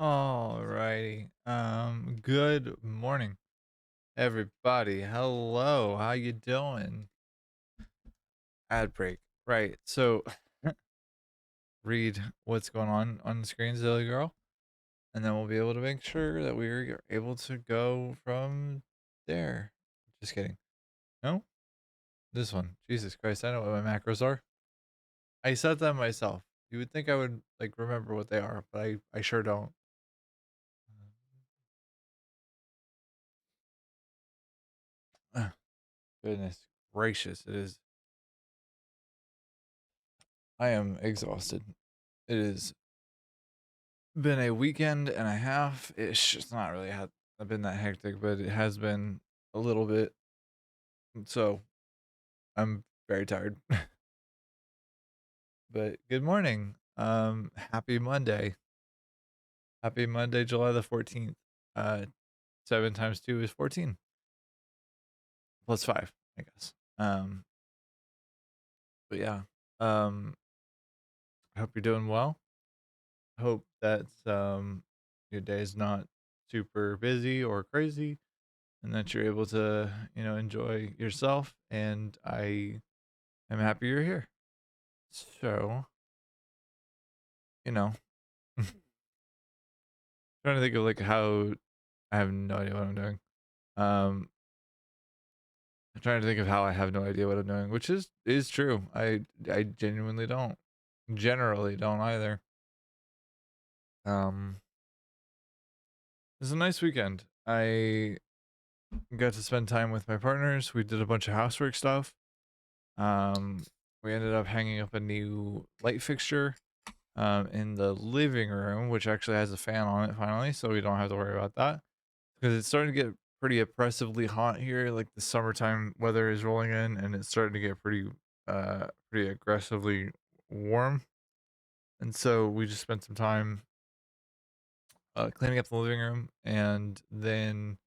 Alrighty. Good morning, everybody. Hello, how you doing? Ad break. Right. So read what's going on the screen, Zilly Girl, and then we'll be able to make sure that we're able to go from there. Just kidding. No? This one. Jesus Christ, I know what my macros are. I set them myself. You would think I would like remember what they are, but I sure don't. Goodness gracious, it is. I am exhausted. It has been a weekend and a half. It's not really had been that hectic, but it has been a little bit. So I'm very tired. But good morning. Happy Monday. Happy Monday, July the 14th. 7 times 2 is 14. Plus 5, I guess. But yeah. Um, I hope you're doing well. Hope that your day is not super busy or crazy and that you're able to, enjoy yourself. And I am happy you're here. So, you know, trying to think of like how I have no idea what I'm doing. Um, I'm trying to think of how I have no idea what I'm doing, which is true. I genuinely don't. Generally don't either. Um, it was a nice weekend. I got to spend time with my partners. We did a bunch of housework stuff. Um, we ended up hanging up a new light fixture in the living room, which actually has a fan on it finally, so we don't have to worry about that. Because it's starting to get pretty oppressively hot here. Like the summertime weather is rolling in, and it's starting to get pretty aggressively warm. And so we just spent some time cleaning up the living room, and then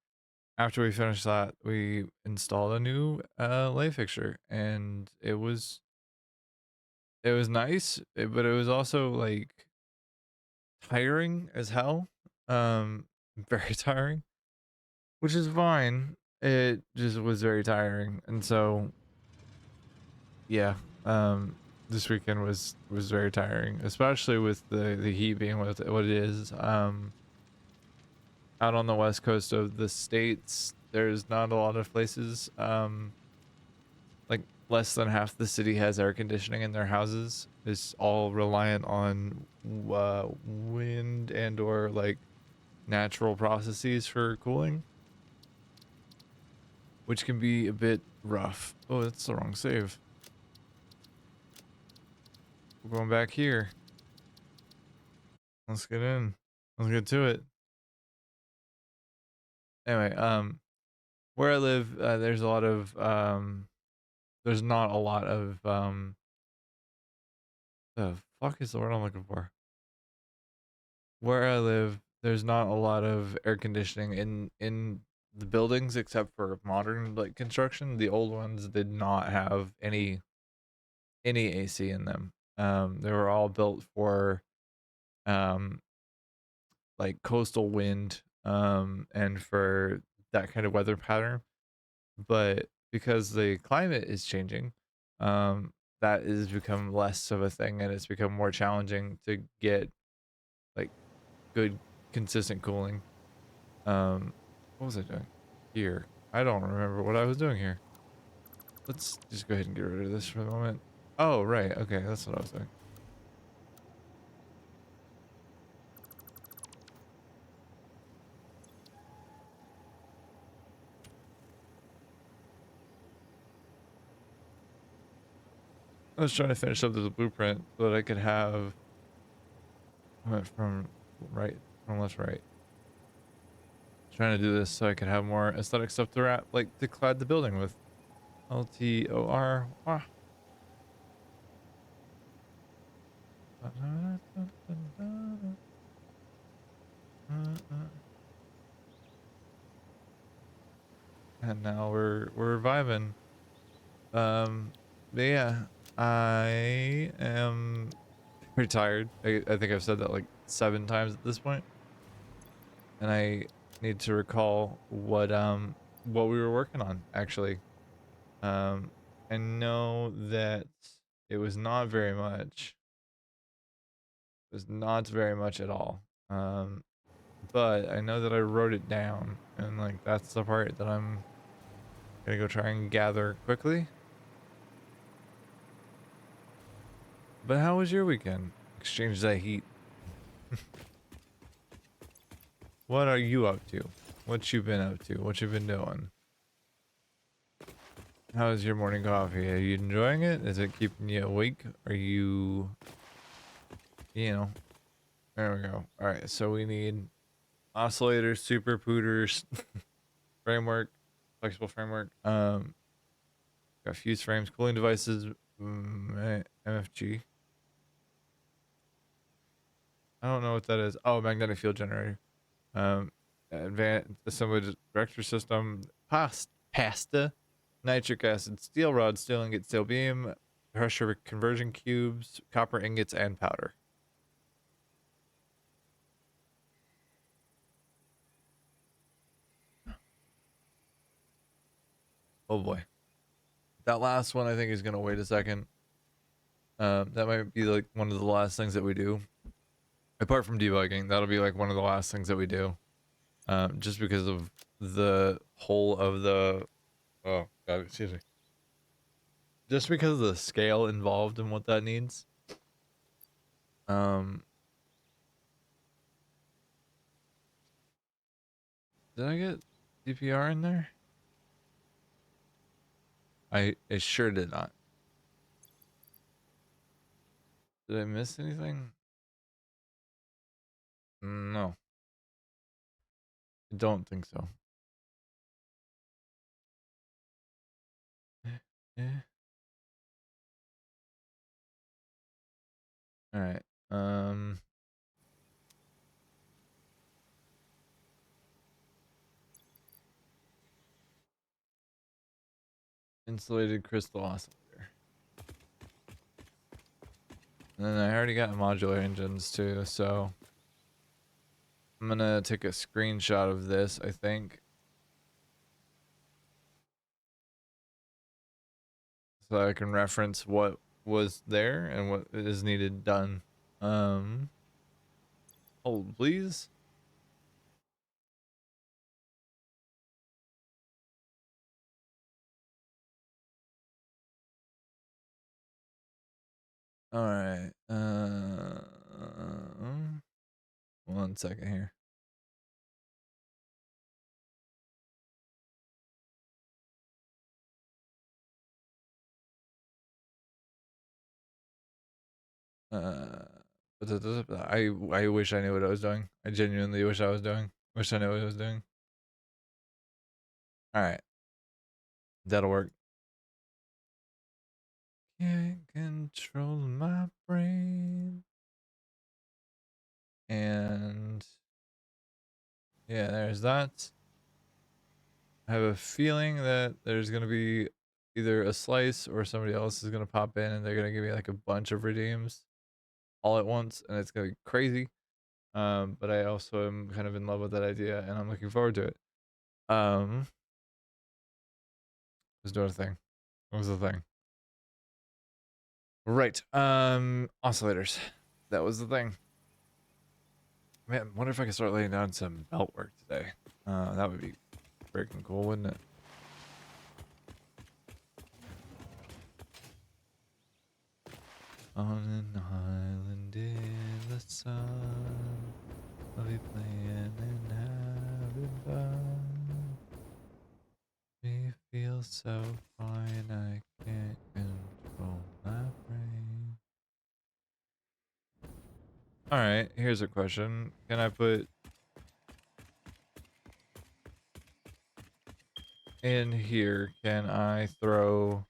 after we finished that, we installed a new light fixture, and it was nice, but it was also like tiring as hell. Very tiring, which is fine. It just was very tiring, and so yeah, this weekend was very tiring, especially with the heat being what it is. Out on the west coast of the states, there's not a lot of places. Like less than half the city has air conditioning in their houses. It's all reliant on wind and or like natural processes for cooling, which can be a bit rough. Oh, that's the wrong save. We're going back here. Let's get in. Let's get to it. Anyway, where I live, there's not a lot of the fuck is the word I'm looking for? Where I live, there's not a lot of air conditioning in the buildings except for modern like construction. The old ones did not have any AC in them. They were all built for um like coastal wind and for that kind of weather pattern. But because the climate is changing, that has become less of a thing, and it's become more challenging to get like good consistent cooling. What was I doing here? I don't remember what I was doing here. Let's just go ahead and get rid of this for the moment. Oh, right. Okay, that's what I was doing. I was trying to finish up this blueprint so that I could have went right from left to right. Trying to do this so I could have more aesthetic stuff to wrap, like to clad the building with. LTOR. Ah. And now we're vibing. But yeah, I am pretty tired. I think I've said that like 7 times at this point. and I need to recall what we were working on actually. Um, I know that it was not very much. It was not very much at all. But I know that I wrote it down, and like that's the part that I'm gonna go try and gather quickly. But how was your weekend? Exchange that heat. What are you up to? What you been up to? What you been doing? How's your morning coffee? Are you enjoying it? Is it keeping you awake? Are you, you know, there we go. All right, so we need oscillators, super pooters, framework, flexible framework. Got fuse frames, cooling devices, MFG. I don't know what that is. Oh, magnetic field generator. Advanced assembled director system, pasta, nitric acid, steel rod, steel ingot, steel beam, pressure conversion cubes, copper ingots, and powder. Oh boy. That last one I think is gonna wait a second. That might be like one of the last things that we do. Apart from debugging, that'll be like one of the last things that we do. Just because of the whole of the oh god, excuse me. Just because of the scale involved in what that needs. Um, did I get DPR in there? I sure did not. Did I miss anything? No, I don't think so. Eh. All right. Insulated crystal oscillator. And then I already got modular engines too, so I'm gonna take a screenshot of this, I think. So I can reference what was there and what is needed done. Hold please. All right. 1 second here. Uh, I wish I knew what I was doing. I genuinely wish I was doing. Wish I knew what I was doing. All right, that'll work. Can't control my brain. And yeah, there's that. I have a feeling that there's gonna be either a slice or somebody else is gonna pop in and they're gonna give me like a bunch of redeems all at once, and it's gonna be crazy. But I also am kind of in love with that idea, and I'm looking forward to it. Let's do a thing. What was the thing? Right. Oscillators. That was the thing. Man, wonder if I could start laying down some belt work today. That would be freaking cool, wouldn't it? On an island in the sun, I'll be playing and having fun. Me feel so fine, I can't control my brain. All right, here's a question. Can I put in here? Can I throw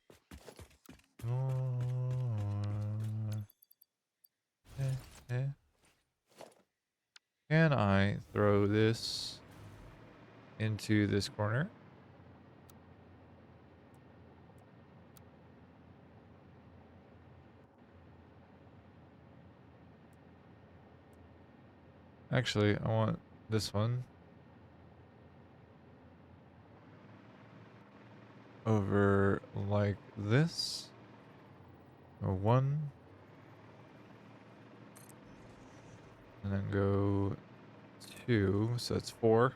can I throw this into this corner? Actually, I want this one. over like this. Or 1. And then go 2. So that's 4.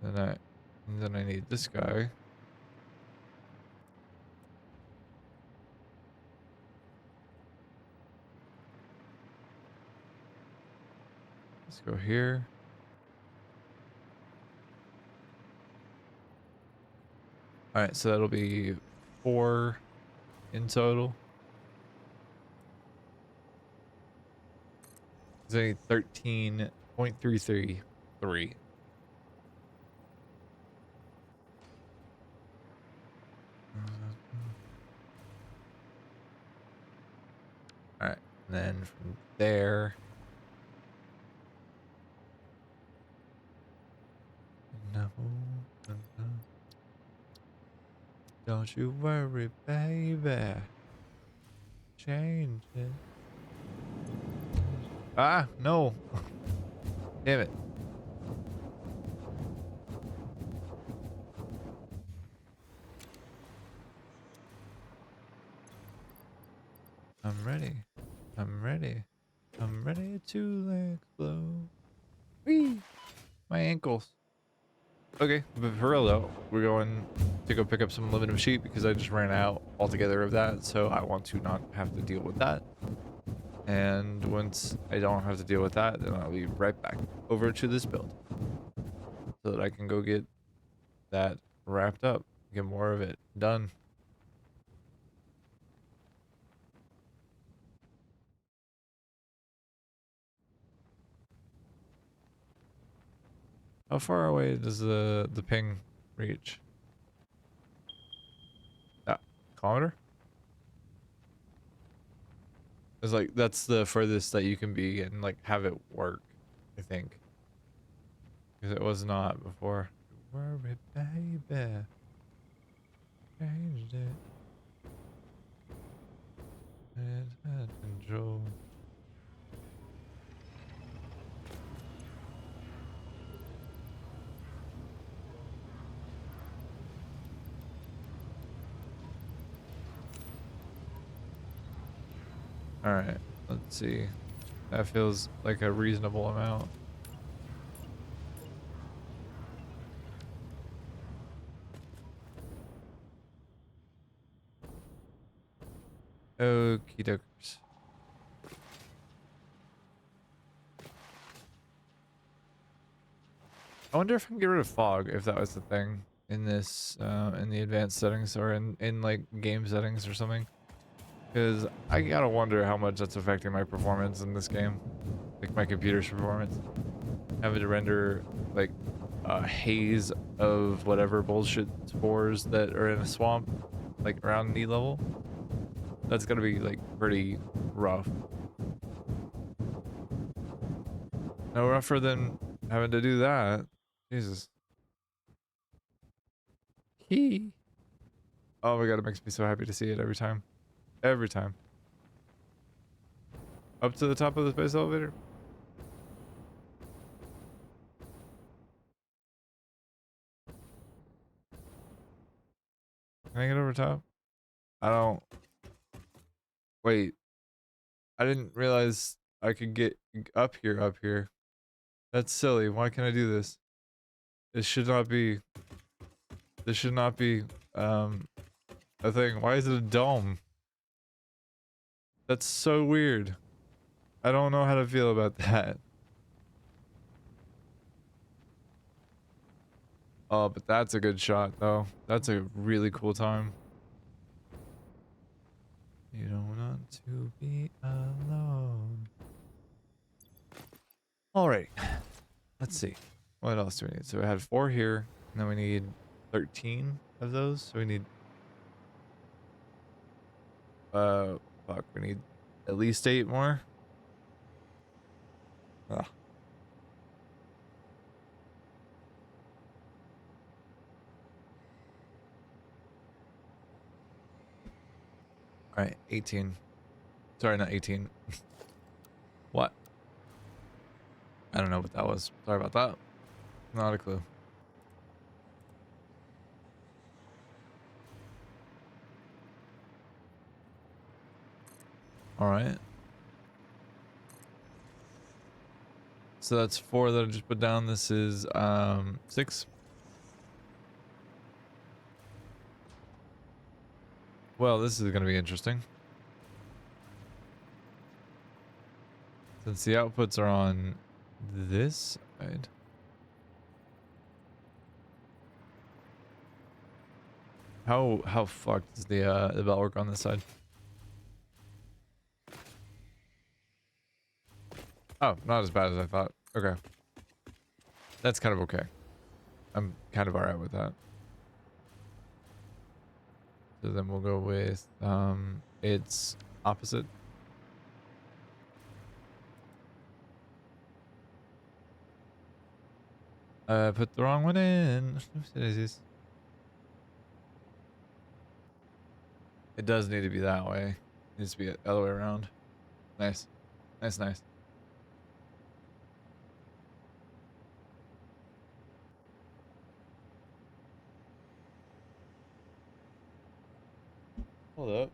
And then I need this guy. Let's go here. All right, so that'll be 4 in total. It's a 13.333. All right, and then from there, no, don't you worry, baby. Change it. Ah, no. Damn it. I'm ready. I'm ready. I'm ready to explode. Whee! My ankles. Okay, but for real though, we're going to go pick up some aluminum sheet because I just ran out altogether of that, so I want to not have to deal with that. And once I don't have to deal with that, then I'll be right back over to this build so that I can go get that wrapped up, get more of it done. How far away does the ping reach? That kilometer? It's like that's the furthest that you can be and like have it work, I think. Because it was not before. Worry, baby. Changed it. It had control. Alright, let's see. That feels like a reasonable amount. Okie dokers. I wonder if I can get rid of fog, if that was the thing in this, in the advanced settings or in like game settings or something. Because I gotta wonder how much that's affecting my performance in this game. Like my computer's performance. Having to render like a haze of whatever bullshit spores that are in a swamp, like around knee level. That's gonna be like pretty rough. No rougher than having to do that. Jesus. He. Oh my god, it makes me so happy to see it every time. Every time. Up to the top of the space elevator. Can I get over top? I don't. Wait. I didn't realize I could get up here. That's silly. Why can't I do this? This should not be. This should not be, a thing. Why is it a dome? That's so weird. I don't know how to feel about that. Oh, but that's a good shot, though. That's a really cool time. You don't want to be alone. Alright. Let's see. What else do we need? So we had 4 here, and then we need 13 of those. So we need... fuck. We need at least 8 more. Ugh. Alright, 18. Sorry, not 18. What? I don't know what that was. Sorry about that. Not a clue. All right. So that's 4 that I just put down. This is 6. Well, this is going to be interesting. Since the outputs are on this side. How fucked does the belt work on this side? Oh, not as bad as I thought. Okay. That's kind of okay. I'm kind of alright with that. So then we'll go with its opposite. Put the wrong one in. It does need to be that way. It needs to be the other way around. Nice. Nice, nice. Hold up.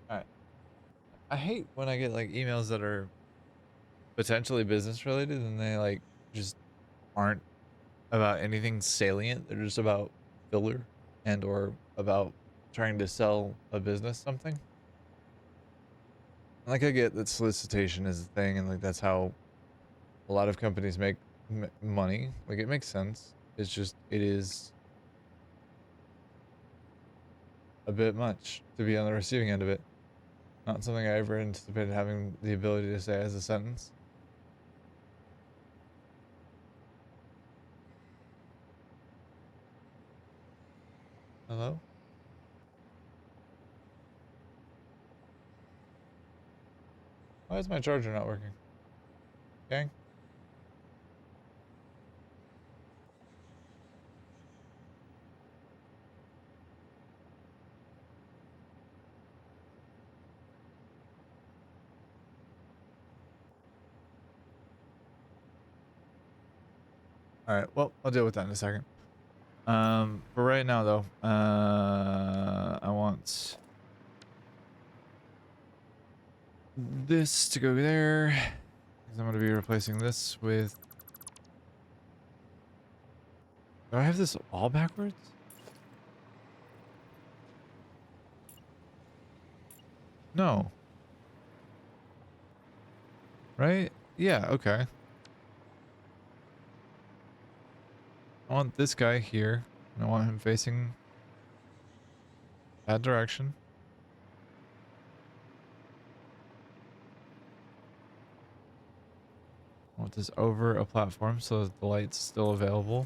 Alright. I hate when I get like emails that are potentially business related and they like just aren't about anything salient. They're just about filler and or about trying to sell a business something. Like I get that solicitation is a thing and like that's how a lot of companies make money. Like it makes sense. It's just it is a bit much to be on the receiving end of it. Not something I ever anticipated having the ability to say as a sentence. Hello? Why is my charger not working? Gang? Alright, well, I'll deal with that in a second. For right now though, I want this to go there. Because I'm gonna be replacing this with... Do I have this all backwards? No. Right? Yeah, okay. I want this guy here, and I want him facing that direction. I want this over a platform so that the light's still available.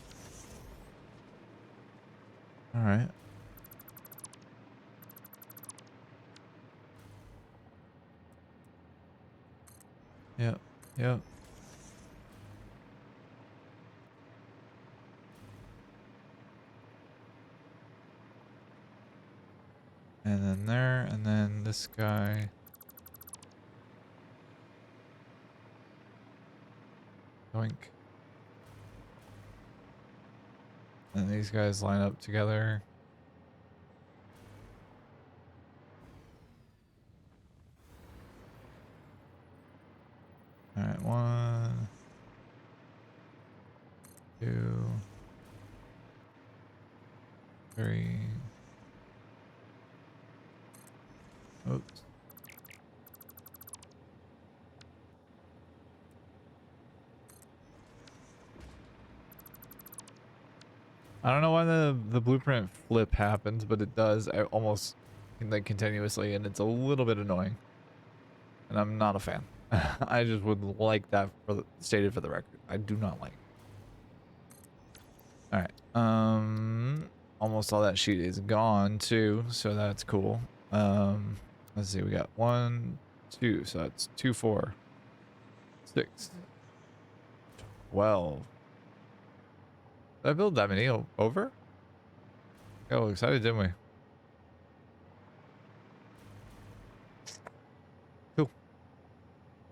Alright. Yep, yep. And then there, and then this guy. Doink. And these guys line up together. Alright, 1, 2, 3. Oops. I don't know why the blueprint flip happens, but it does almost like continuously, and it's a little bit annoying. And I'm not a fan. I just would like that stated for the record. I do not like. All right. Almost all that sheet is gone too, so that's cool. Let's see. We got 1, 2, so that's 2, 4, 6, 12. Did I build that many over? Got a little excited, didn't we? Cool.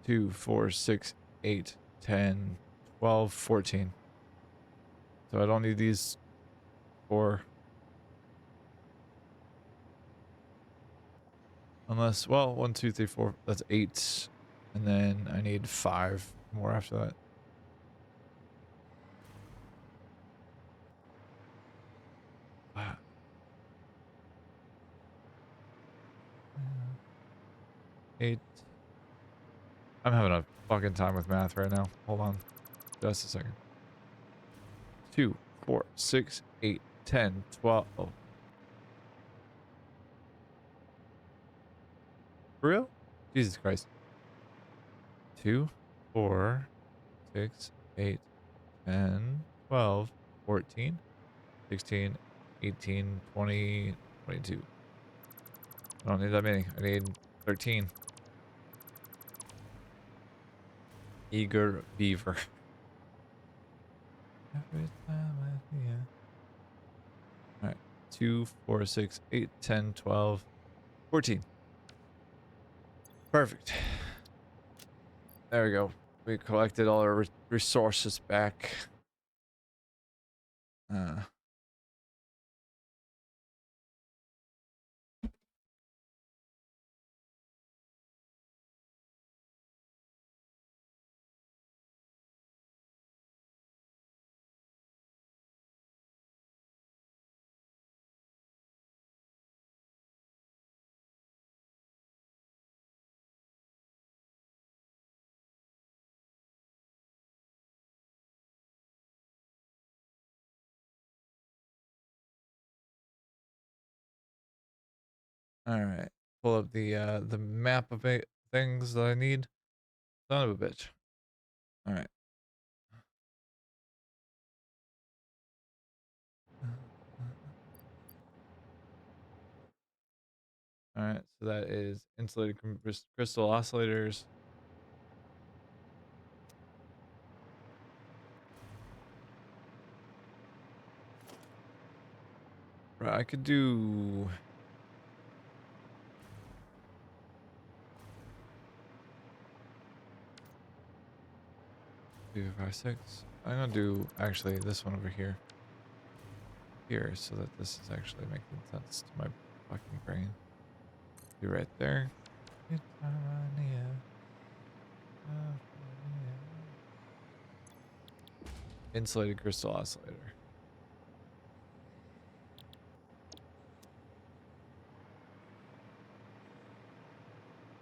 2, 4, 6, 8, 10, 12, 14. So I don't need these 4. Unless, well, 1, 2, 3, 4. That's 8. And then I need 5 more after that. Wow. 8. I'm having a fucking time with math right now. Hold on. Just a second. 2, 4, 6, 8, 10, 12. Oh. For real? Jesus Christ. 2, 4, 6, 8, 10, 12, 14, 16, 18, 20, 22. I don't need that many. I need 13. Eager beaver. Every time I see ya. Alright. 2, 4, 6, 8, 10, 12, 14. Perfect. There we go. We collected all our resources back. Alright. Pull up the map of things that I need. Son of a bitch. Alright. Alright, so that is insulated crystal oscillators. Right, I could do... 2, 5, 6. I'm gonna do actually this one over here. Here, so that this is actually making sense to my fucking brain. Be right there. Insulated crystal oscillator.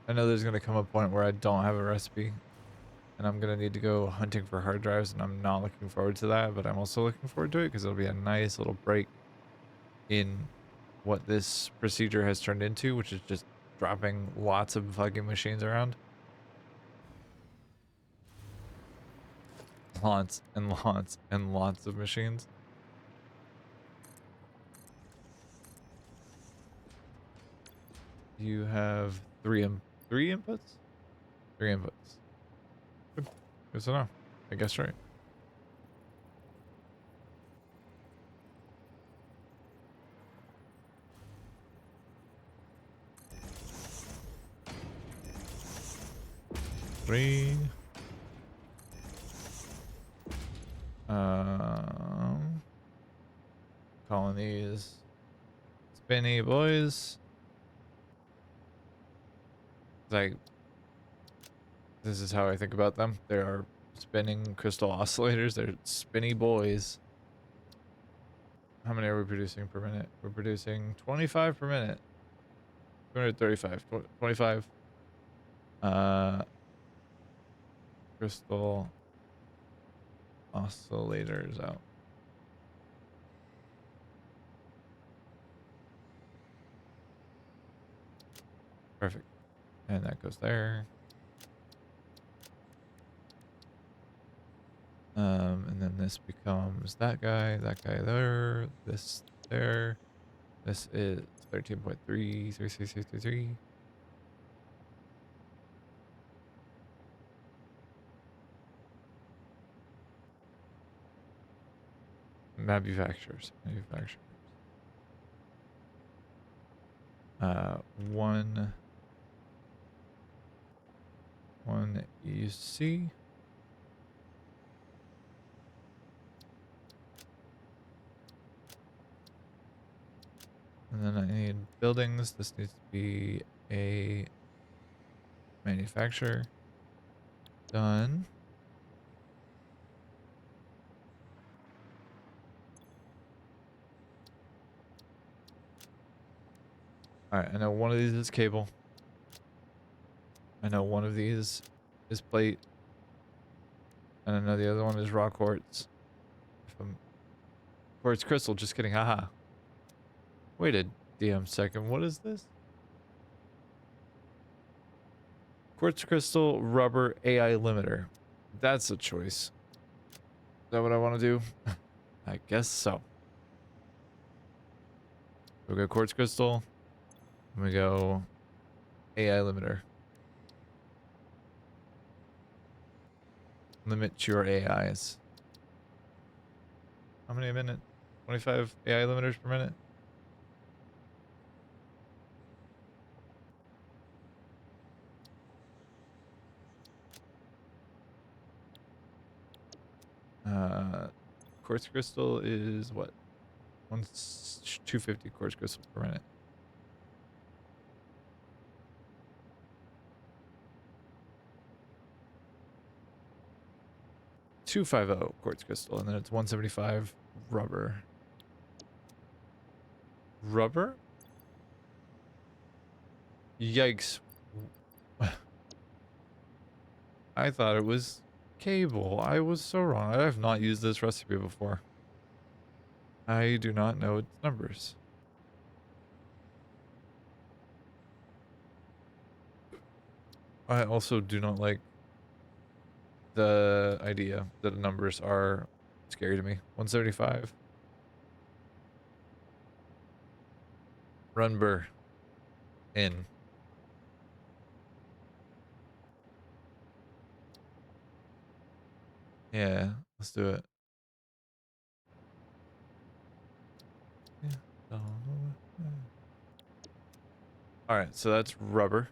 I know there's gonna come a point where I don't have a recipe and I'm gonna need to go hunting for hard drives, and I'm not looking forward to that, but I'm also looking forward to it because it'll be a nice little break in what this procedure has turned into, which is just dropping lots of fucking machines around. Lots and lots and lots of machines. You have three inputs? 3 inputs. Good to know. I guess right. Three. Calling these spinny boys. Like, this is how I think about them. They are spinning crystal oscillators. They're spinny boys. How many are we producing per minute? We're producing 25 per minute. 235. 25. Crystal oscillators out. Perfect. And that goes there. And then this becomes that guy there, this there. This is 13.33333. Manufacturers. One one EC. And then I need buildings. This needs to be a manufacturer. Done. Alright, I know one of these is cable. I know one of these is plate. And I know the other one is raw quartz. Quartz crystal, just kidding, haha. Wait a damn second, what is this? Quartz crystal, rubber, AI limiter. That's a choice. Is that what I want to do? I guess so. We go quartz crystal. And we go AI limiter. Limit your AIs. How many a minute? 25 AI limiters per minute? Quartz crystal is what? 250 quartz crystal per minute. 250 quartz crystal, and then it's 175 rubber. Rubber? Yikes. I thought it was cable. I was so wrong. I have not used this recipe before. I do not know its numbers. I also do not like the idea that the numbers are scary to me. 175. Run burr. In. Yeah, let's do it. Yeah. Alright, so that's rubber.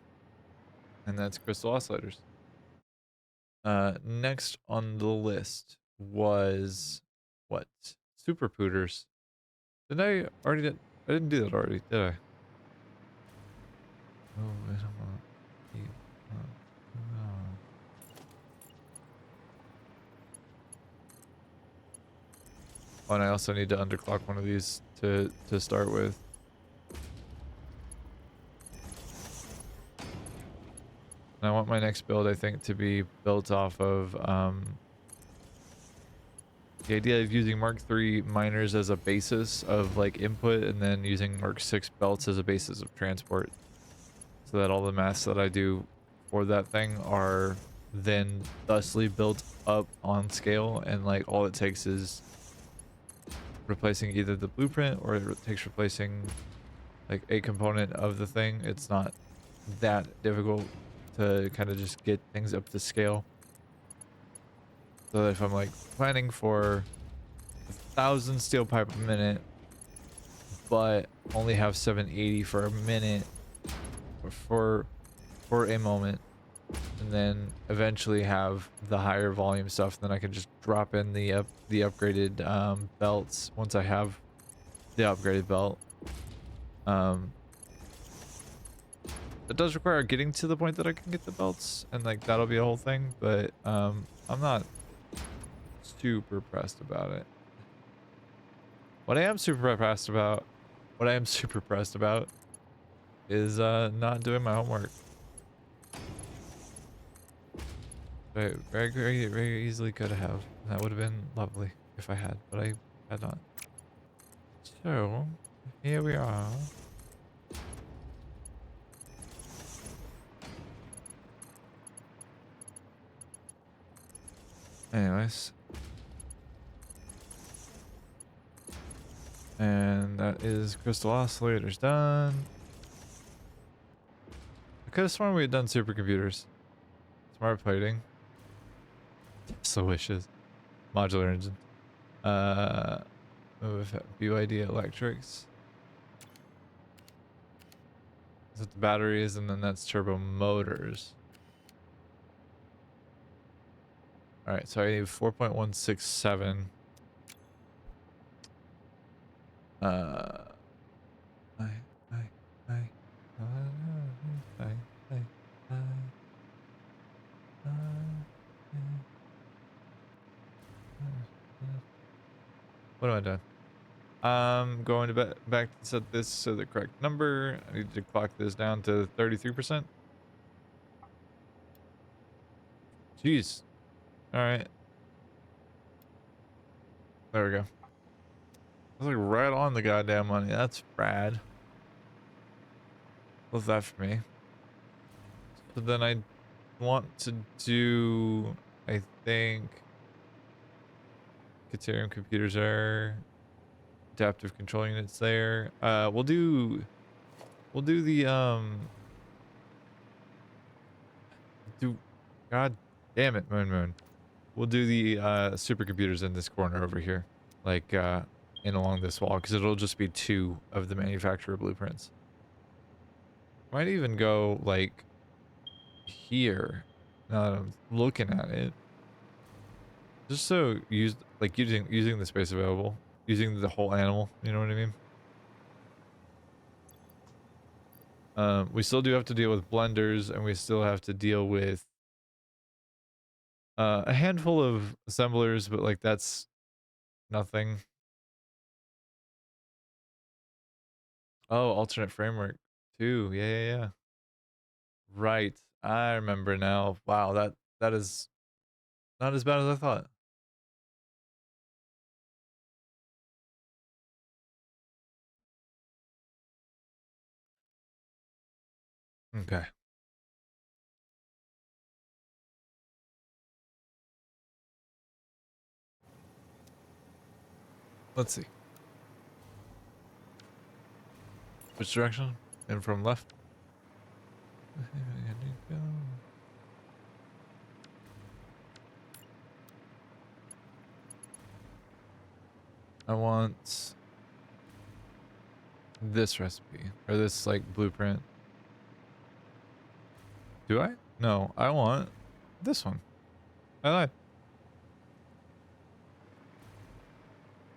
And that's crystal oscillators. Next on the list was what? Super pooters. Did I already did? I didn't do that already, did I? Oh, I don't want to keep, Oh, and I also need to underclock one of these to start with. And I want my next build, I think, to be built off of the idea of using Mark III miners as a basis of like input, and then using Mark VI belts as a basis of transport, so that all the mass that I do for that thing are then thusly built up on scale, and like all it takes is replacing either the blueprint or it takes replacing like a component of the thing. It's not that difficult to kind of just get things up to scale. So that if I'm like planning for 1,000 steel pipe a minute, but only have 780 for a minute or for a moment, and then eventually have the higher volume stuff, then I can just drop in the upgraded belts once I have the upgraded belt. It does require getting to the point that I can get the belts, and like that'll be a whole thing, but I'm not super pressed about it. What I am super pressed about is not doing my homework. Very easily could have. That would have been lovely if I had, but I had not. So here we are. Anyways. And that is crystal oscillators done. I could have sworn we had done supercomputers. Smart plating. Tesla wishes. Modular engine. With BYD electrics. That's the batteries, and then that's turbo motors. All right, so I need 4.167. I, I, I, I, I, I, what am I doing? Going to back to set this to the correct number. I need to clock this down to 33%. Jeez. All right. There we go. I was like right on the goddamn money. That's rad. What's that for me? So then I want to do, I think, Caterium computers are adaptive control units there. We'll do the do God damn it, Moon. We'll do the supercomputers in this corner over here. Like in along this wall, because it'll just be 2 of the manufacturer blueprints. Might even go like here. Now that I'm looking at it. Just so using the space available. Using the whole animal, you know what I mean? We still do have to deal with blenders, and we still have to deal with a handful of assemblers, but like that's nothing. Oh, alternate framework too. Yeah. Right. I remember now. Wow, that is not as bad as I thought. Okay. Let's see. Which direction? And from left? I want this recipe or this like blueprint. Do I? No, I want this one. I lied.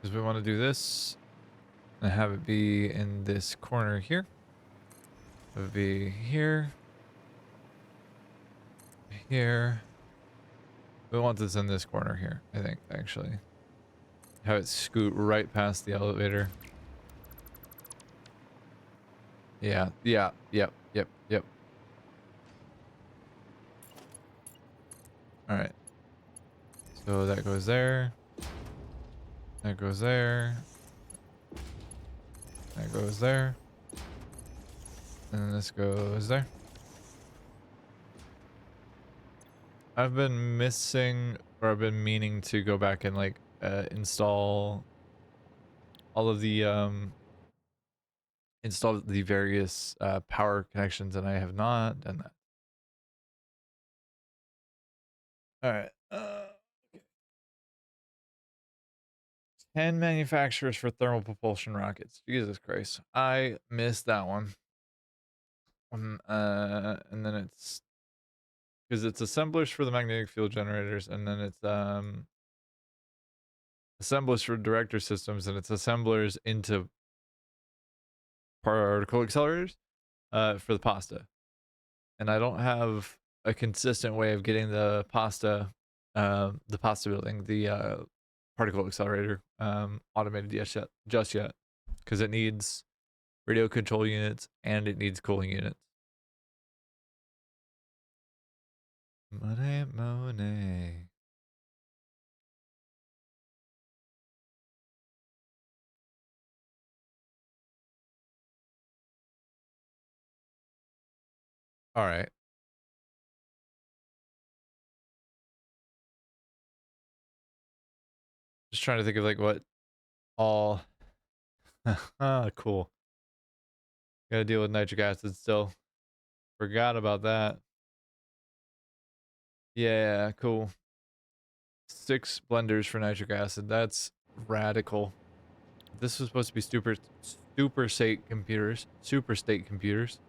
Because we want to do this and have it be in this corner here. It would be here. Here. We want this in this corner here, I think, actually. Have it scoot right past the elevator. Yeah, yep. Alright. So that goes there. That goes there. That goes there. And then this goes there. I've been missing, or I've been meaning to go back and like install all of the various power connections, and I have not done that. All right. 10 manufacturers for thermal propulsion rockets. Jesus Christ. I missed that one. And then it's because it's assemblers for the magnetic field generators, and then it's assemblers for director systems, and it's assemblers into particle accelerators for the pasta. And I don't have a consistent way of getting the pasta building, the particle accelerator automated just yet, because it needs radio control units and it needs cooling units. Money. All right. Just trying to think of like what all. Cool. Gotta deal with nitric acid still. Forgot about that. Yeah, cool. 6 blenders for nitric acid. That's radical. This was supposed to be super state computers. Super state computers.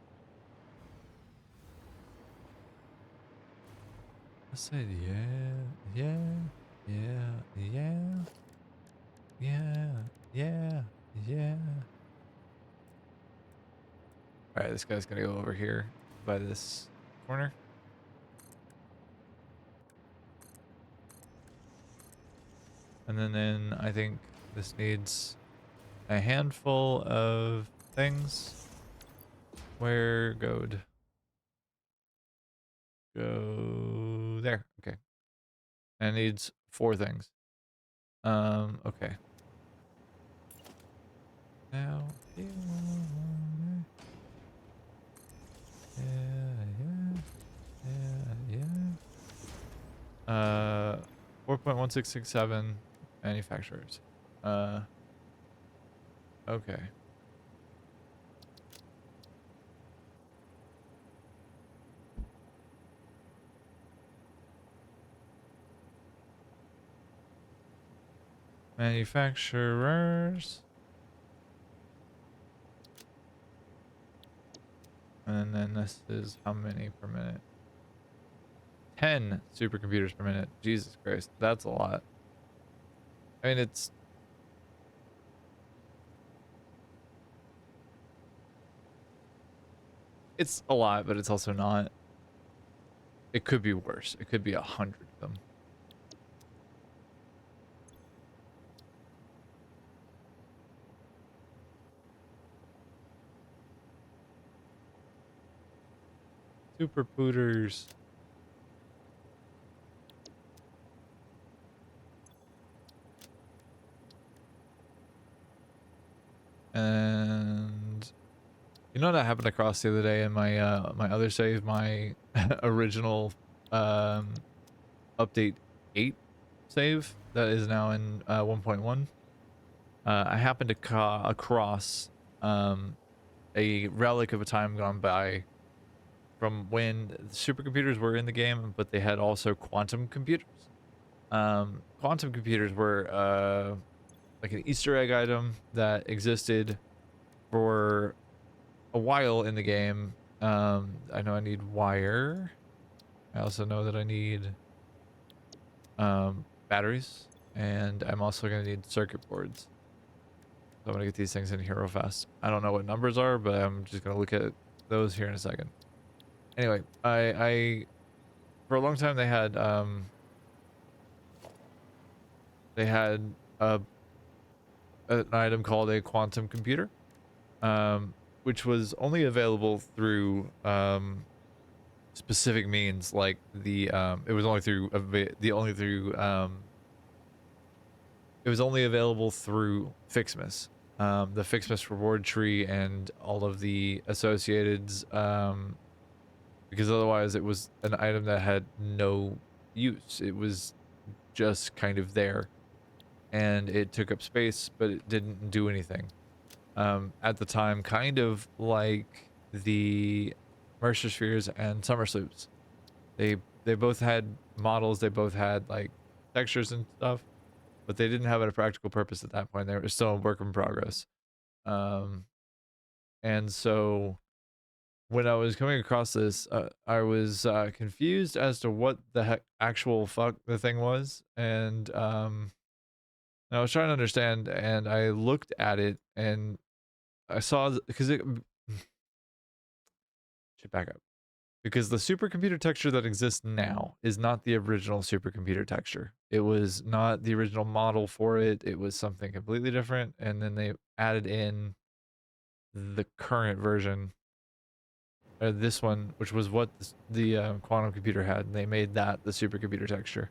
I said yeah, yeah, yeah. All right, this guy's gonna go over here by this corner. And then I think this needs a handful of things. Where goad? Go there. Okay. And it needs 4 things. Okay. Now you want it. Yeah. 4.1667 manufacturers. Okay. Manufacturers. And then this is how many per minute? 10 supercomputers per minute. Jesus Christ. That's a lot. I mean, it's a lot, but it's also not. It could be worse. It could be 100 of them. Super pooters. And you know what I happened across the other day in my my other save, my original update 8 save that is now in 1.1. I happened to across a relic of a time gone by from when supercomputers were in the game, but they had also quantum computers. Quantum computers were like an Easter egg item that existed for a while in the game. I know I need wire. I also know that I need batteries, and I'm also going to need circuit boards. So I'm going to get these things in here real fast. I don't know what numbers are, but I'm just going to look at those here in a second. Anyway, I for a long time they had a an item called a quantum computer, which was only available through specific means, like the it was only through it was only available through Fixmas, the Fixmas reward tree and all of the associated because otherwise it was an item that had no use. It was just kind of there, and it took up space, but it didn't do anything. At the time, kind of like the Mercer spheres and summer sloops. They both had models, they both had like textures and stuff, but they didn't have a practical purpose at that point. They were still a work in progress. Um, and so when I was coming across this, I was confused as to what the heck actual fuck the thing was, and I was trying to understand, and I looked at it, and I saw because it should back up. Because the supercomputer texture that exists now is not the original supercomputer texture. It was not the original model for it. It was something completely different, and then they added in the current version, or this one, which was what the quantum computer had, and they made that the supercomputer texture.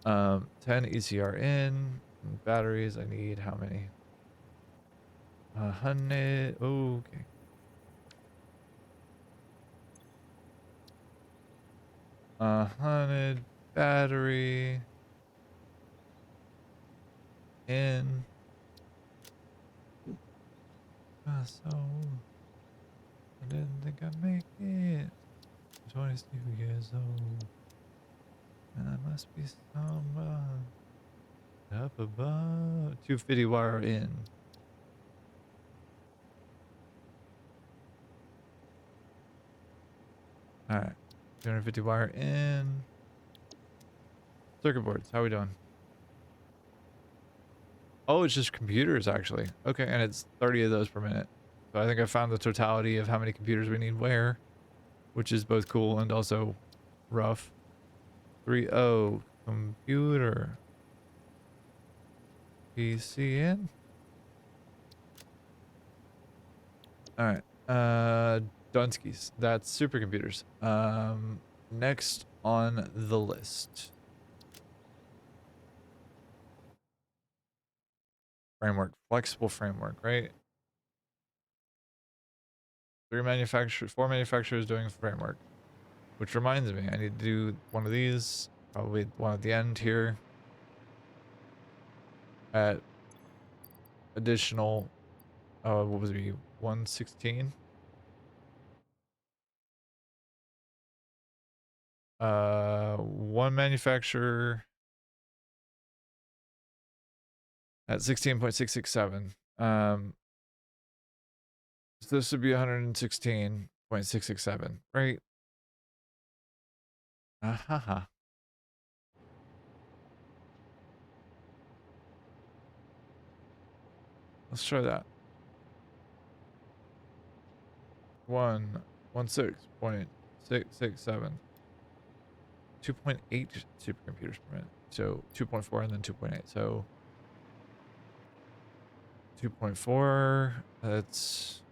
10 ECR in batteries. I need how many? 100. Oh, okay. 100 battery in. So I didn't think I'd make it. I'm 22 years old, and I must be someone up above. 250 wire in. All right. 250 wire in. Circuit boards. How are we doing? Oh, it's just computers actually. Okay, and it's 30 of those per minute. So I think I found the totality of how many computers we need where, which is both cool and also rough. 3.0 computer PC in. All right. Dunskies. That's supercomputers. Next on the list. Framework. Flexible framework, right? Four manufacturers doing framework. Which reminds me, I need to do one of these. Probably one at the end here. At additional, what was it? 116? One manufacturer at 16.667. So this would be 116.667, right? Ahaha. Let's try that. 116.667. 2.8 supercomputers per minute. So 2.4 and then 2.8. So 2.4, that's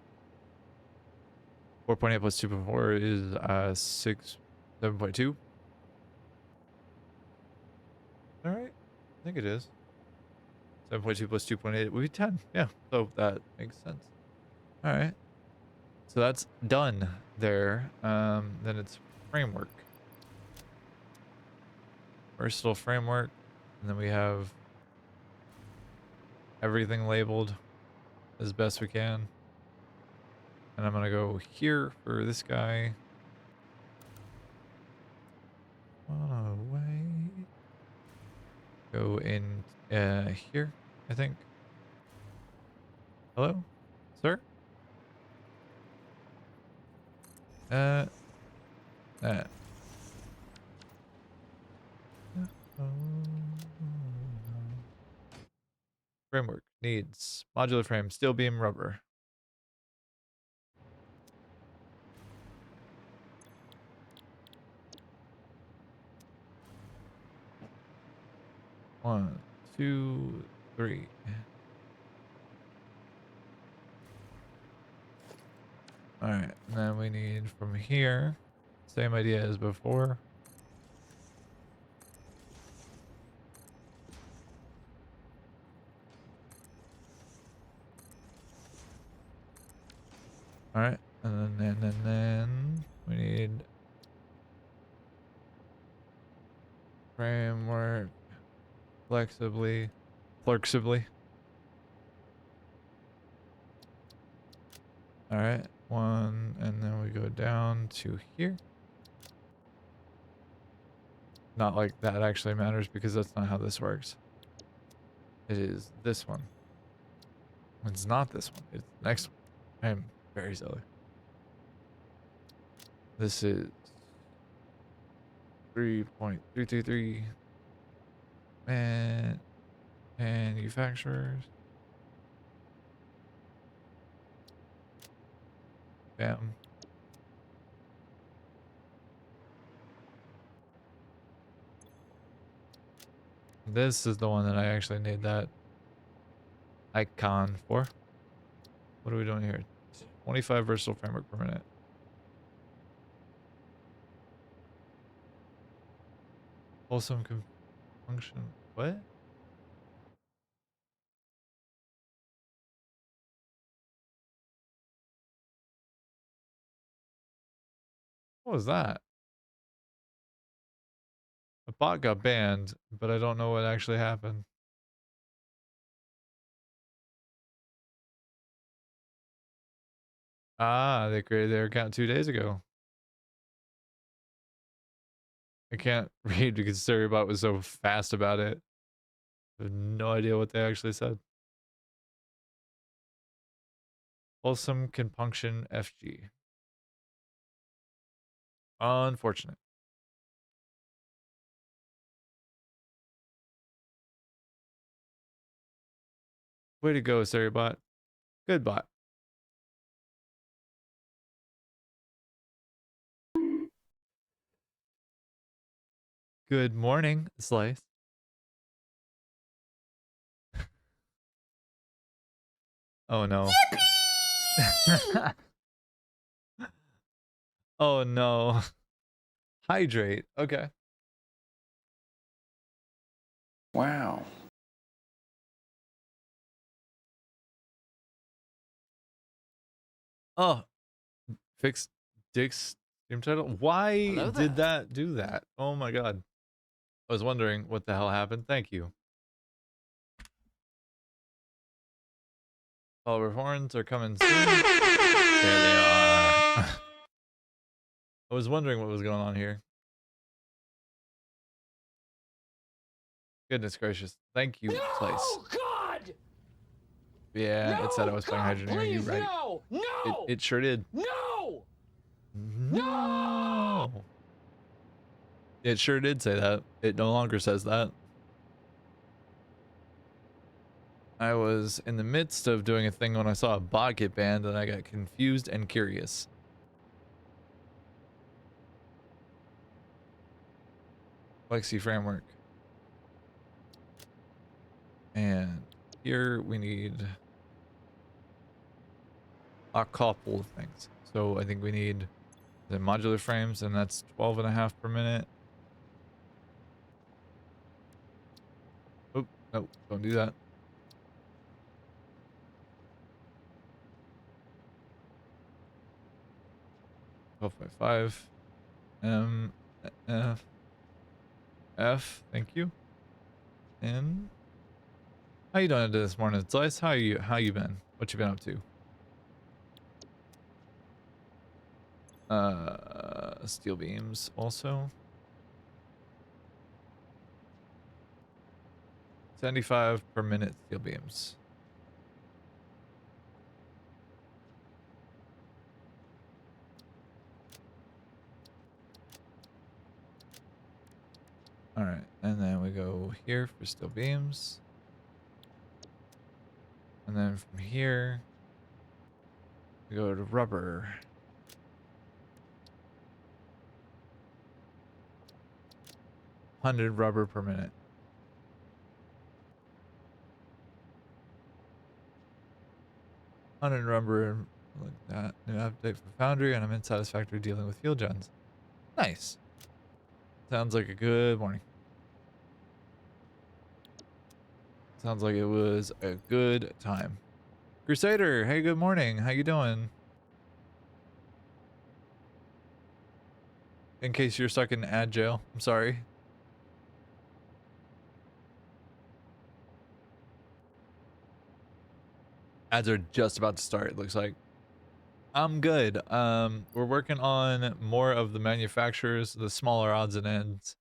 4.8 plus 2.4 is 7.2. All right. I think it is. 7.2 plus 2.8 would be 10. Yeah. So that makes sense. All right. So that's done there. Then it's framework. Versatile framework. And then we have everything labeled as best we can. And I'm going to go here for this guy. Away. Go in here, I think. Hello, sir? Uh, uh. Framework needs modular frame, steel beam, rubber. One, two, three. All right, and then we need from here, same idea as before. All right, and then we need framework flexibly. All right, one, and then we go down to here. Not like that actually matters because that's not how this works. It is this one. It's not this one. It's the next one. I am very silly. This is 3.333 manufacturers. Bam. This is the one that I actually need that icon for. What are we doing here? 25 versatile framework per minute. Wholesome function. What? What was that? A bot got banned, but I don't know what actually happened. Ah, they created their account 2 days ago. I can't read because Storybot was so fast about it. I have no idea what they actually said. Wholesome compunction FG. Unfortunate. Way to go, Saribot. Good bot. Good morning, Slice. Oh no. Oh no. Hydrate. Okay. Wow. Oh, fixed Dick's stream title. Why Hello did there. that do that? Oh my god. I was wondering what the hell happened. Thank you. Follower horns are coming soon. There they are. I was wondering what was going on here. Goodness gracious. Thank you, Place. Oh God! Yeah, No, it said I was playing God, Hydroneer. You're please, right. No! No! It sure did. No! No! It sure did say that. It no longer says that. I was in the midst of doing a thing when I saw a bot get banned and I got confused and curious. Lexi framework. And here we need a couple of things. So I think we need the modular frames, and that's 12.5 per minute. Oh, no, don't do that. Oh, 5.5. F. F. Thank you. And how you doing this morning, Slice? How you been? What you been up to? Steel beams also. 75 per minute steel beams. All right, and then we go here for steel beams. And then from here, we go to rubber. 100 rubber per minute. 100 rubber, like that. New update for Foundry, and I'm in Satisfactory dealing with fuel gens. Nice. Sounds like a good morning. Sounds like it was a good time. Crusader, hey, good morning. How you doing? In case you're stuck in ad jail, I'm sorry. Ads are just about to start, it looks like. I'm good. We're working on more of the manufacturers, the smaller odds and ends.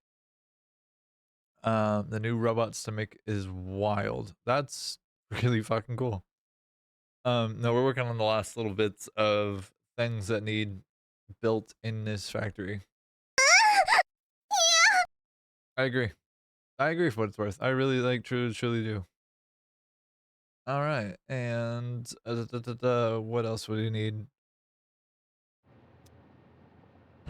The new robots to make is wild. That's really fucking cool. No, we're working on the last little bits of things that need built in this factory. I agree. I agree for what it's worth. I really truly do. All right, and what else would you need?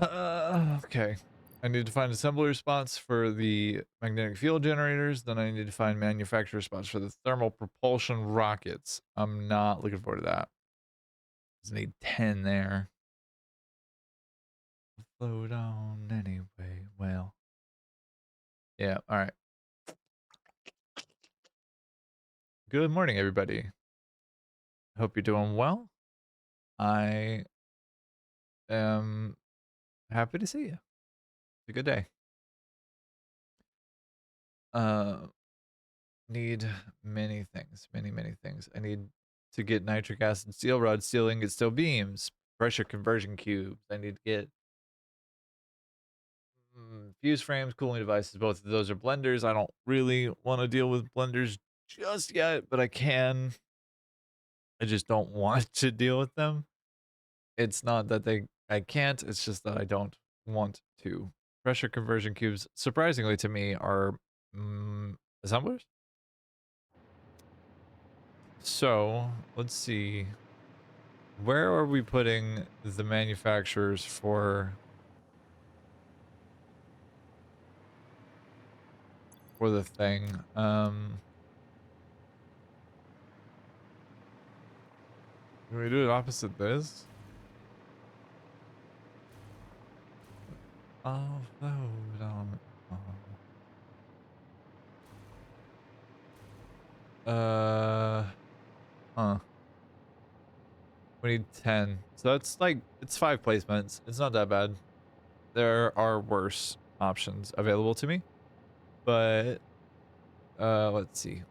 Okay. I need to find assembler spots for the magnetic field generators. Then I need to find manufacturer spots for the thermal propulsion rockets. I'm not looking forward to that. Just need 10 there. Float on anyway. Well. Yeah, all right. Good morning, everybody. Hope you're doing well. I am happy to see you. It's a good day. Need many things. Many things. I need to get nitric acid steel rods, steel ingots, steel beams, pressure conversion cubes. I need to get fuse frames, cooling devices. Both of those are blenders. I don't really want to deal with blenders just yet, but I can. I just don't want to deal with them. It's not that I can't, it's just that I don't want to. Pressure conversion cubes, surprisingly to me, are assemblers. So let's see. Where are we putting the manufacturers for the thing? Can we do it opposite this? Offload on. Huh. We need 10. So that's like, it's 5 placements. It's not that bad. There are worse options available to me. But, let's see.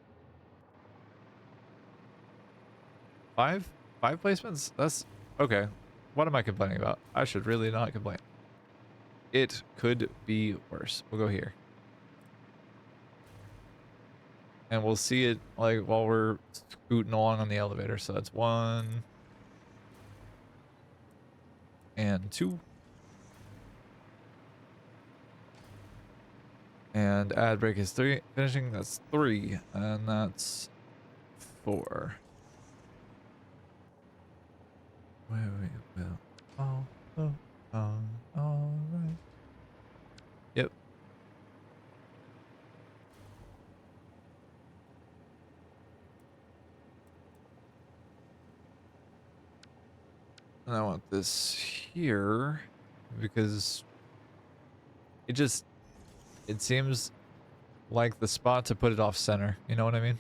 5? 5 placements? That's, okay. What am I complaining about? I should really not complain. It could be worse. We'll go here. And we'll see it like while we're scooting along on the elevator. So that's 1 and 2. And ad break is 3. Finishing, that's 3. And that's 4. Where we will all go on. Alright. Yep. And I want this here because it seems like the spot to put it off center. You know what I mean?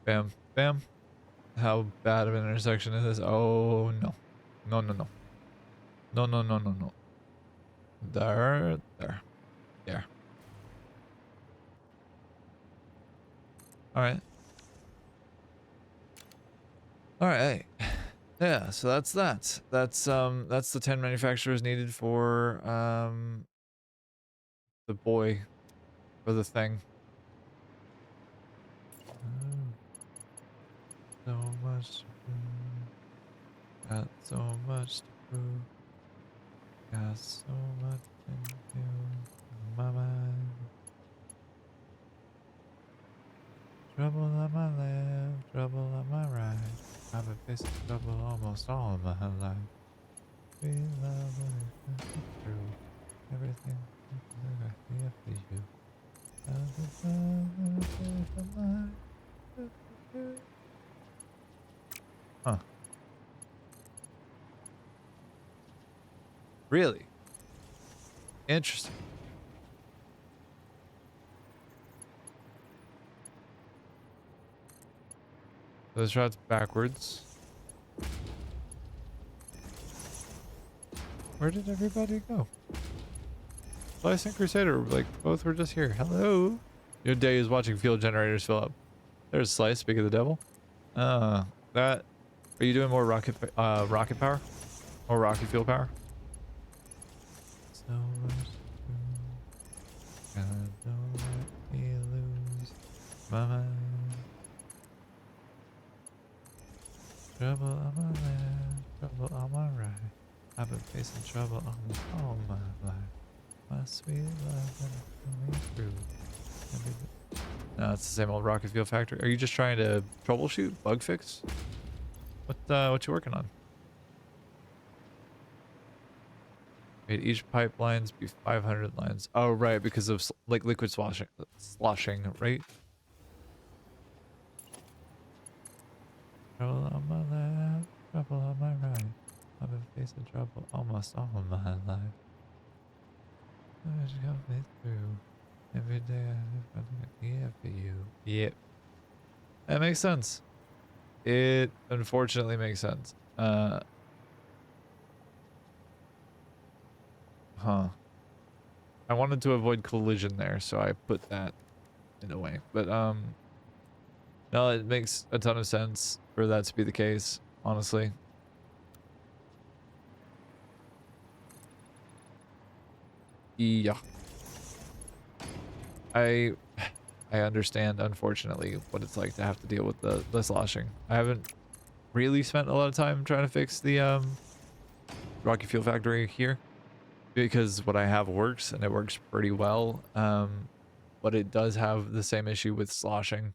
Bam, bam. How bad of an intersection is this? Oh, no. No, no, no. No, no, no, no, no. There, there. There. Alright. Alright. Yeah, so that's that. That's the 10 manufacturers needed for the boy, for the thing. So much to prove. Got so much to prove. Got so much to do in my mind. Trouble on my left, trouble on my right. I've been facing trouble almost all of my life. We love when it's true. Everything I feel for you. Huh. Really? Interesting. This route's backwards. Where did everybody go? Slice and Crusader, like, both were just here. Hello? Your day is watching fuel generators fill up. There's Slice, speak of the devil. That... Are you doing more rocket power? Or rocket fuel power? So much to God, don't let me lose my mind. Trouble on my left, trouble on my right. I've been facing trouble almost all my life. My sweet love and coming through. No, it's the same old rocket fuel factory. Are you just trying to troubleshoot, bug fix? What you working on? Made each pipelines be 500 lines. Oh, right, because of like liquid sloshing, right? Trouble on my left, trouble on my right. I've been facing trouble almost all of my life. I just got me through. Every day I live here for you. Yep. That makes sense. It unfortunately makes sense. Huh. I wanted to avoid collision there, so I put that in a way. But no, it makes a ton of sense for that to be the case, honestly. Yeah. I understand, unfortunately, what it's like to have to deal with the sloshing. I haven't really spent a lot of time trying to fix the rocky fuel factory here because what I have works and it works pretty well. But it does have the same issue with sloshing,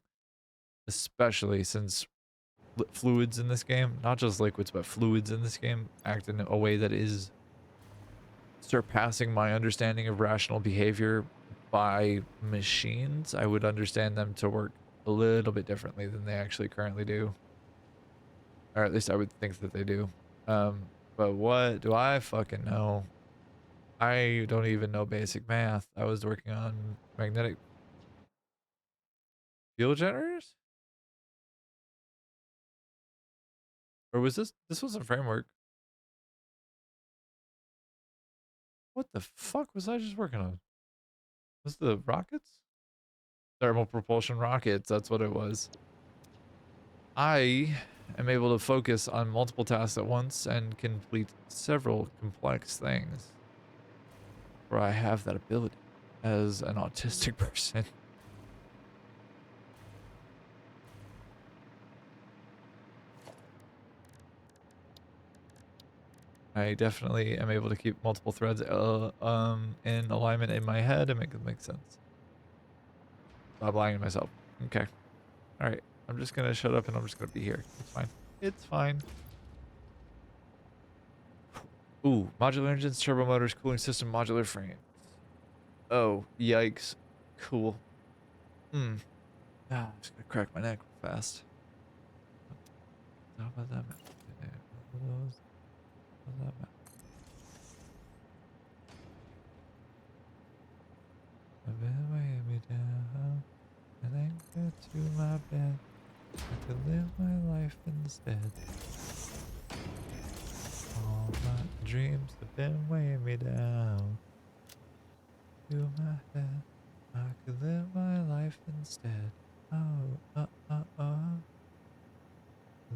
especially since fluids in this game, not just liquids, but fluids in this game act in a way that is surpassing my understanding of rational behavior by machines. I would understand them to work a little bit differently than they actually currently do. Or at least I would think that they do. But what do I fucking know? I don't even know basic math. I was working on magnetic fuel generators? Or was this wasn't framework. What the fuck was I just working on? Was the rockets? Thermal propulsion rockets, that's what it was. I am able to focus on multiple tasks at once and complete several complex things. Where I have that ability as an autistic person. I definitely am able to keep multiple threads in alignment in my head and make it make sense. Stop lying to myself. Okay. All right. I'm just gonna shut up and I'm just gonna be here. It's fine. It's fine. Ooh, modular engines, turbo motors, cooling system, modular frames. Oh, yikes. Cool. Hmm. Ah, I'm just gonna crack my neck fast. I've been weighing me down and anchored to my bed. I could live my life instead. All my dreams have been weighing me down to my head. I could live my life instead. Oh.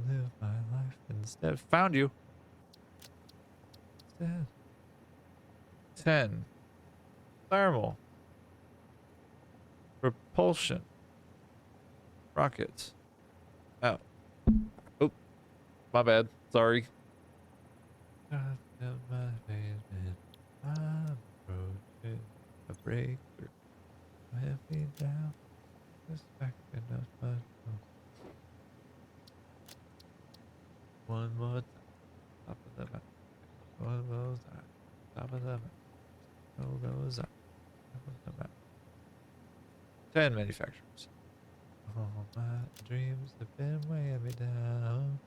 Live my life instead. Found you. Instead. 10. Thermal. Propulsion. Rockets. Oh. Oh. My bad. Sorry. God, my basement. I'm approaching a breakthrough. Let me down. Just back enough, but one more time. Top of the map. One more time. Top of the map. No goes up. Top of the map. 10 manufacturers. All my dreams have been weighing me down.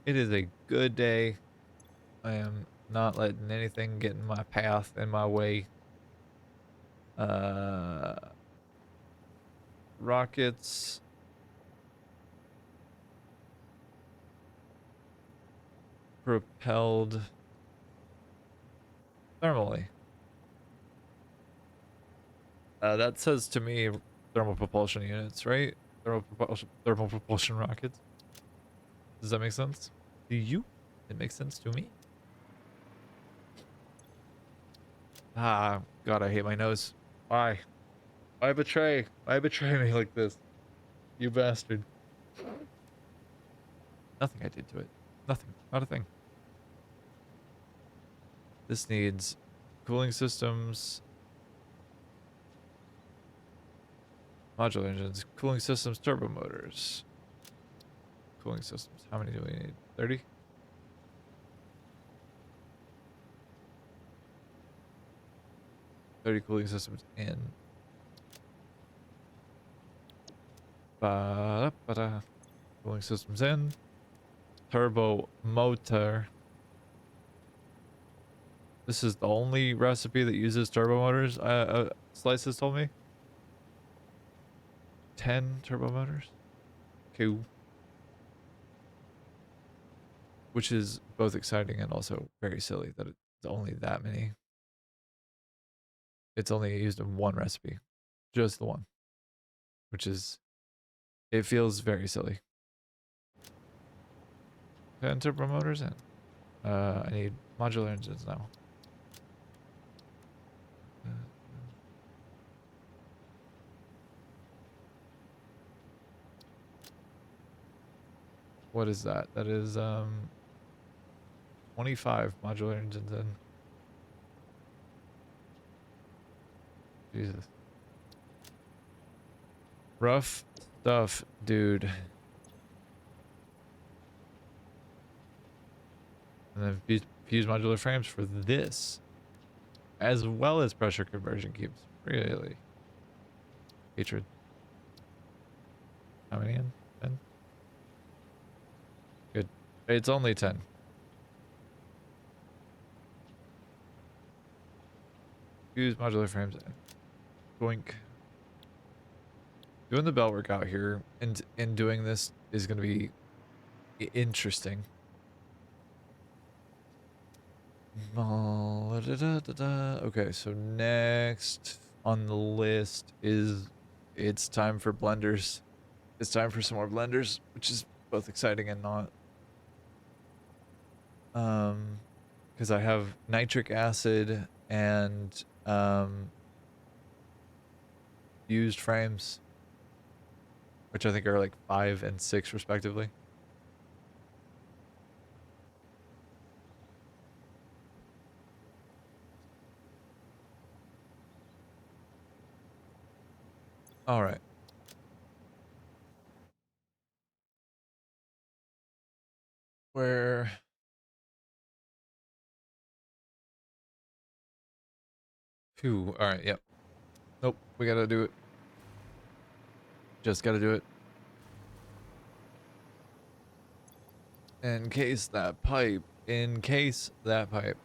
It is a good day. I am not letting anything get in my path, in my way. Rockets. Propelled thermally. That says to me thermal propulsion units, right? Thermal propulsion rockets. Does that make sense? To you? It makes sense to me. Ah, God, I hate my nose. Why? Why betray? Why betray me like this? You bastard. Nothing I did to it. Nothing. Not a thing. This needs cooling systems, modular engines, cooling systems, turbo motors. Cooling systems. How many do we need? 30? 30 cooling systems in. Ba-da-ba-da. Cooling systems in. Turbo motor. This is the only recipe that uses turbo motors. Slices told me. 10 turbo motors. Cool. Which is both exciting and also very silly that it's only that many. It's only used in one recipe. Just the one. Which is, it feels very silly. 10 turbo motors in. I need modular engines now. what is that? That is 25 modular engines in. Jesus. Rough stuff, dude. And then fuse modular frames for this, as well as pressure conversion cubes. Really? Hatred. How many in? 10? Good. It's only 10. Fuse modular frames in. Boink. Doing the belt work out here and doing this is going to be interesting. Okay, so next on the list is it's time for blenders. It's time for some more blenders, which is both exciting and not. Because I have nitric acid and fused frames, which I think are like 5 and 6 respectively. All right. Where? Phew. All right. Yep. Nope. We gotta do it. Just gotta do it. Encase that pipe. Encase that pipe.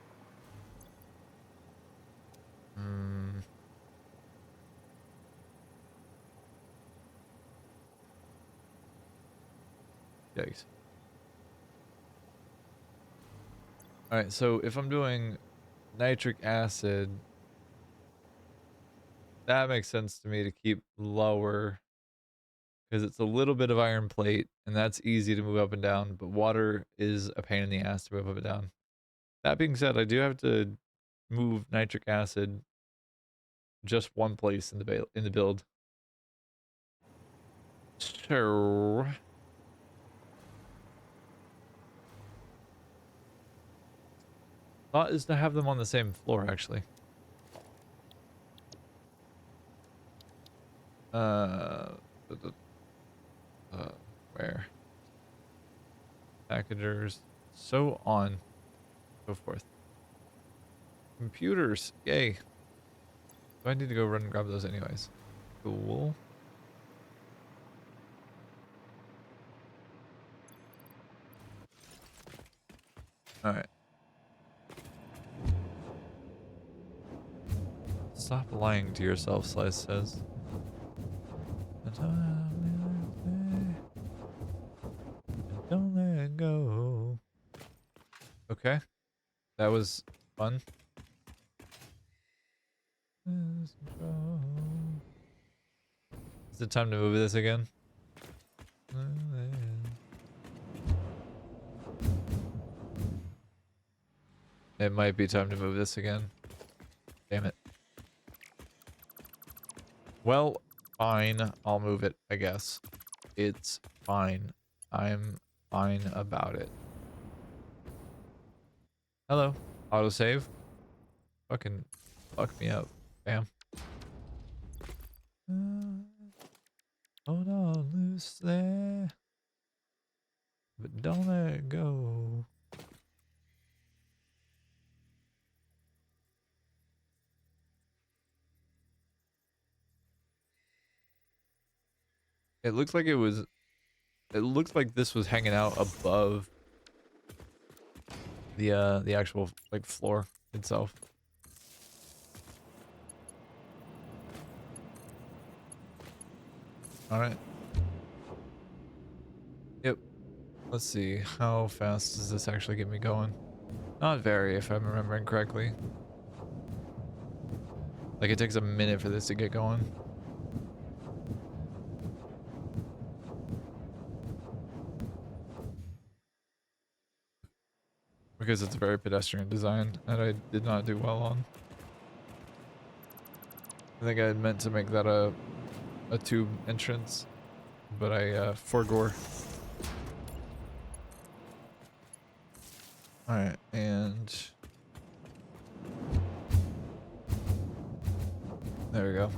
Yikes. Alright, so if I'm doing nitric acid, that makes sense to me to keep lower because it's a little bit of iron plate and that's easy to move up and down, but water is a pain in the ass to move up and down. That being said, I do have to move nitric acid just one place in the build. So thought is to have them on the same floor actually. Uh, where? Packagers, so on, so forth. Computers, yay. So I need to go run and grab those anyways. Cool. Alright. Stop lying to yourself, Slice says. Don't let it go. Okay. That was fun. Is it time to move this again? It might be time to move this again. Damn it. Well, fine. I'll move it, I guess. It's fine. I'm fine about it. Hello. Autosave. Fucking fuck me up. Bam. Hold on loose there. But don't let it go. It looks like this was hanging out above the actual like floor itself. All right. Yep. Let's see. How fast does this actually get me going? Not very, if I'm remembering correctly. Like it takes a minute for this to get going. Because it's a very pedestrian design that I did not do well on. I think I had meant to make that a tube entrance, but I forgore. All right, and there we go.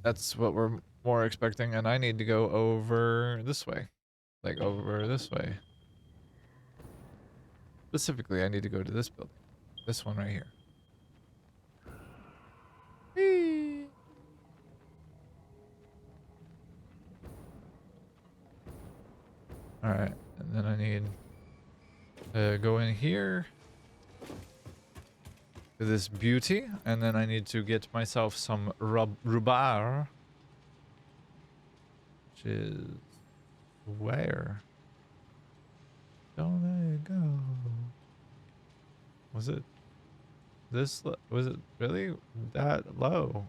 That's what we're more expecting, and I need to go over this way. Like over this way. Specifically, I need to go to this building. This one right here. Whee! All right, and then I need to go in here to this beauty, and then I need to get myself some rhubarb, which is where? Don't let it go. Was it this? Was it really that low?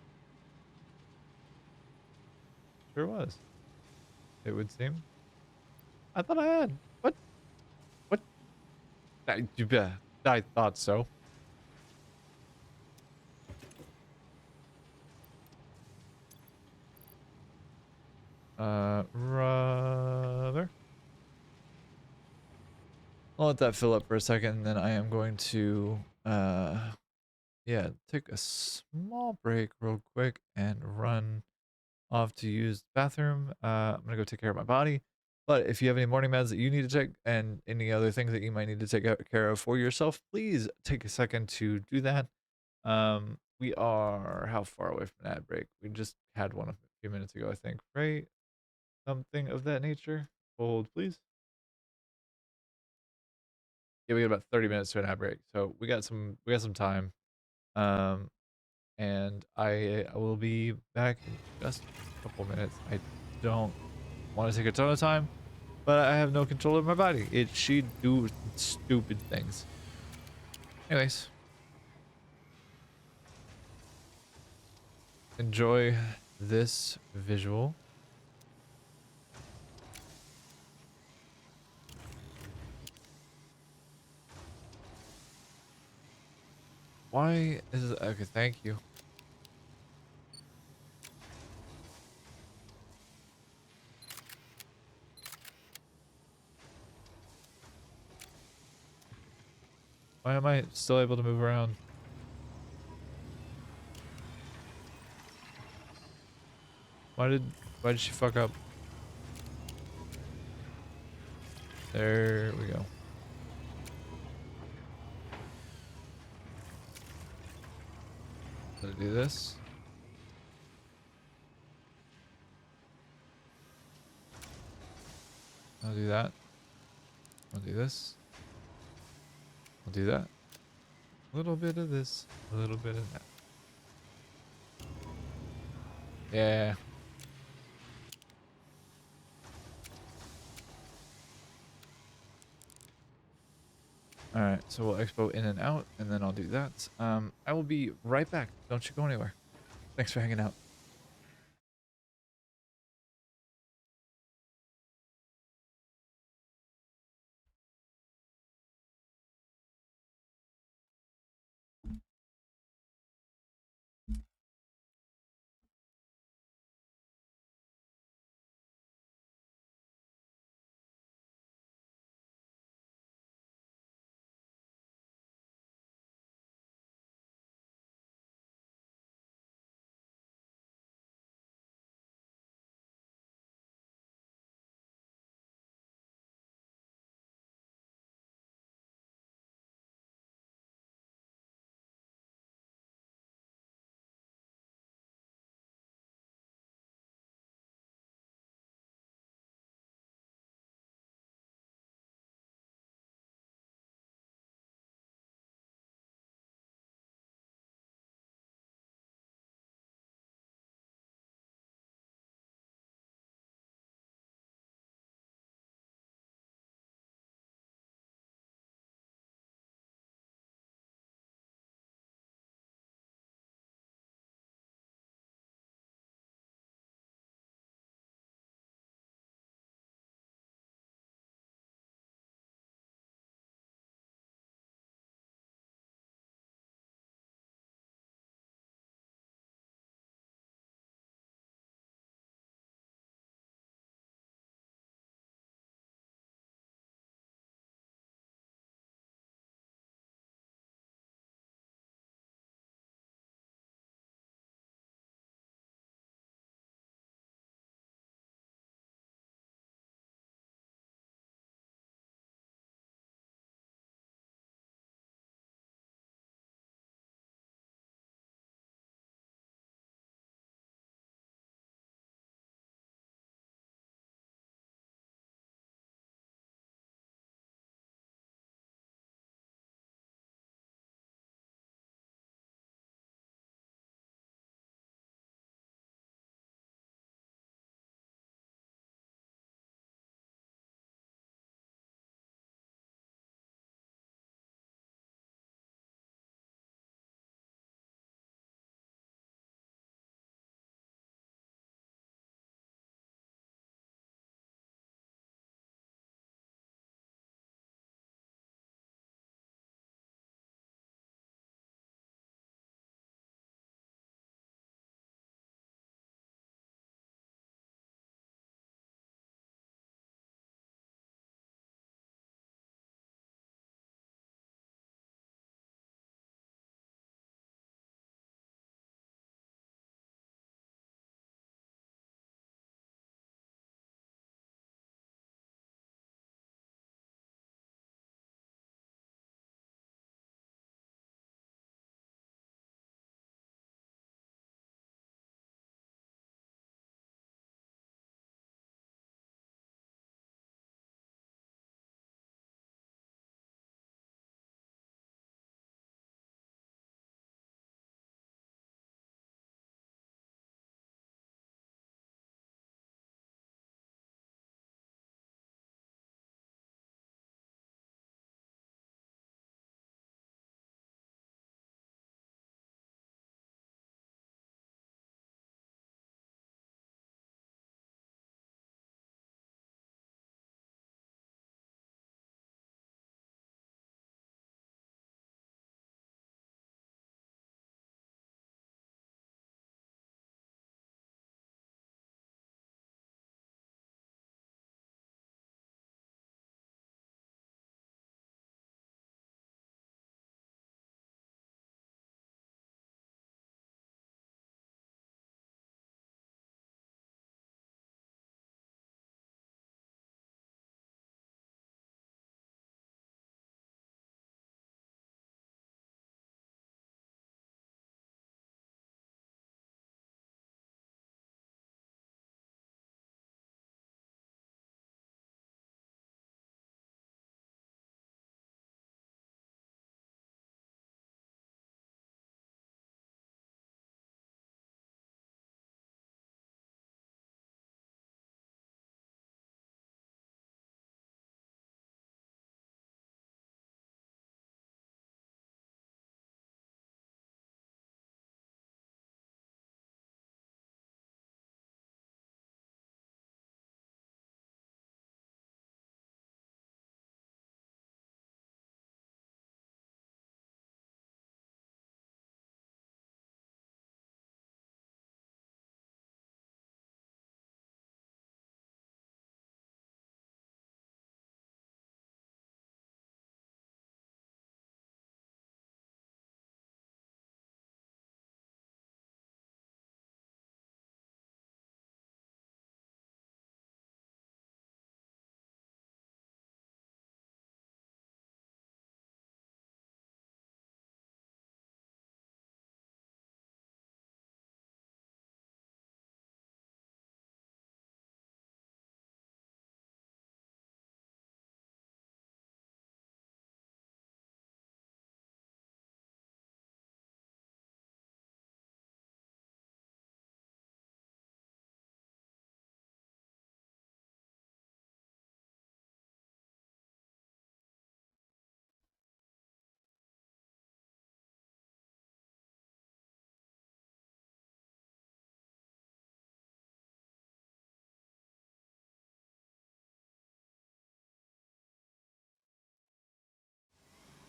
Sure was. It would seem. I thought I had. What? What? I thought so. Rather. I'll let that fill up for a second, and then I am going to, yeah, take a small break real quick and run off to use the bathroom. I'm gonna go take care of my body. But if you have any morning meds that you need to take and any other things that you might need to take care of for yourself, please take a second to do that. We are how far away from an ad break? We just had one a few minutes ago, I think, right? Something of that nature. Hold, please. Yeah, we got about 30 minutes to an ad break, so we got some time. Um, and I will be back in just a couple minutes. I don't want to take a ton of time, but I have no control of my body. She do stupid things. Anyways, enjoy this visual. Why is it okay? Thank you. Why am I still able to move around? Why did she fuck up? There we go. Let it do this. I'll do that. I'll do this. I'll do that. A little bit of this. A little bit of that. Yeah. All right. So we'll expo in and out, and then I'll do that. I will be right back. Don't you go anywhere. Thanks for hanging out.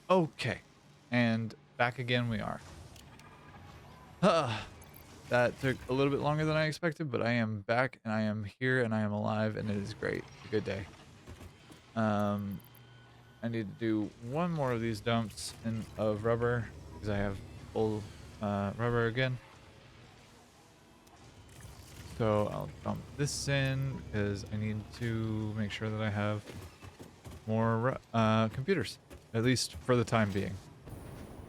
Okay. And back again we are. That took a little bit longer than I expected, but I am back and I am here and I am alive and it is great. It's a good day. I need to do one more of these dumps of rubber because I have full rubber again. So I'll dump this in because I need to make sure that I have more computers, at least for the time being.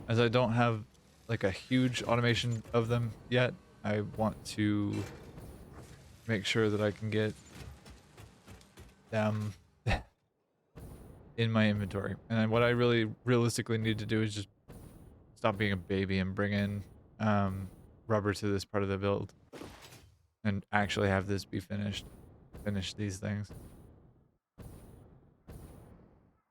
As I don't have like a huge automation of them yet, I want to make sure that I can get them in my inventory. And what I really realistically need to do is just stop being a baby and bring in rubber to this part of the build and actually have this be finished. Finish these things.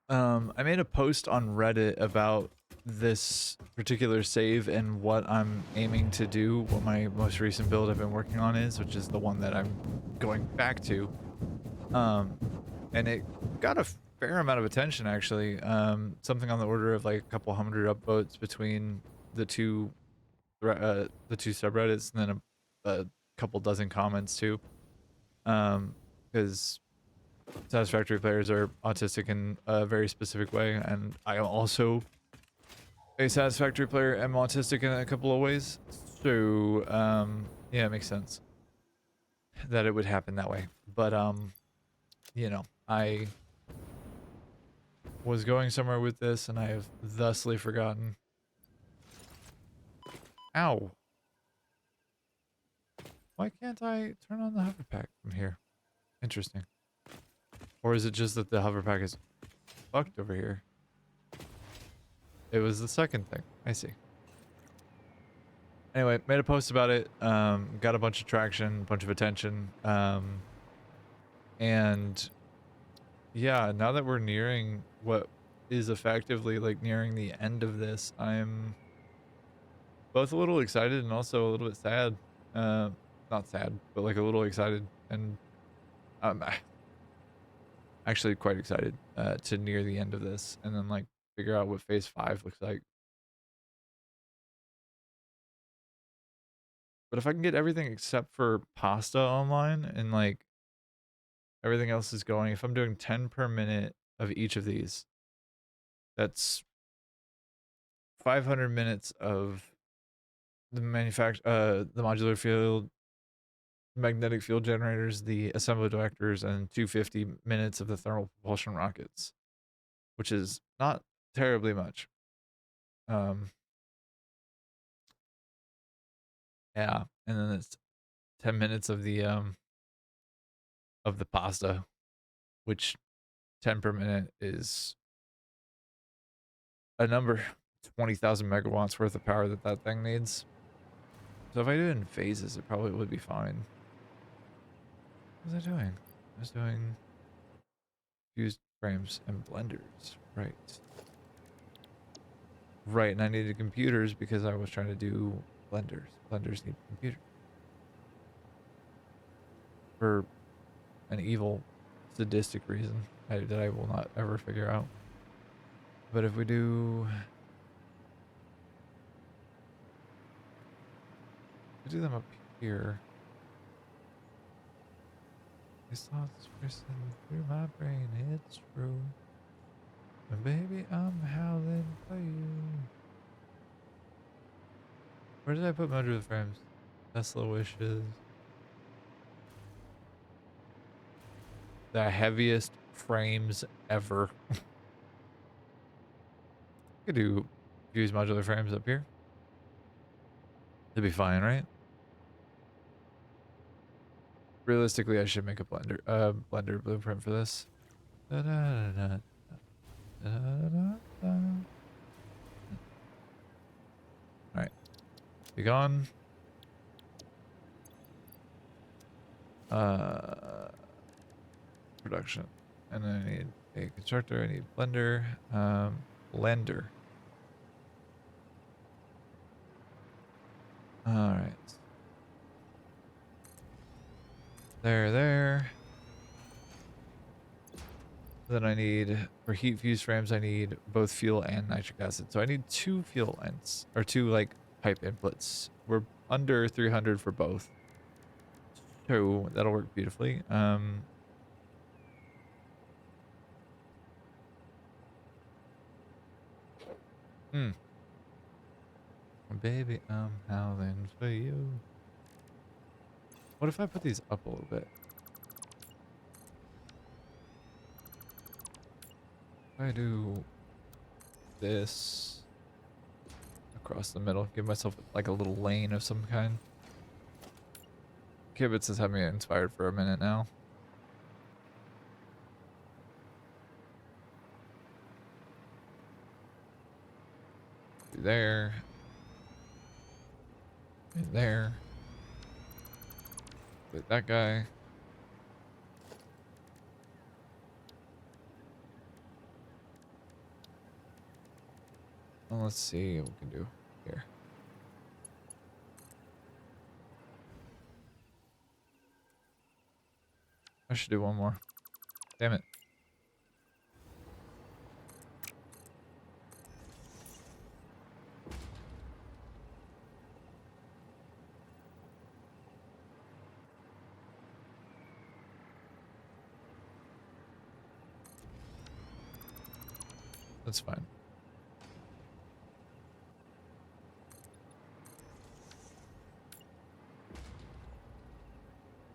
I made a post on Reddit about this particular save and what I'm aiming to do, what my most recent build I've been working on is, which is the one that I'm going back to. And it got a fair amount of attention actually. Something on the order of like a couple hundred upvotes between the two subreddits, and then a couple dozen comments too. Because Satisfactory players are autistic in a very specific way, and I am also a Satisfactory player and autistic in a couple of ways. So, yeah, it makes sense that it would happen that way. But, you know, I was going somewhere with this, and I have thusly forgotten. Ow. Why can't I turn on the hover pack from here? Interesting. Or is it just that the hover pack is fucked over here? It was the second thing. I see. Anyway, made a post about it. Got a bunch of traction, a bunch of attention. And yeah, now that we're nearing what is effectively like nearing the end of this, I'm both a little excited and also a little bit sad. Not sad, but like a little excited, and I'm actually quite excited to near the end of this and then like figure out what phase 5 looks like. But if I can get everything except for pasta online and like everything else is going, if I'm doing 10 per minute of each of these, that's 500 minutes of the the modular field, magnetic field generators, the assembly directors, and 250 minutes of the thermal propulsion rockets, which is not terribly much. Yeah, and then it's 10 minutes of the pasta, which 10 per minute is a number 20,000 megawatts worth of power that thing needs. So if I do it in phases, it probably would be fine. What was I doing? I was doing fused frames and blenders. Right. Right, and I needed computers because I was trying to do blenders. Blenders need computers. For an evil, sadistic reason that I will not ever figure out. But if we do them up here. These thoughts racing through my brain, it's true. And baby, I'm howling for you. Where did I put modular frames? Tesla wishes. The heaviest frames ever. Could do fuse modular frames up here. That'd be fine, right? Realistically, I should make a blender blueprint for this. Da -da -da -da. All right, be gone. Production, and then I need a constructor. I need blender. Blender. All right. There. Then I need, for heat fuse frames, I need both fuel and nitric acid. So I need 2 fuel ends, or 2 like pipe inputs. We're under 300 for both. So that'll work beautifully. Hmm. Baby, I'm howling for you. What if I put these up a little bit? If I do this across the middle, give myself like a little lane of some kind. Kibitz has had me inspired for a minute now. There. And there. With that guy. Well, let's see what we can do here. I should do one more. Damn it. That's fine.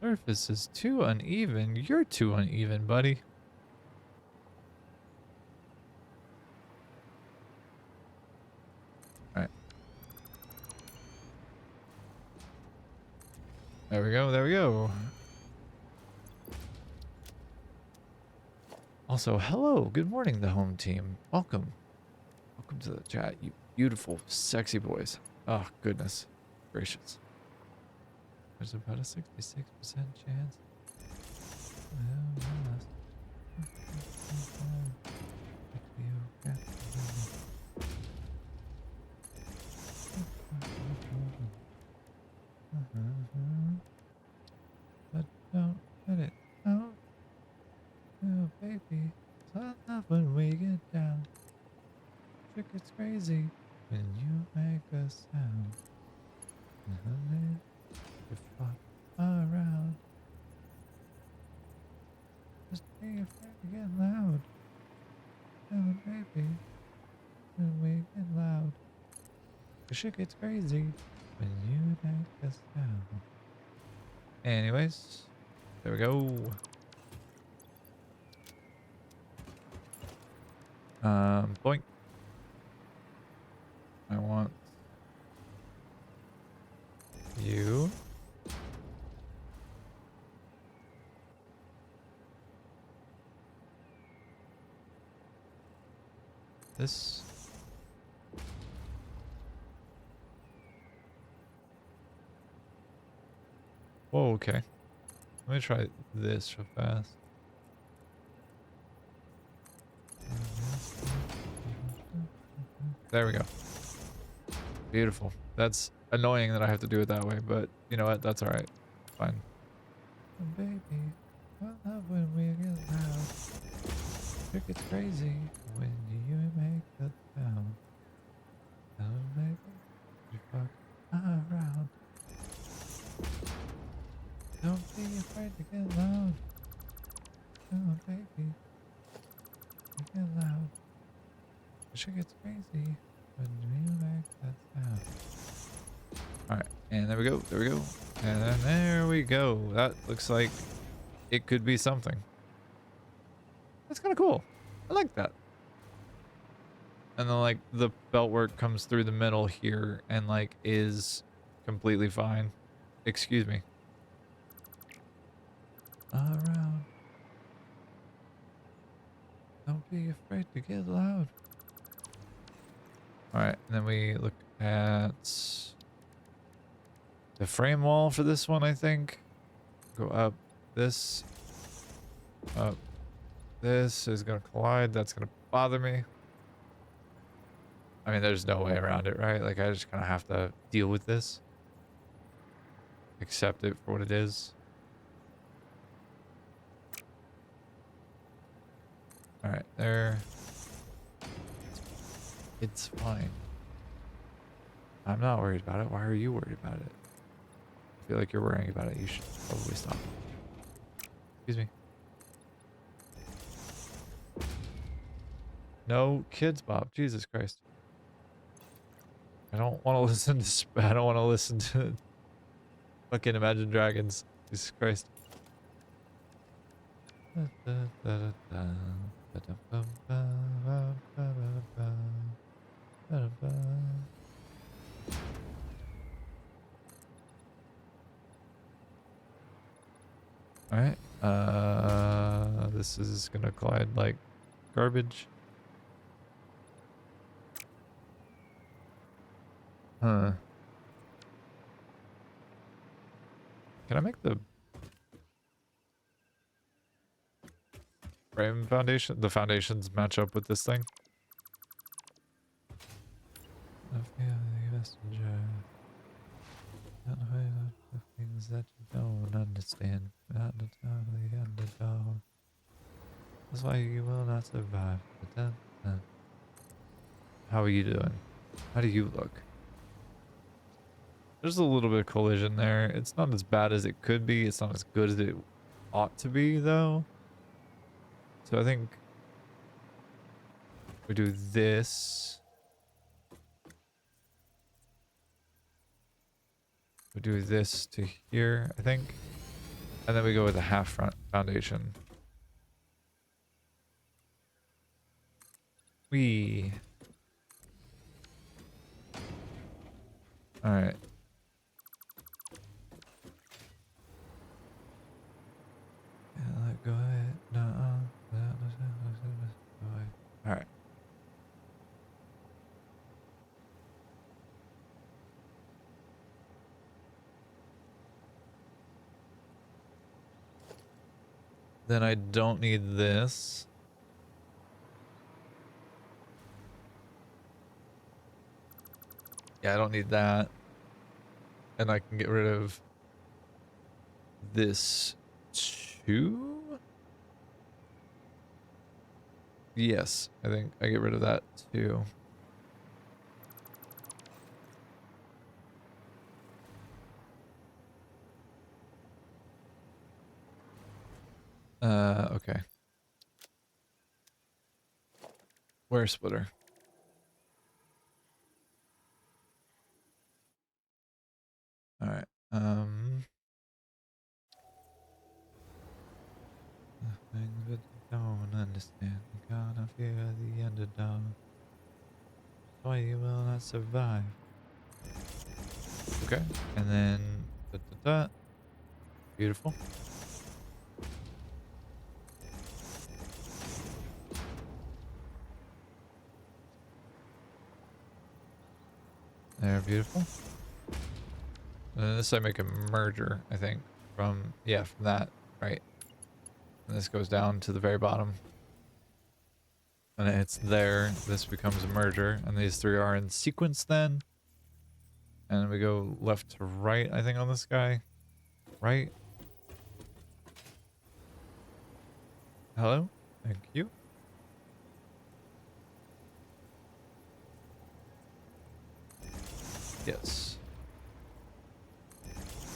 Surface is too uneven. You're too uneven, buddy. Alright. There we go, there we go. Also, hello, good morning, the home team. Welcome. Welcome to the chat, you beautiful, sexy boys. Oh, goodness gracious. There's about a 66% chance. But don't let it out. Oh, baby. I love when we get down. Sure gets crazy when you make a sound. You fuck around. Just be afraid to get loud. Oh, baby. When we get loud. The shit gets crazy when you make a sound. Anyways, there we go. Boink. I want you. This. Whoa, okay. Let me try this real fast. There we go. Beautiful. That's annoying that I have to do it that way, but you know what? That's alright. Fine. Oh, baby, I love when we get loud. It gets crazy when you make that sound. Oh, baby, you fuck around. Don't be afraid to get loud. Oh, baby, you get loud. The shit gets crazy when you make that sound. Alright, and there we go, there we go. And then there we go. That looks like it could be something. That's kind of cool. I like that. And then like the belt work comes through the middle here and like is completely fine. Excuse me. Around. Don't be afraid to get loud. Alright, and then we look at the frame wall for this one, I think. Go up this. Up. This is gonna collide. That's gonna bother me. I mean, there's no way around it, right? Like, I just kind of have to deal with this. Accept it for what it is. All right, there. It's fine. I'm not worried about it. Why are you worried about it? I feel like you're worrying about it. You should probably stop. Excuse me. No kids, Bob. Jesus Christ. I don't want to listen to. I don't want to listen to fucking Imagine Dragons. Jesus Christ. All right. This is gonna collide like garbage. Huh. Can I make the frame foundation, the foundations match up with this thing? I feel the messenger. Can't hide the things that you don't understand. Not the time of the underdog. That's why you will not survive. Dun. How are you doing? How do you look? There's a little bit of collision there. It's not as bad as it could be. It's not as good as it ought to be, though. So I think we do this. We do this to here, I think. And then we go with a half front foundation. Alright. Go ahead. No. Alright. Then I don't need this. Yeah, I don't need that. And I can get rid of this too? Yes, I think I get rid of that too. Okay. Where's splitter? All right. The things that you don't understand. You gotta fear the underdog. Why you will not survive. Okay. And then beautiful. There, beautiful. And then this I make a merger, I think. From that, right. And this goes down to the very bottom. And it's there. This becomes a merger. And these three are in sequence then. And we go left to right, I think, on this guy. Right? Hello? Thank you. Yes.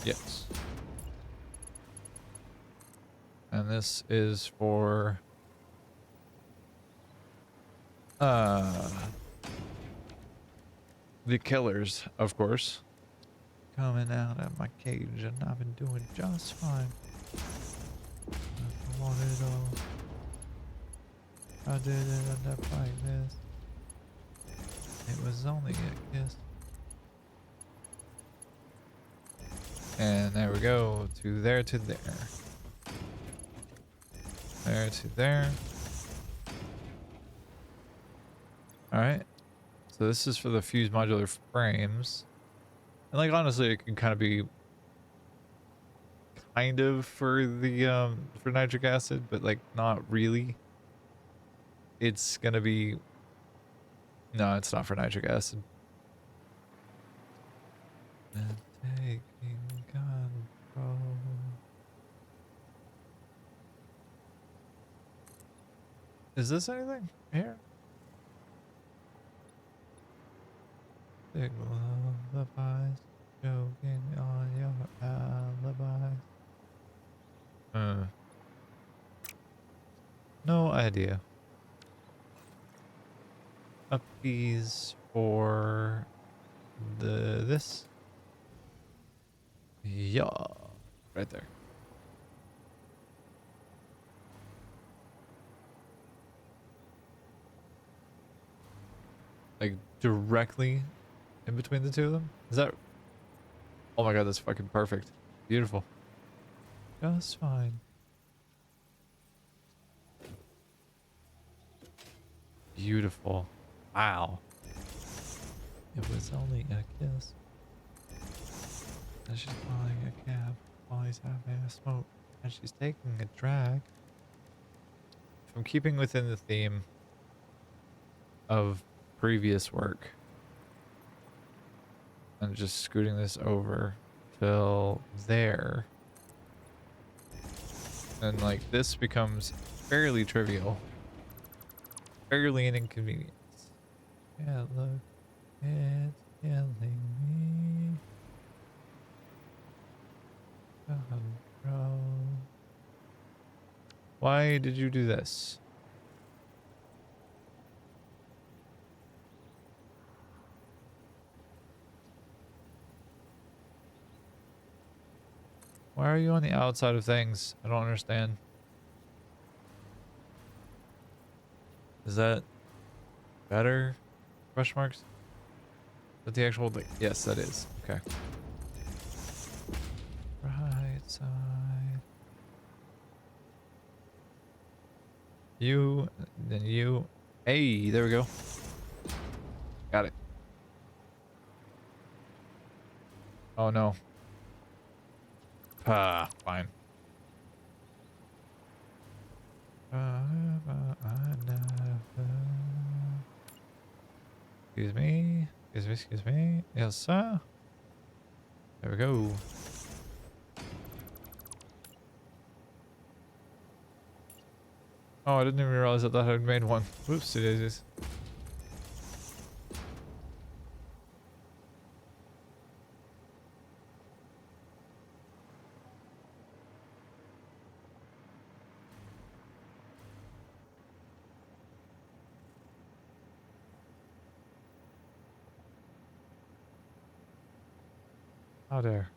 Yes. And this is for the killers, of course. Coming out of my cage and I've been doing just fine. I want it all. I did it end up like this. It was only a kiss. And there we go. To there to there. There to there. Alright. So this is for the fused modular frames. And like honestly it can kind of be for the for nitric acid, but like not really. It's gonna be no, it's not for nitric acid. And taking control. Is this anything here? Big lullabies, joking on your alibis. No idea. Upkeys for this. Yeah, right there. Like directly in between the two of them. Is that? Oh my god, that's fucking perfect. Beautiful. Just fine. Beautiful. Wow. It was only a kiss. And she's calling a cab while he's having a smoke. And she's taking a drag. If I'm keeping within the theme of previous work, and just scooting this over till there. And like this becomes fairly trivial. Fairly an inconvenience. Yeah, look, it's killing me. Control. Why did you do this? Why are you on the outside of things? I don't understand. Is that better? Question marks? Is that the actual thing? Yes, that is. Okay. Right side. You, then you. Hey, there we go. Got it. Oh no. Ah, fine. Excuse me. Excuse me, excuse me. Yes, sir. There we go. Oh, I didn't even realize that I'd made one. Whoops, daisies. How dare.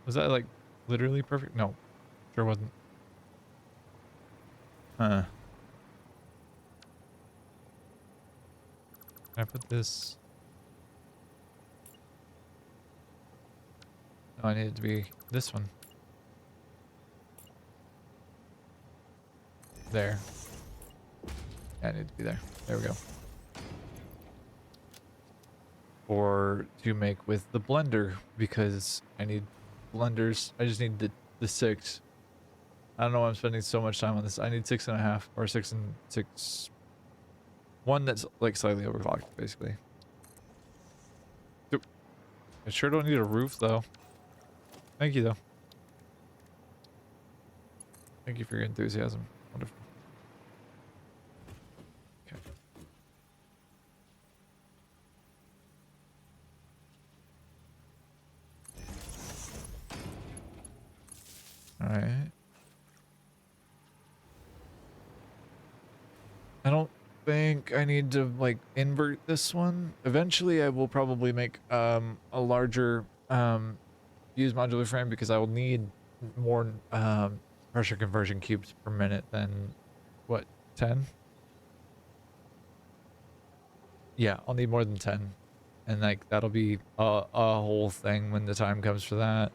Was that like literally perfect? No, sure wasn't. Huh. Can I put this? No, I need it to be this one. There. Yeah, I need to be there. There we go. Or to make with the blender, because I need blenders. I just need the 6. I don't know why I'm spending so much time on this. I need 6.5 or 6 and 6. One that's like slightly overclocked, basically. Yep. I sure don't need a roof though. Thank you though. Thank you for your enthusiasm. Wonderful. Okay. All right. I don't think I need to like invert this one. Eventually I will probably make a larger fuse modular frame because I will need more pressure conversion cubes per minute than what, 10? Yeah, I'll need more than 10. And like that'll be a whole thing when the time comes for that.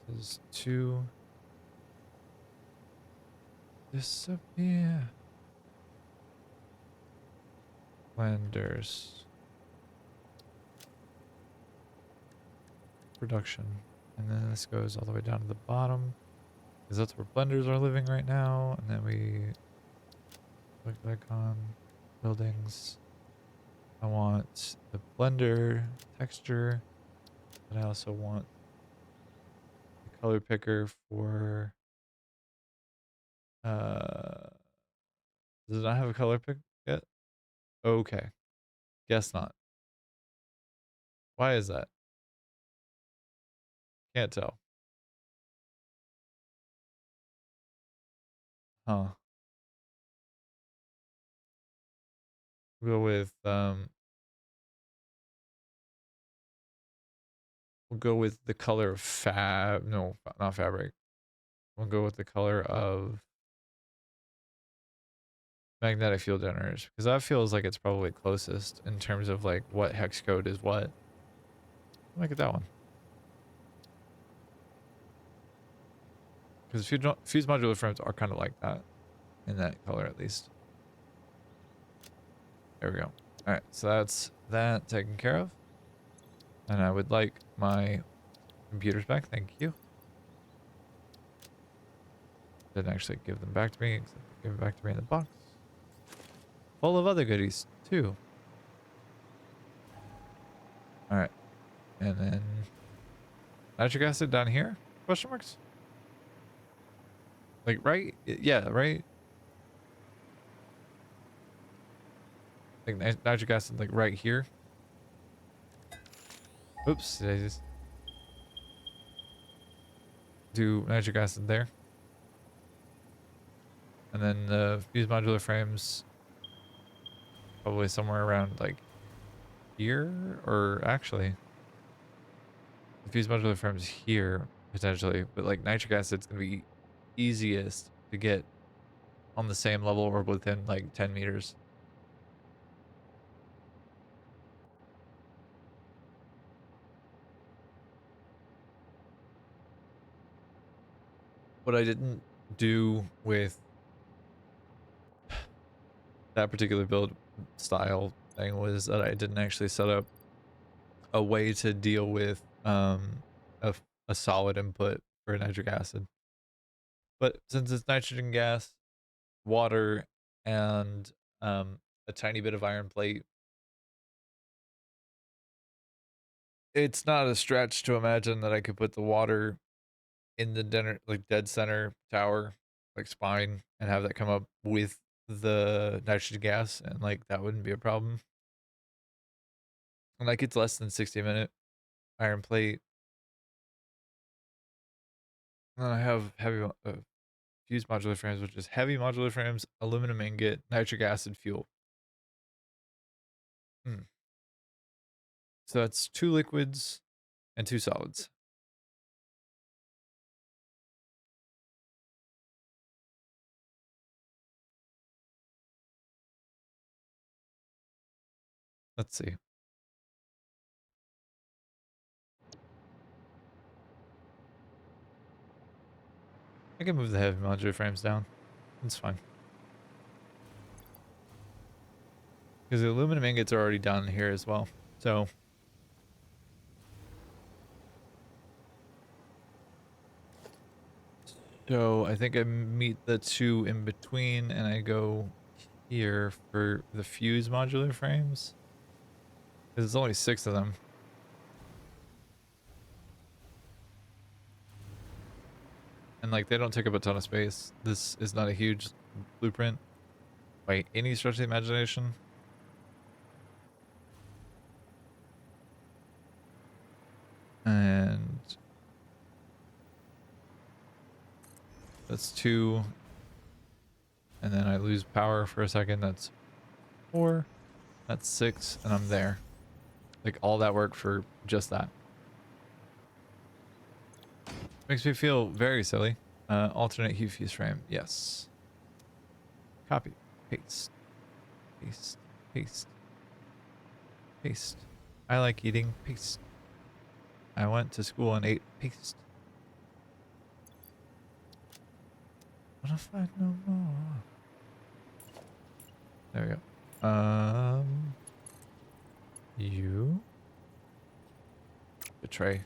This is 2 disappear. Blenders. Production. And then this goes all the way down to the bottom. Because that's where blenders are living right now. And then we look back on buildings. I want the blender texture, and I also want the color picker for does it not have a color pick yet? Okay. Guess not. Why is that? Can't tell. Huh. We'll go with we'll go with the color of not fabric. We'll go with the color of magnetic field generators because that feels like it's probably closest in terms of like what hex code is what. Look at that one. Because fuse modular frames are kind of like that in that color at least. There we go. All right, so that's that taken care of. And I would like my computers back. Thank you. Didn't actually give them back to me, except they gave it back to me in the box. Full of other goodies, too. Alright. And then nitric acid down here? Question marks? Like right? Yeah, right? Like nitric acid like right here. Oops, did I just do nitric acid there? And then the fuse modular frames probably somewhere around like here, or actually the fuse modular frames here potentially, but like nitric acid's gonna be easiest to get on the same level or within like 10 meters. What I didn't do with that particular build style thing was that I didn't actually set up a way to deal with a, a solid input for nitric acid. But since it's nitrogen gas, water, and a tiny bit of iron plate, it's not a stretch to imagine that I could put the water in the dead center tower, like spine, and have that come up with the nitrogen gas, and like that wouldn't be a problem. And like it's less than 60-minute iron plate. And I have heavy fused modular frames, which is heavy modular frames, aluminum ingot, nitric acid fuel. So that's 2 liquids and 2 solids. Let's see. I can move the heavy modular frames down. It's fine. Because the aluminum ingots are already down here as well. So I think I meet the 2 in between and I go here for the fuse modular frames. Because there's only 6 of them. And like they don't take up a ton of space. This is not a huge blueprint by any stretch of the imagination. And that's 2. And then I lose power for a second. That's 4. That's 6. And I'm there. Like all that work for just that. Makes me feel very silly. Alternate heat fuse frame. Yes. Copy. Paste. Paste. Paste. Paste. I like eating paste. I went to school and ate paste. Wanna fight no more. There we go. You betray.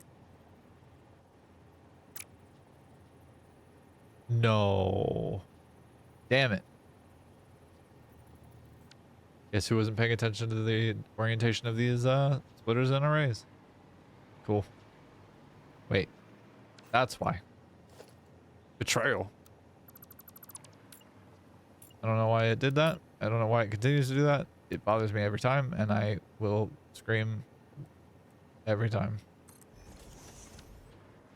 No. Damn it. Guess who wasn't paying attention to the orientation of these splitters and arrays? Cool. Wait, that's why. Betrayal. I don't know why it did that. I don't know why it continues to do that. It bothers me every time, and I will scream every time.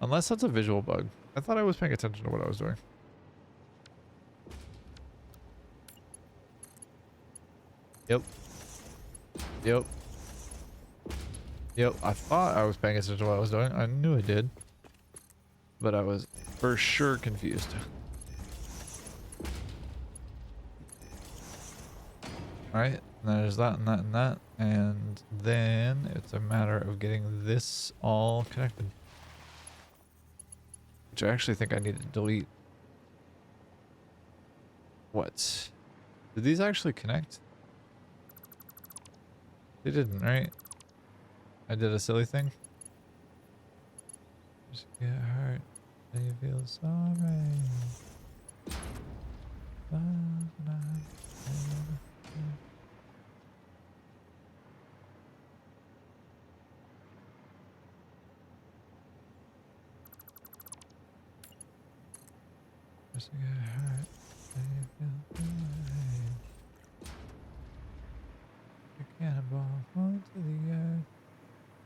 Unless that's a visual bug. I thought I was paying attention to what I was doing. Yep. Yep. Yep. I thought I was paying attention to what I was doing. I knew I did. But I was for sure confused. Alright. There's that and that and that. And then it's a matter of getting this all connected. Which I actually think I need to delete. What? Did these actually connect? They didn't, right? I did a silly thing. Just get hurt. Then you feel sorry. Just get hurt. Then you feel sorry. A cannonball falling to the earth.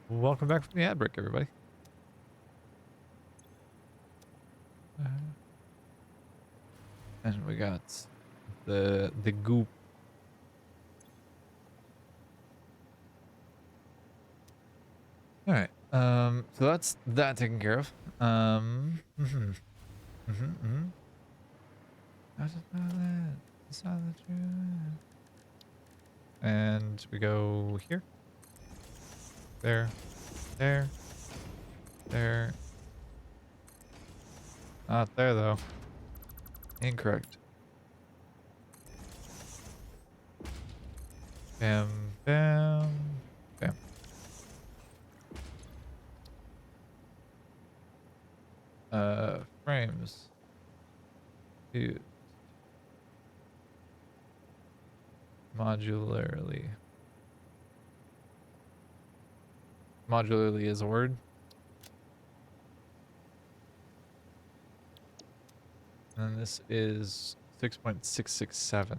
Welcome back from the ad break, everybody. And we got the goop. All right. So that's that taken care of. That's about it. That's not the truth. And we go here. There. There. There. Not there though. Incorrect. Bam, bam, bam. Frames. Dude. Modularly. Modularly is a word. And this is 6.667.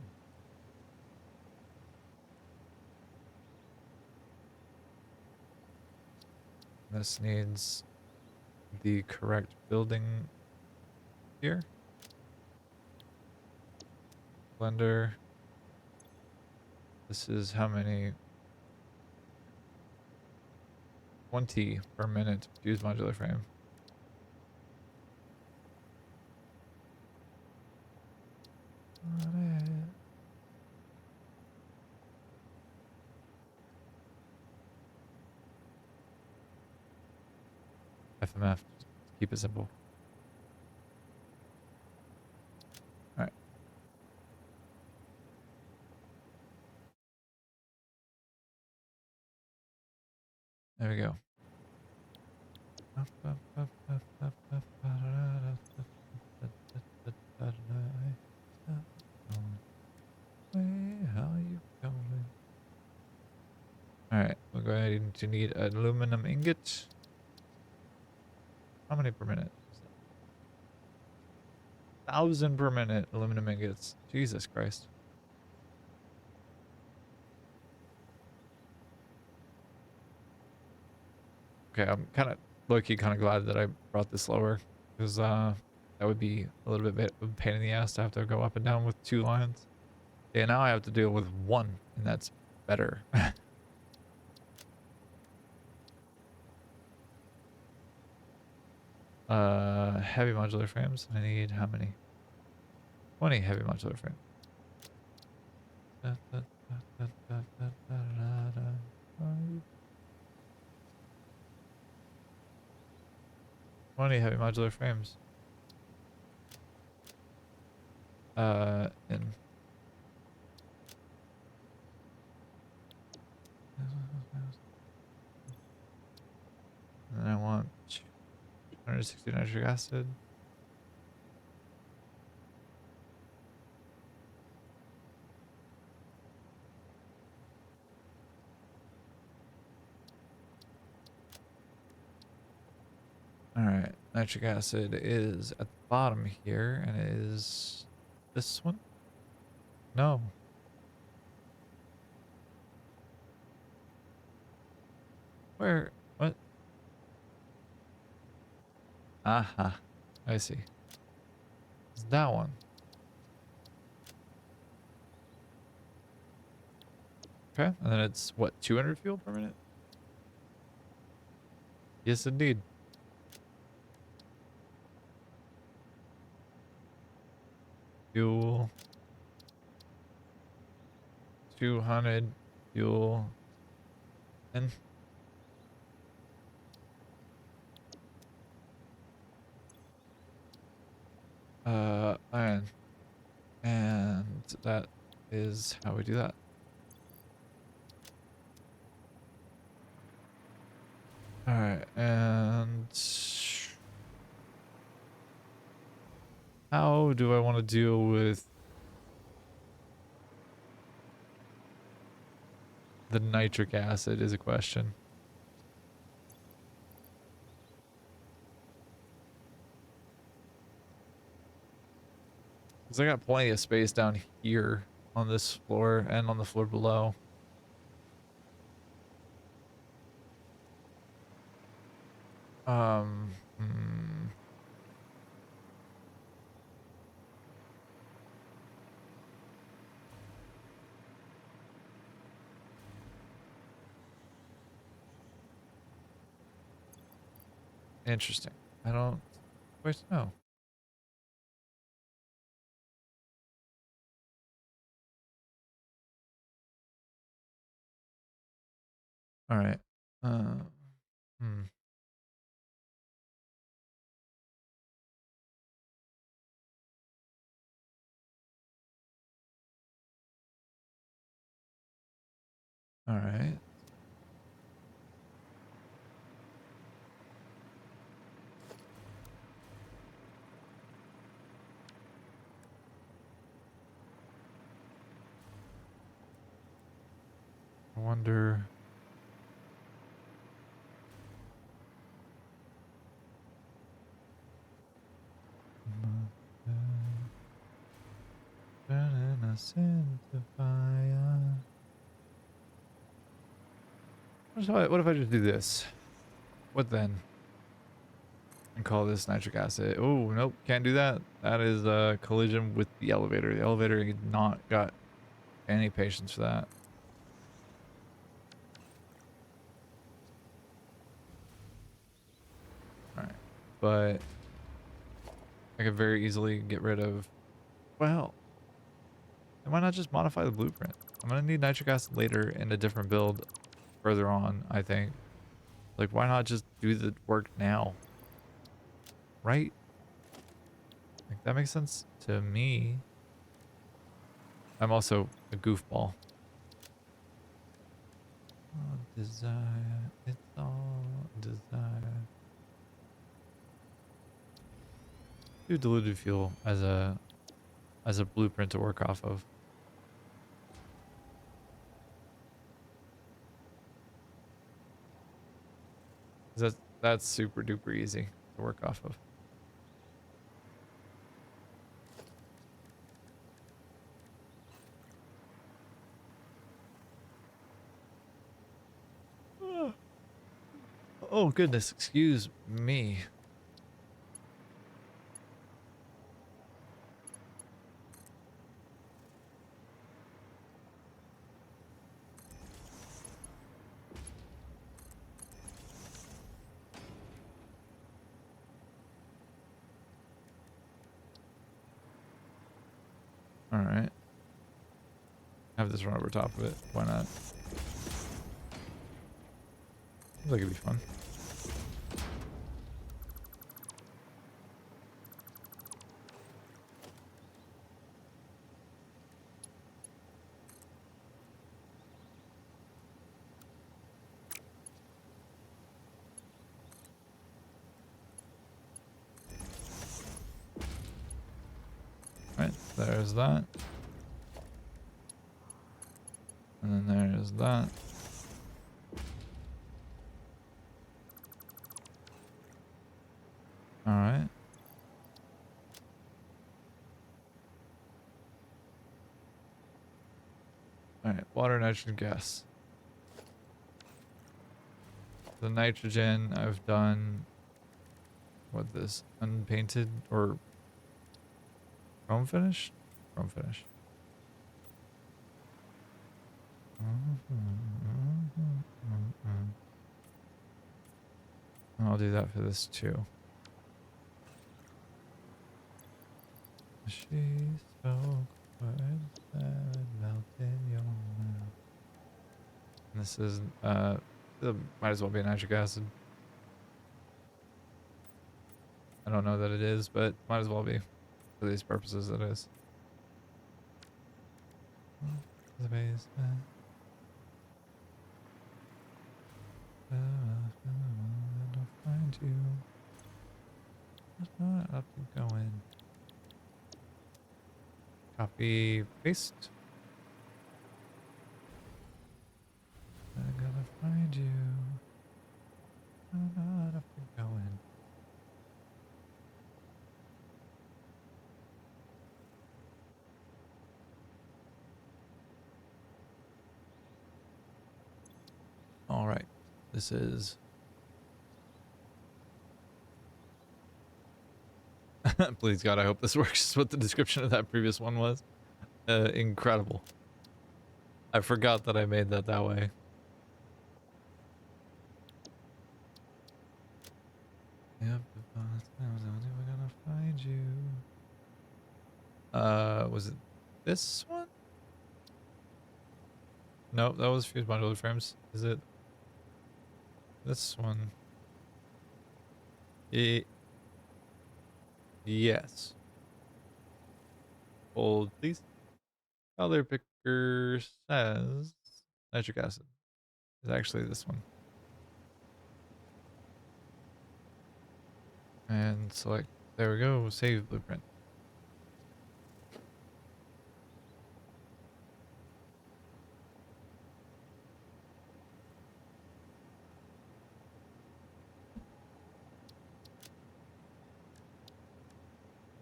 This needs the correct building here. Blender. This is how many? 20 per minute to use modular frame. FMF. Keep it simple. Alright. There we go. How you going? Alright, we're going to need an aluminum ingot. How many per minute? 1,000 per minute aluminum ingots. Jesus Christ. Okay, I'm kind of low-key kind of glad that I brought this lower, because that would be a little bit of a pain in the ass to have to go up and down with 2 lines. Yeah, now I have to deal with 1, and that's better. Heavy modular frames. I need how many? 20 heavy modular frames. 20 heavy modular frames. In. And I want 160 nitric acid. nitric acid is at the bottom here, and it is this one? No. Where? What? Aha. I see. It's that one. Okay. And then it's what, 200 fuel per minute? Yes, indeed. Fuel. 200 fuel. And iron. And that is how we do that. All right, and how do I want to deal with the nitric acid is a question. Because I got plenty of space down here on this floor and on the floor below. Hmm. Interesting. I don't quite know. All right. Hmm. All right. I wonder. Turning us into fire. What if I just do this? What then? And call this nitric acid. Oh, nope, can't do that. That is a collision with the elevator. The elevator has not got any patience for that. All right, but I could very easily get rid of. Well, why not just modify the blueprint? I'm gonna need nitric acid later in a different build further on, I think. Like, why not just do the work now? Right? Like, that makes sense to me. I'm also a goofball. Oh, desire, it's all desire. Do diluted fuel as a blueprint to work off of. 'Cause that's super duper easy to work off of. Oh goodness, excuse me. All right, have this run over top of it. Why not? Seems like it'd be fun. Right, there's that. And then there's that. All right. All right. Water, nitrogen, gas. The nitrogen I've done. What this? Unpainted or chrome finish? Chrome finish. I'll do that for this too. She's so good that melt in your mouth. And this is it might as well be nitric acid. I don't know that it is, but might as well be for these purposes. It is. The basement. I'll find you. Not up and going. Copy, paste. I gotta find you. Not up and going. All right, this is. Please God, I hope this works. What the description of that previous one was. Incredible. I forgot that I made that way. Yep, we're gonna find you. Was it this one? No, that was fused modular frames. Is it this one? Yes. Hold, please. Color picker says nitric acid. It's actually this one. And select. There we go. Save blueprint.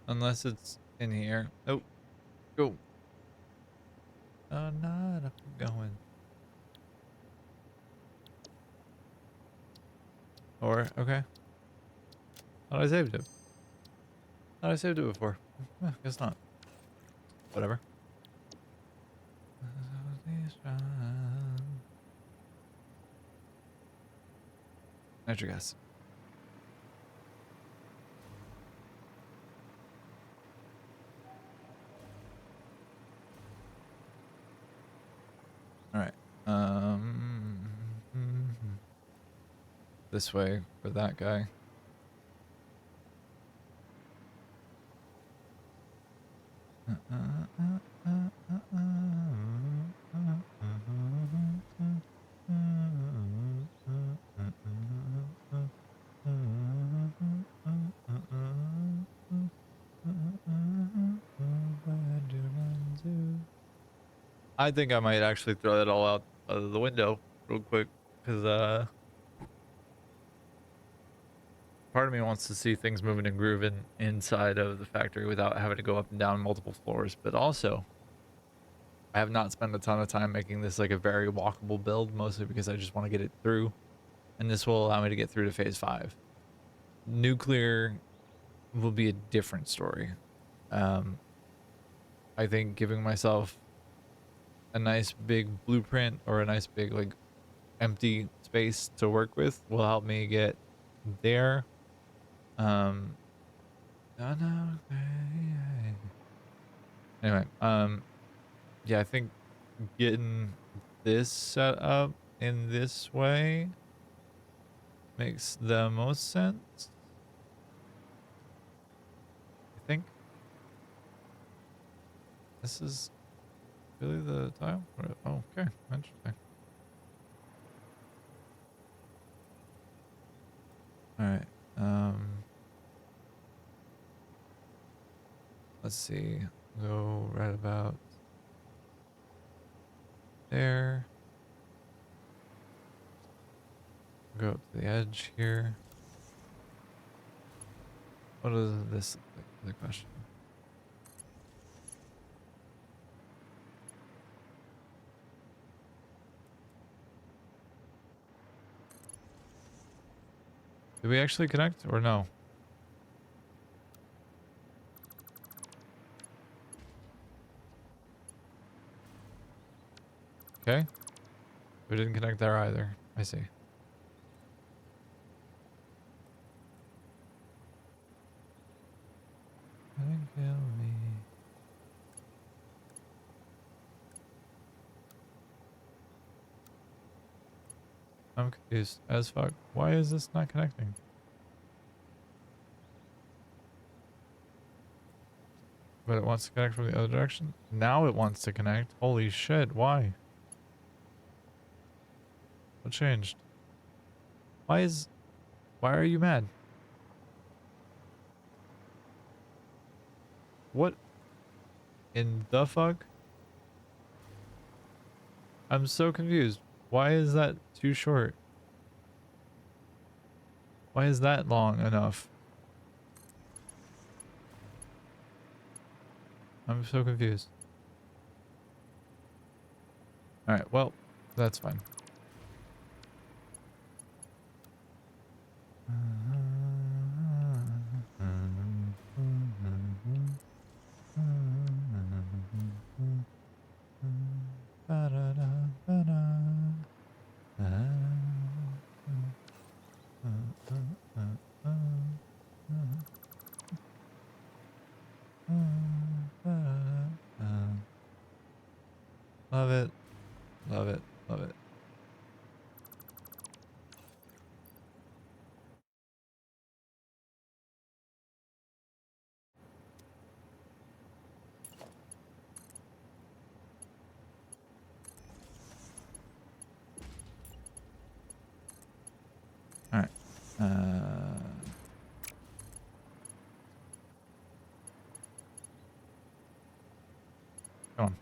Unless it's in here. Oh, go. Not up and going. Or, okay. Thought I saved it. Thought I saved it before. Guess not. Whatever. Nitric acid. All right. This way for that guy. I think I might actually throw that all out of the window real quick because part of me wants to see things moving and grooving inside of the factory without having to go up and down multiple floors, but also I have not spent a ton of time making this like a very walkable build, mostly because I just want to get it through, and this will allow me to get through to phase 5. Nuclear will be a different story. I think giving myself a nice big blueprint or a nice big like empty space to work with will help me get there. Oh no. Anyway, yeah, I think getting this set up in this way makes the most sense. I think this is really the tile. Oh, okay, interesting. All right. Let's see. Go right about there. Go up to the edge here. What does this look like? The question. Did we actually connect or no? Okay. We didn't connect there either. I see. Don't kill me. I'm confused as fuck. Why is this not connecting? But it wants to connect from the other direction? Now it wants to connect. Holy shit, why? What changed? Why are you mad? What in the fuck? I'm so confused. Why is that too short? Why is that long enough? I'm so confused. Alright, well, that's fine. Love it. Love it. Love it. All right. Come on.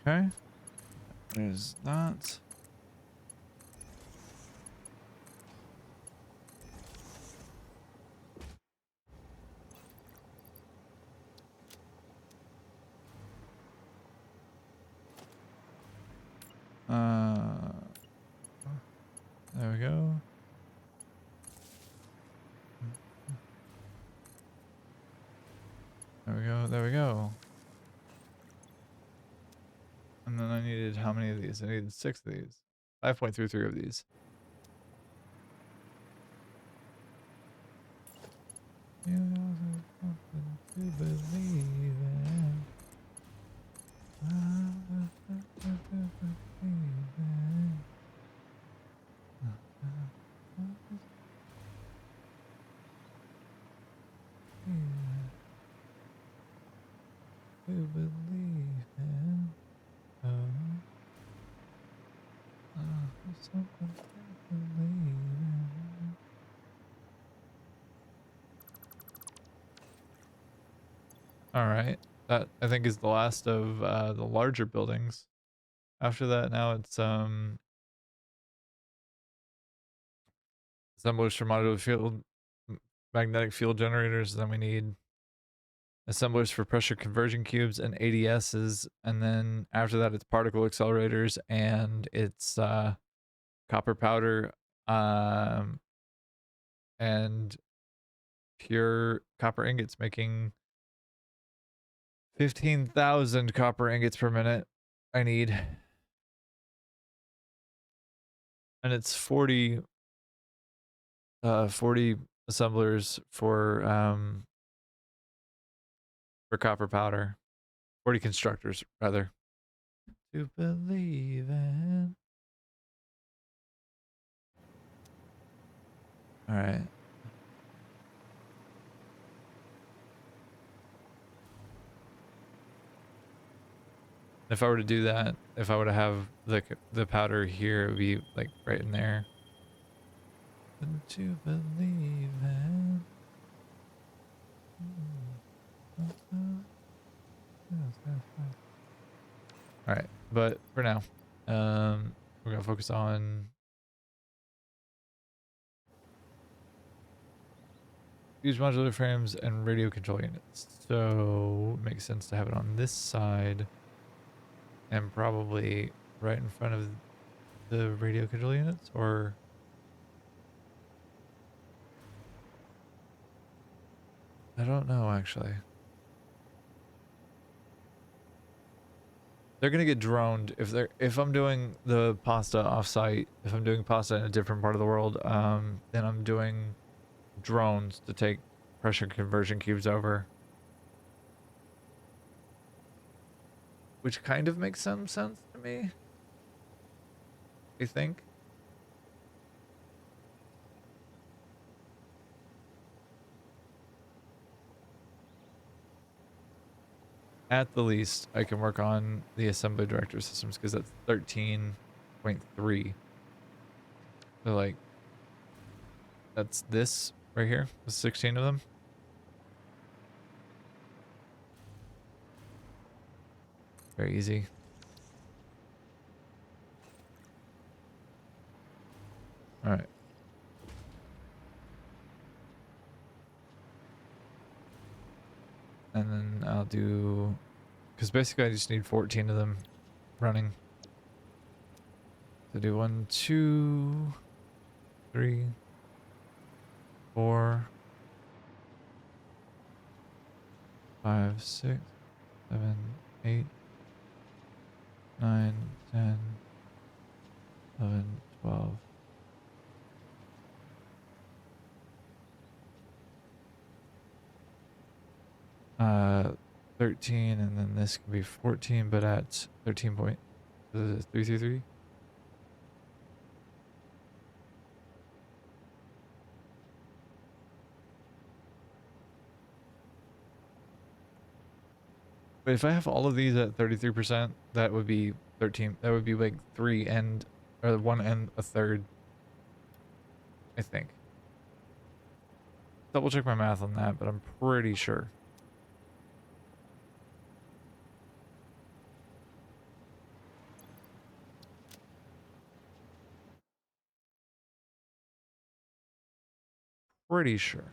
Okay. There's that. There we go. There we go. There we go. And then I needed how many of these? I needed 6 of these. 5.33 of these. You know there's something to believe in. To believe in. Something to believe in. All right, that I think is the last of the larger buildings. After that, now it's assemblers for modular field magnetic field generators. Then we need assemblers for pressure conversion cubes and ADSs, and then after that it's particle accelerators and it's copper powder and pure copper ingots, making 15,000 copper ingots per minute I need. And it's 40 assemblers for copper powder. 40 constructors rather. To believe in. All right. If I were to do that, if I were to have the powder here, it would be like right in there. To believe in. All right, but for now, we're gonna focus on huge modular frames and radio control units. So it makes sense to have it on this side and probably right in front of the radio control units, or I don't know actually. They're gonna get droned if I'm doing the pasta offsite. If I'm doing pasta in a different part of the world, then I'm doing drones to take pressure conversion cubes over, which kind of makes some sense to me, I think. At the least, I can work on the assembly director systems because that's 13.3. So like, that's this right here, with 16 of them. Very easy. All right. And then I'll do, because basically I just need 14 of them running. So do 1, 2, 3, 4, 5, 6, 7, 8, 9, 10, 11, 12. 13, and then this can be 14, but at 13.333. But if I have all of these at 33%, that would be 13. That would be like 3 and, or 1 and a third, I think. Double check my math on that, but I'm pretty sure. Pretty sure.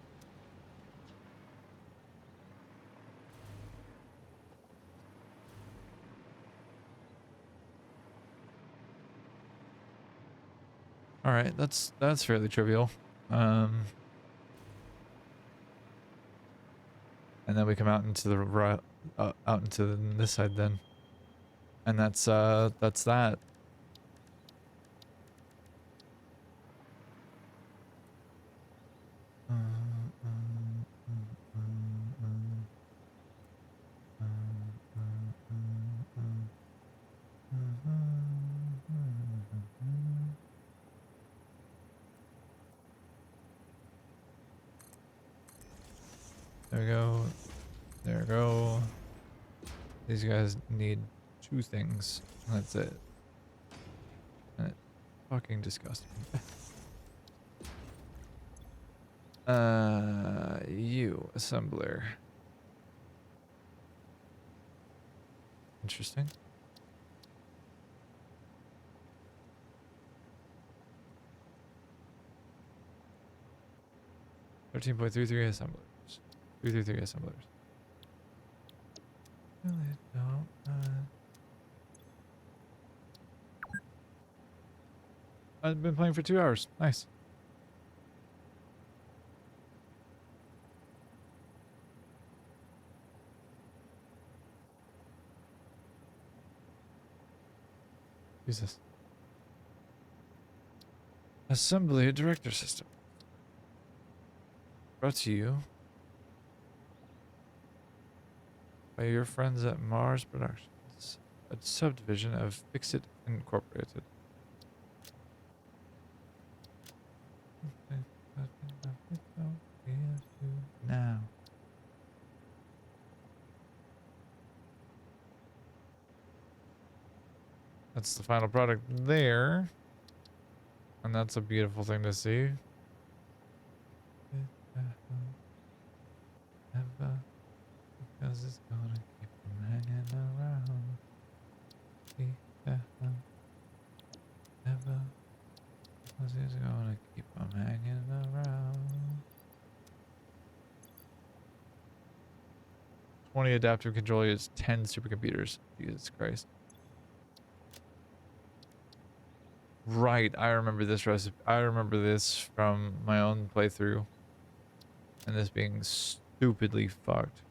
All right, that's fairly trivial. And then we come out into the out into this side then, and that's that. There we go. There we go. These guys need 2 things. That's it. And it's fucking disgusting. You assembler. Interesting. .33 assemblers. 333 assemblers. Really don't. I've been playing for 2 hours. Nice. Jesus. Assembly director system. Brought to you by your friends at Mars Productions, a subdivision of Fixit Incorporated. Now. That's the final product there. And that's a beautiful thing to see. Because it's gonna keep them hanging 20 adaptive controllers, 10 supercomputers. Jesus Christ. Right, I remember this recipe. I remember this from my own playthrough. And this being stupidly fucked.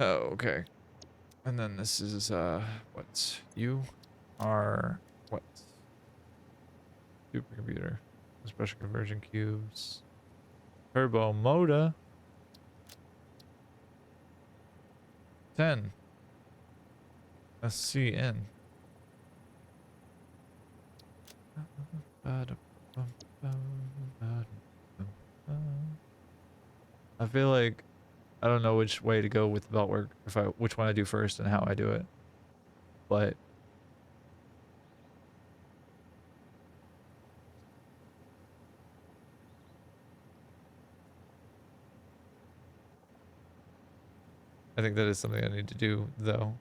Oh, okay. And then this is, what? You are, what? Supercomputer. Special conversion cubes. Turbo motor. 10. SCN. I feel like I don't know which way to go with belt work, which one I do first and how I do it. But I think that is something I need to do though.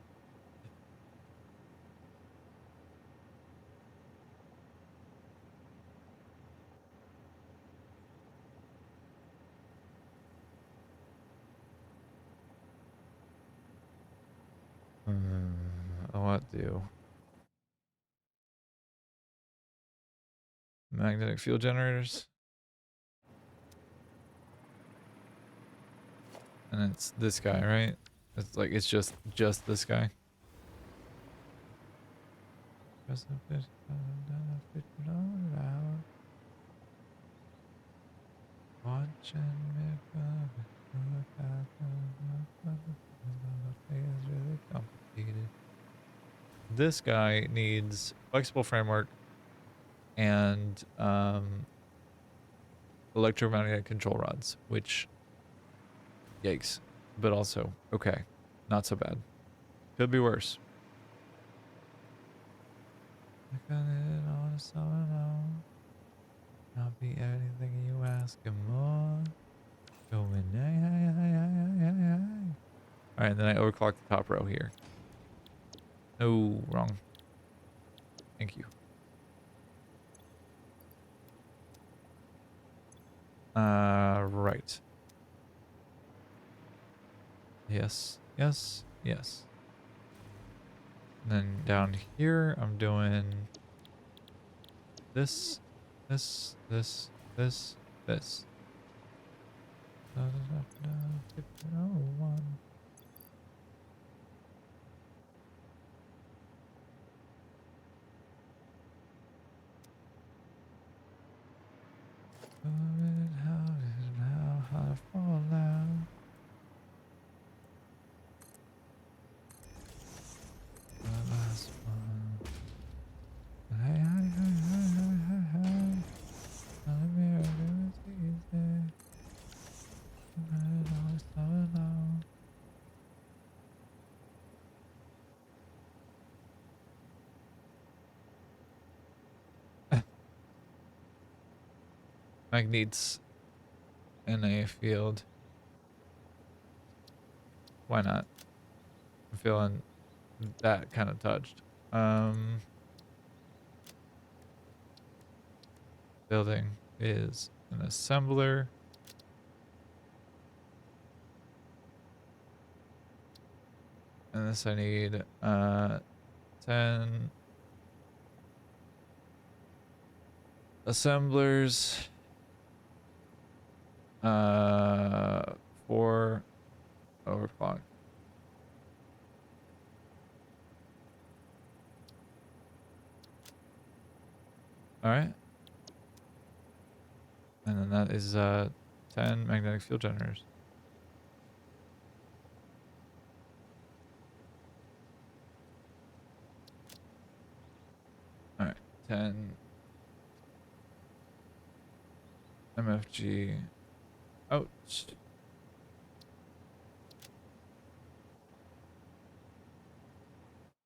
What do? Magnetic field generators. And it's this guy, right? It's like it's just this guy. This guy needs flexible framework and electromagnetic control rods, which yikes, but also okay, not so bad. Could be worse. I'll be anything you ask and more. Going all right, and then I overclock the top row here. No, wrong. Thank you. Right. Yes, yes, yes. And then down here, I'm doing this, this, this, this, this. How to fall now. The last one. Hey, hey, hey, hey, hey, hey, hey. Not a mirror, it's easy. Mag needs NA field. Why not? I'm feeling that kind of touched. Building is an assembler. And this I need 10 assemblers. 4 overclock. All right. And then that is 10 magnetic field generators. All right. 10 MFG. Ouch.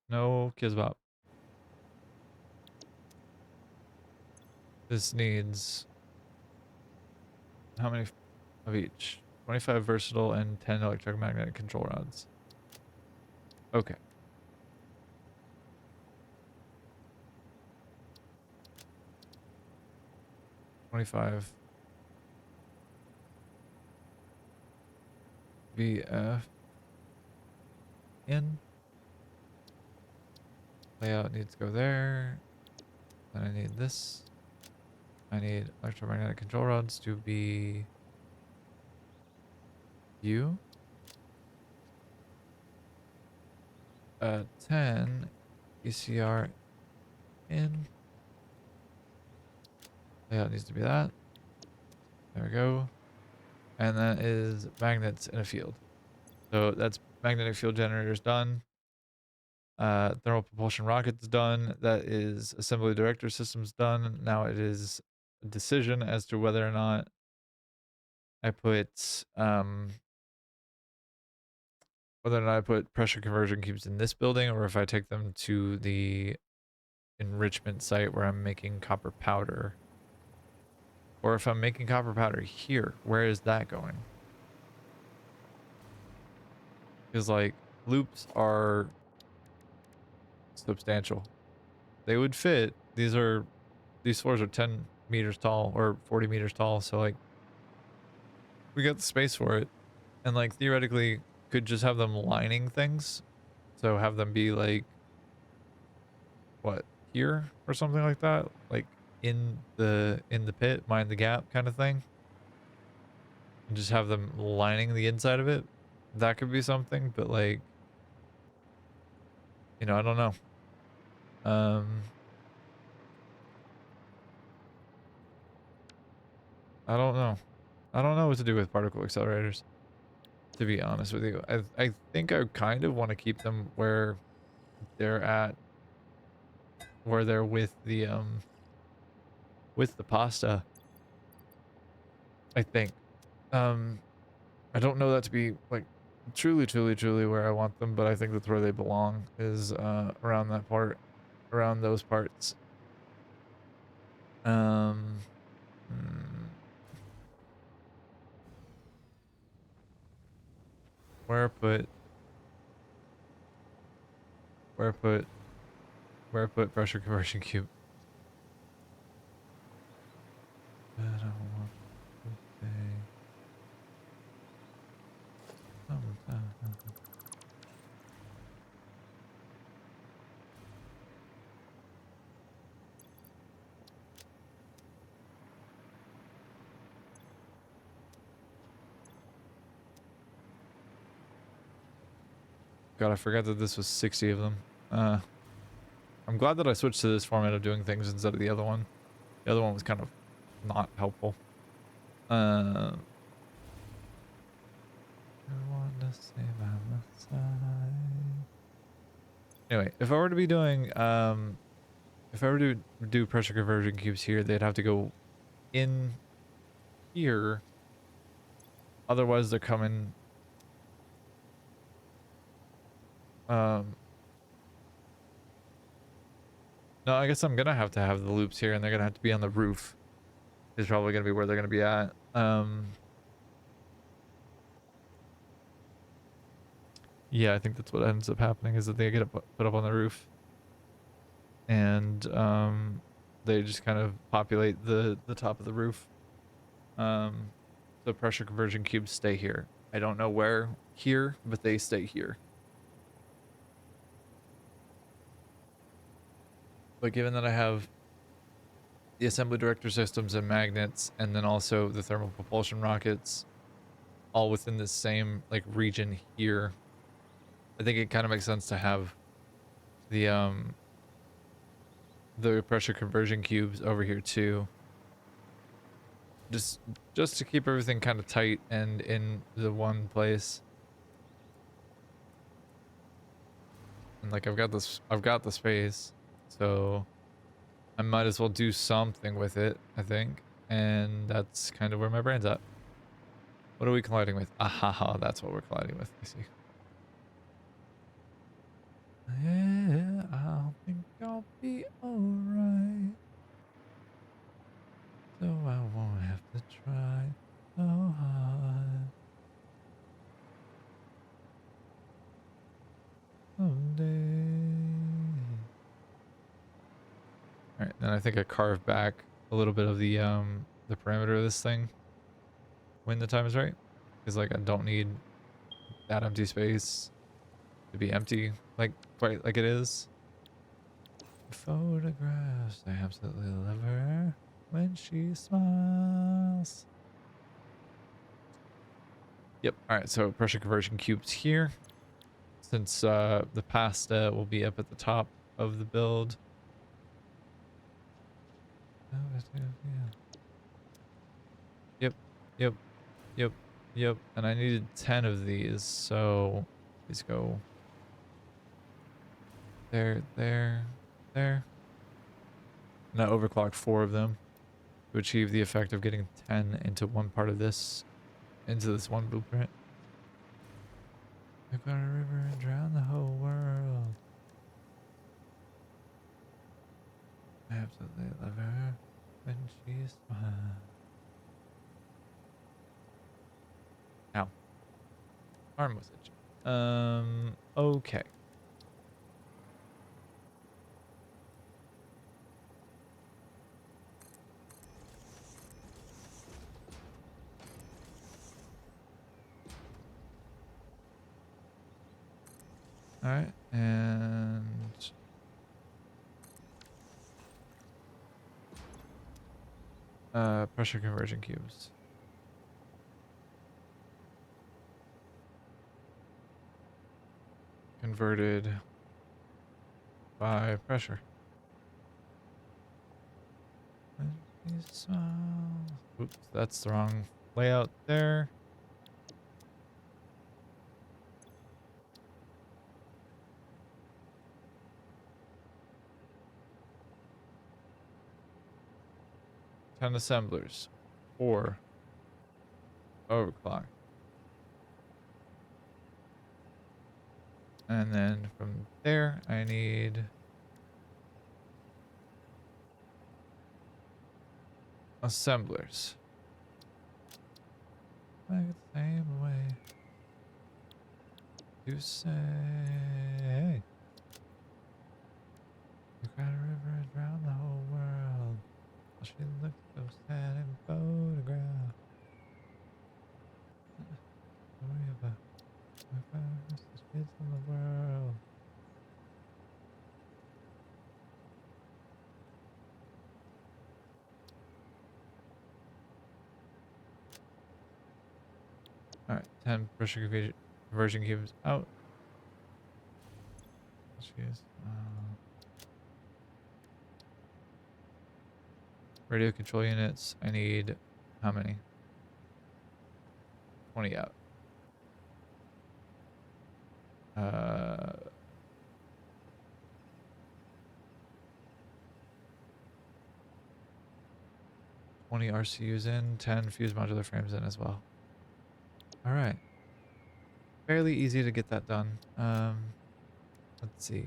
No Kizbop. This needs how many of each? 25 versatile and 10 electromagnetic control rods. Okay. 25 VF in. Layout needs to go there. Then I need this. I need electromagnetic control rods to be U. 10 ECR in. Layout needs to be that. There we go. And that is magnets in a field. So that's magnetic field generators done. Thermal propulsion rockets done. That is assembly director systems done. Now it is a decision as to whether or not I put pressure conversion cubes in this building, or if I take them to the enrichment site where I'm making copper powder. Or if I'm making copper powder here, where is that going? Because like loops are substantial. They would fit. These floors are 10 meters tall or 40 meters tall, so like we got the space for it. And like theoretically could just have them lining things. So have them be like what, here or something like that? Like in the pit, mind the gap kind of thing. And just have them lining the inside of it. That could be something, but like, you know, I don't know. I don't know. I don't know what to do with particle accelerators, to be honest with you. I think I kind of want to keep them where they're at, where they're with the pasta. I think. I don't know that to be like truly where I want them, but I think that's where they belong, is around that part, around those parts. Hmm. Where put pressure conversion cube? I don't want to say sometime. God, I forgot that this was 60 of them. I'm glad that I switched to this format of doing things instead of the other one. The other one was kind of not helpful. I want to stay by my side. Anyway, if I were to be doing, if I were to do pressure conversion cubes here, they'd have to go in here. Otherwise, they're coming. No, I guess I'm gonna have to have the loops here, and they're gonna have to be on the roof. Is probably gonna be where they're gonna be at. Yeah, I think that's what ends up happening, is that they get put up on the roof, and they just kind of populate the top of the roof. So pressure conversion cubes stay here. I don't know where here, but they stay here. But given that I have the assembly director systems and magnets, and then also the thermal propulsion rockets, all within the same like region here, I think it kind of makes sense to have the pressure conversion cubes over here too. Just to keep everything kind of tight and in the one place. And like I've got the space, so I might as well do something with it, I think. And that's kind of where my brain's at. What are we colliding with? Ahaha, that's what we're colliding with. I see. Yeah, I think I'll be alright. So I won't have to try so hard. Someday. Alright, then I think I carved back a little bit of the the parameter of this thing when the time is right. Because like I don't need that empty space to be empty like quite like it is. Photographs. I absolutely love her when she smiles. Yep. All right. So pressure conversion cubes here. Since the pasta will be up at the top of the build. Yep. Yep. Yep. Yep. And I needed 10 of these. So please go there, there, there. And I overclocked 4 of them to achieve the effect of getting 10 into one part of this, into this one blueprint. I got a river and drown the whole world. I absolutely love her when she smiles. Ow. Arm was itching. Okay. Alright, and pressure conversion cubes. Converted by pressure. Oops, that's the wrong layout there. Ten assemblers. 4 overclock. And then from there, I need assemblers. Like the same way you say, hey, you got a river and drown the whole world. Well, she looked so sad in photograph. Story of the fastest kids in the world. Alright, 10 pressure conversion cubes out. Jeez. Radio control units. I need how many? 20 out. 20 RCUs in, 10 fused modular frames in as well. All right. Fairly easy to get that done. Let's see.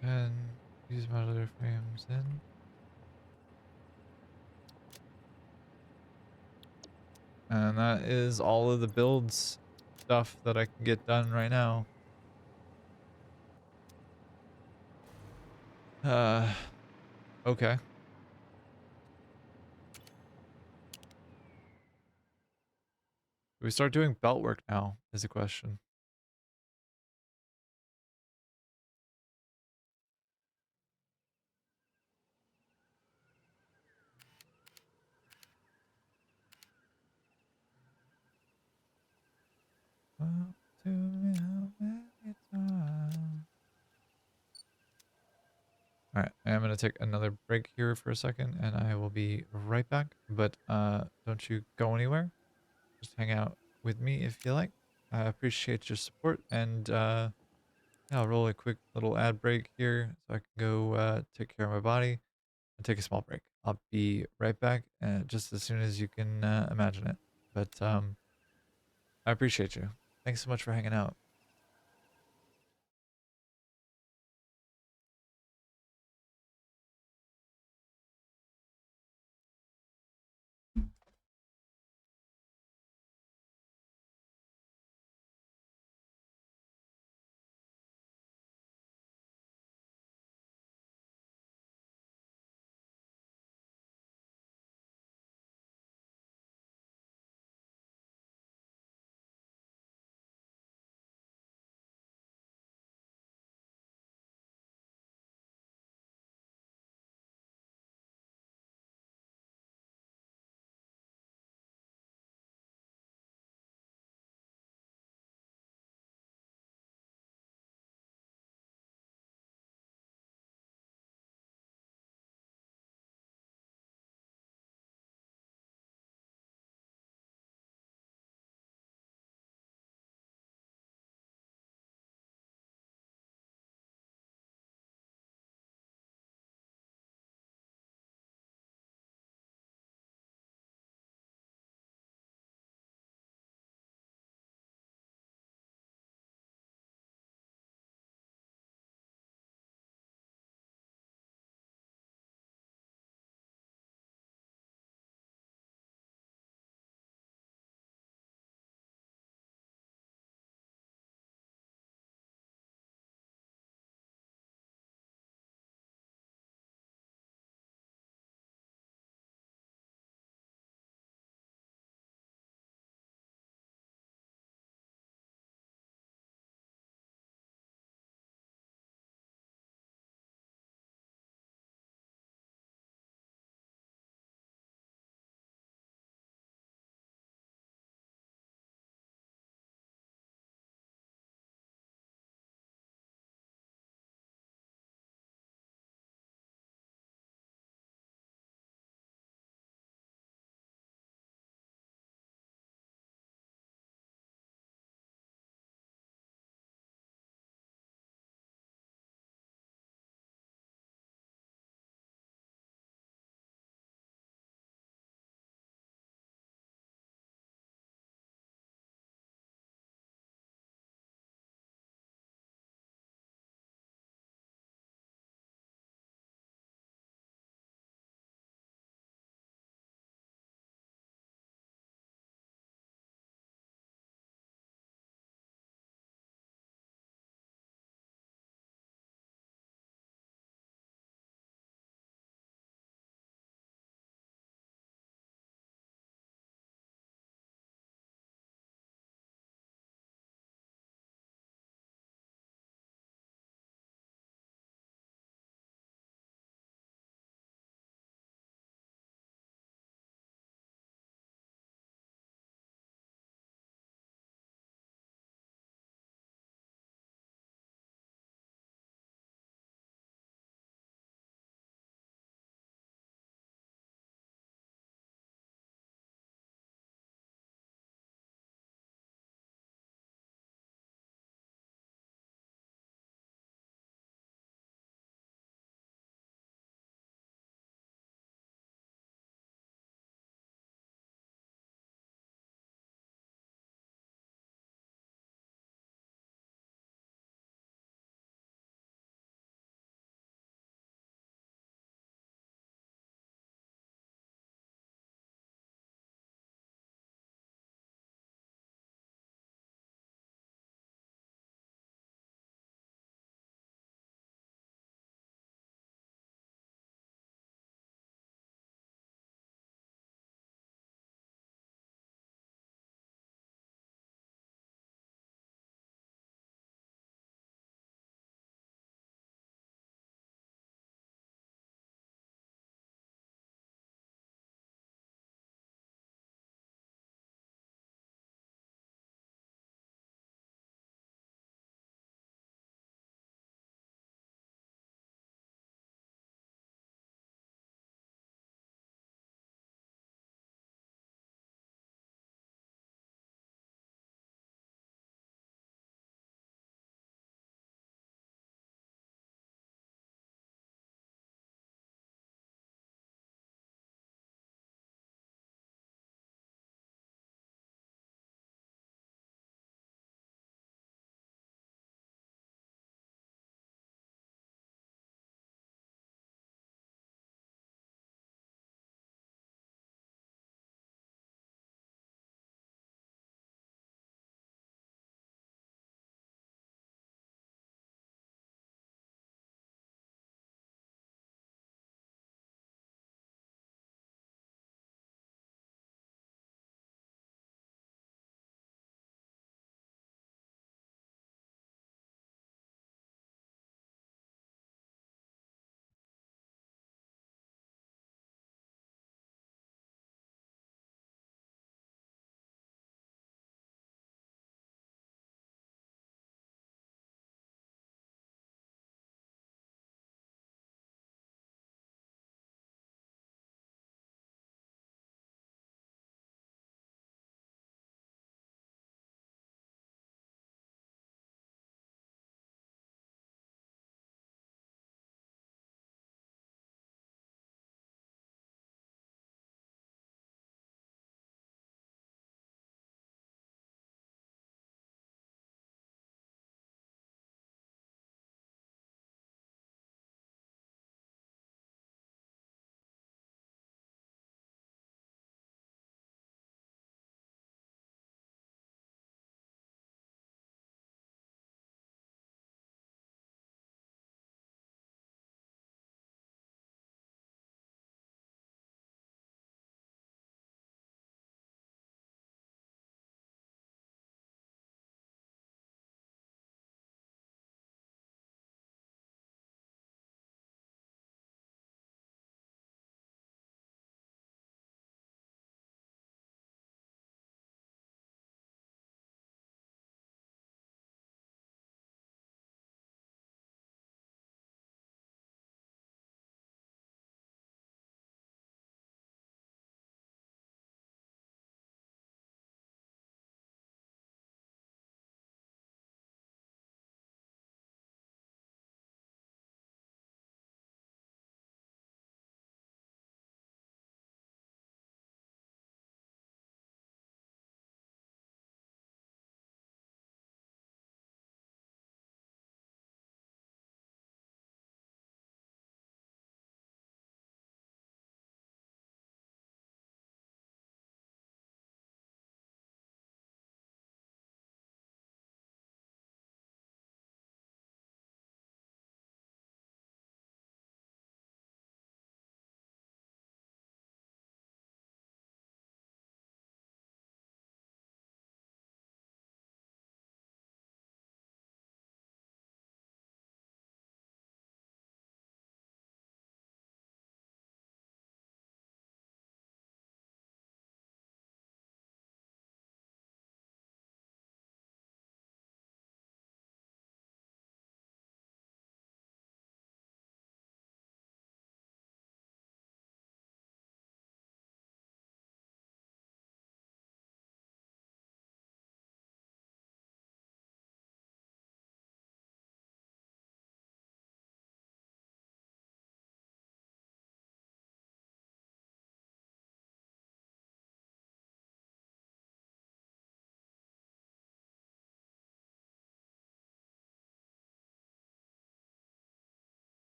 10 fused modular frames in. And that is all of the builds stuff that I can get done right now. Okay. Do we start doing belt work now is a question. Well, to me how many times. All right, I am going to take another break here for a second and I will be right back. But don't you go anywhere. Just hang out with me if you like. I appreciate your support and yeah, I'll roll a quick little ad break here so I can go take care of my body and take a small break. I'll be right back just as soon as you can imagine it. But I appreciate you. Thanks so much for hanging out.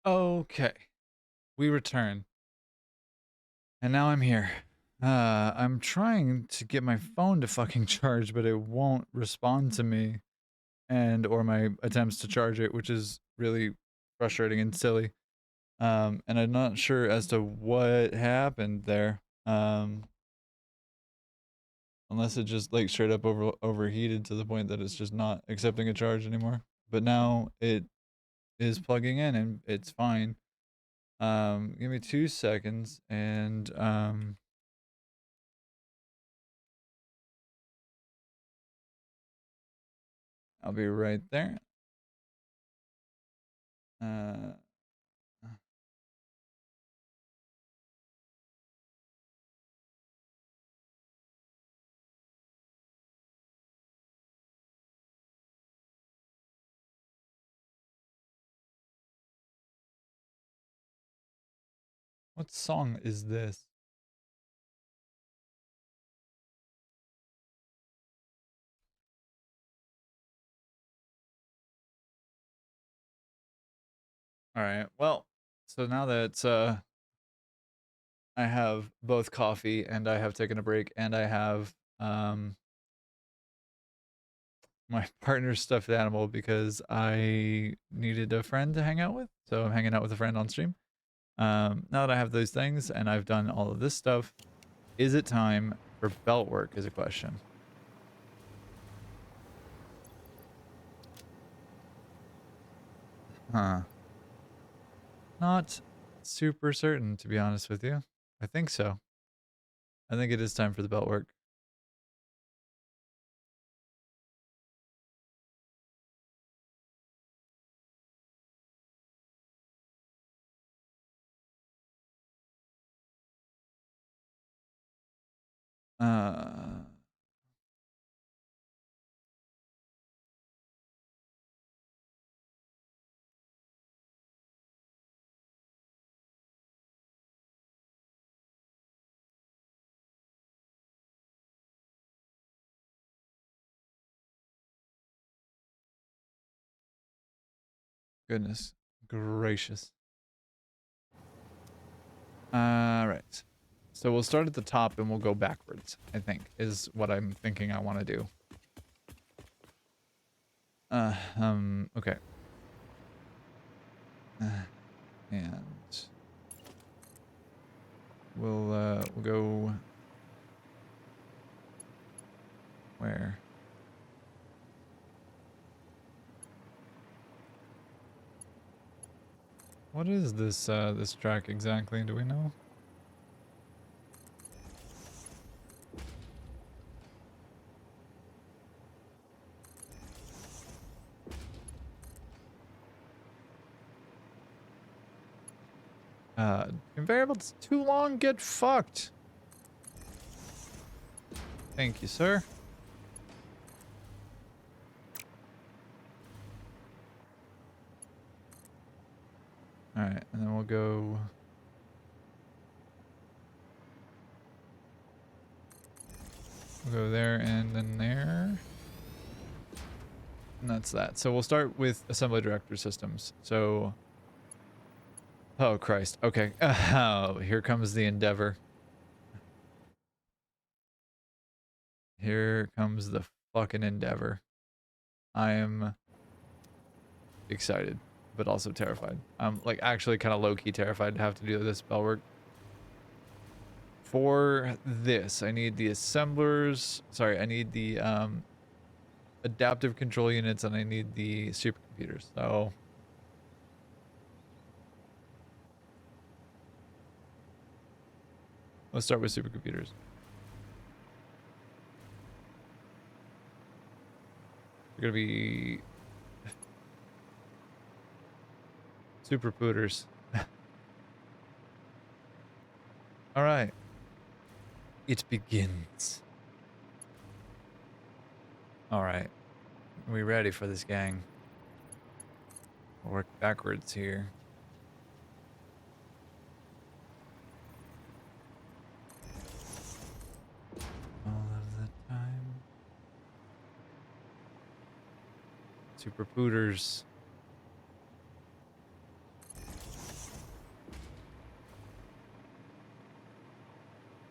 Okay. We return. And now I'm here. I'm trying to get my phone to fucking charge, but it won't respond to me or my attempts to charge it, which is really frustrating and silly. And I'm not sure as to what happened there. Unless it just like straight up overheated to the point that it's just not accepting a charge anymore. But now it is plugging in and it's fine. Give me 2 seconds and I'll be right there. Uh, what song is this? All right. Well, so now that I have both coffee and I have taken a break and I have my partner's stuffed animal because I needed a friend to hang out with. So I'm hanging out with a friend on stream. Now that I have those things and I've done all of this stuff, is it time for belt work is a question. Huh. Not super certain, to be honest with you. I think so. I think it is time for the belt work. Uh, Goodness gracious. All right. So we'll start at the top and we'll go backwards, I think, is what I'm thinking I want to do. Okay. And we'll go where? What is this this track exactly? Do we know? Variables too long, get fucked. Thank you, sir. All right, and then we'll go. We'll go there and then there. And that's that. So we'll start with assembly director systems. So, oh Christ. Okay. Oh, here comes the endeavor. Here comes the fucking endeavor. I am excited, but also terrified. I'm like actually kind of low-key terrified to have to do this spell work. For this, I need the assemblers. Sorry, I need the adaptive control units and I need the supercomputers. So let's start with supercomputers. They're gonna be super pooters. All right. It begins. All right. Are we ready for this, gang? We'll work backwards here. All of the time. Super pooters.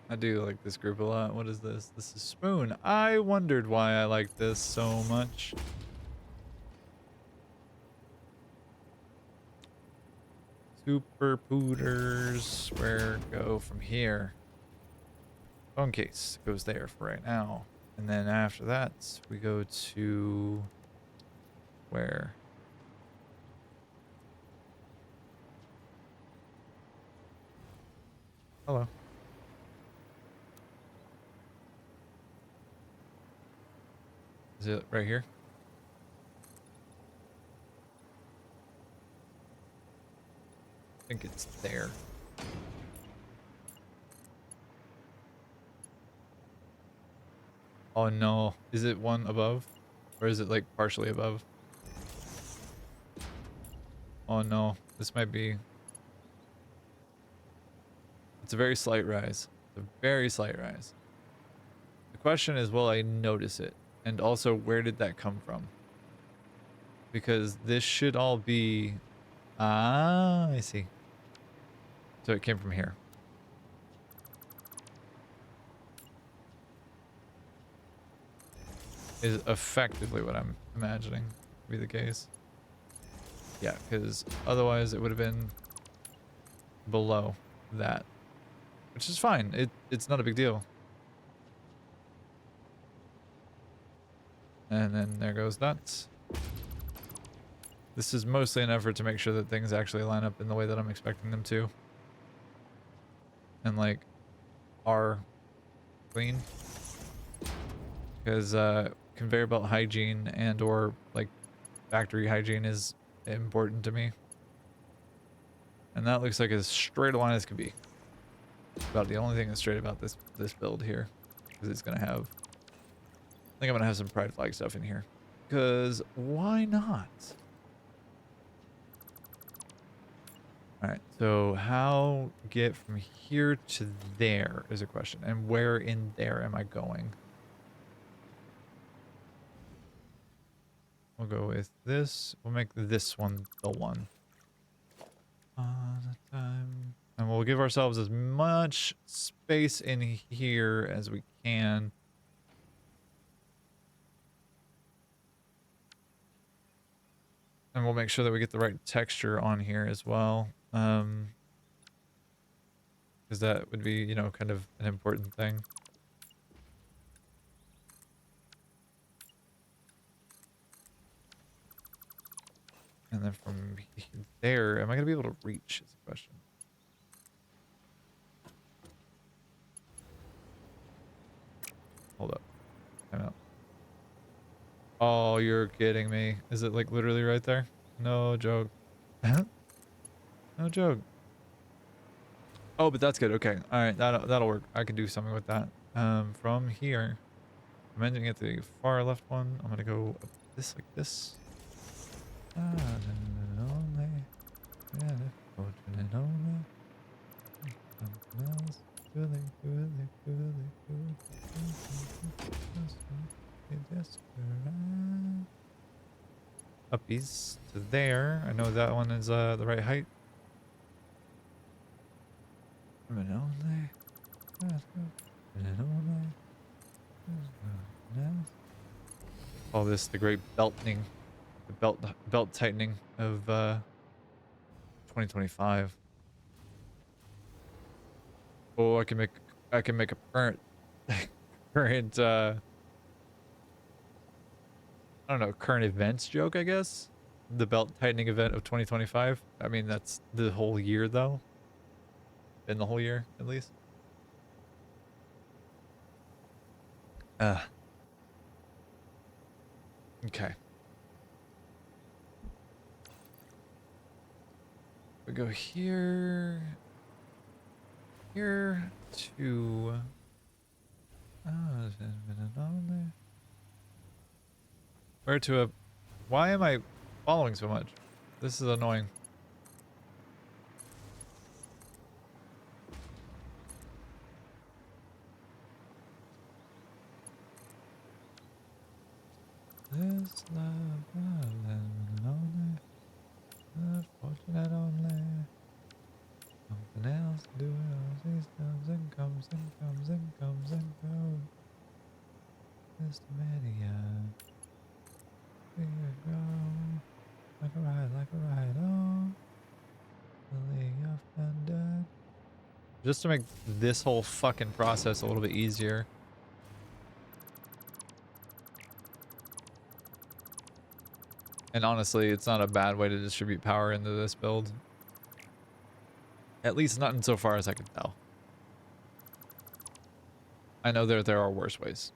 I do like this group a lot. What is this? This is Spoon. I wondered why I like this so much. Super Pooters. Where go from here? Phone case goes there for right now. And then after that, we go to where? Hello. Is it right here? I think it's there. Oh no. Is it one above? Or is it like partially above? Oh no. This might be... It's a very slight rise. It's a very slight rise. The question is, will I notice it? And also, where did that come from? Because this should all be... Ah, I see. So it came from here. Is effectively what I'm imagining to be the case. Yeah, because otherwise it would have been below that. Which is fine. It's not a big deal. And then there goes that. This is mostly an effort to make sure that things actually line up in the way that I'm expecting them to. And like, are clean. Because conveyor belt hygiene and or like factory hygiene is important to me. And that looks like as straight a line as could be. About the only thing that's straight about this build here. Because it's gonna have... I think I'm gonna have some pride flag stuff in here. Because why not? Alright, so how get from here to there is a question. And where in there am I going? We'll go with this. We'll make this one the one. All the time. And we'll give ourselves as much space in here as we can. And we'll make sure that we get the right texture on here as well. Because that would be, you know, kind of an important thing. And then from there, am I going to be able to reach is the question. Hold up. Time out. Oh, you're kidding me. Is it like literally right there? No joke. No joke. Oh, but that's good. Okay. All right. That'll work. I can do something with that. From here, I'm ending at the far left one. I'm going to go up this like this. Uppies to there. I know that one is the right height. Call this the great belting, the belt tightening of 2025. Oh, I can make a current current I don't know, current events joke, I guess. The belt tightening event of 2025. I mean, that's the whole year though. In the whole year, at least. Okay. We go here. Here to... Where to a... Why am I following so much? This is annoying. This love and lonely, not fortunate only. Something else do it all these times and comes and comes Mr. Media. Here you go. Like a ride, oh. The League of Undead. Just to make this whole fucking process a little bit easier. And honestly, it's not a bad way to distribute power into this build. At least not insofar as I can tell. I know there are worse ways.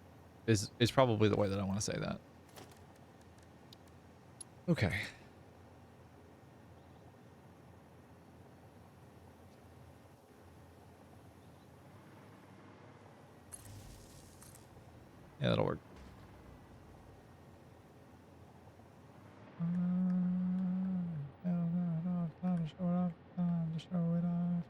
Is probably the way that I want to say that. Okay. Yeah, that'll work. Time to show it off. Time to show it off.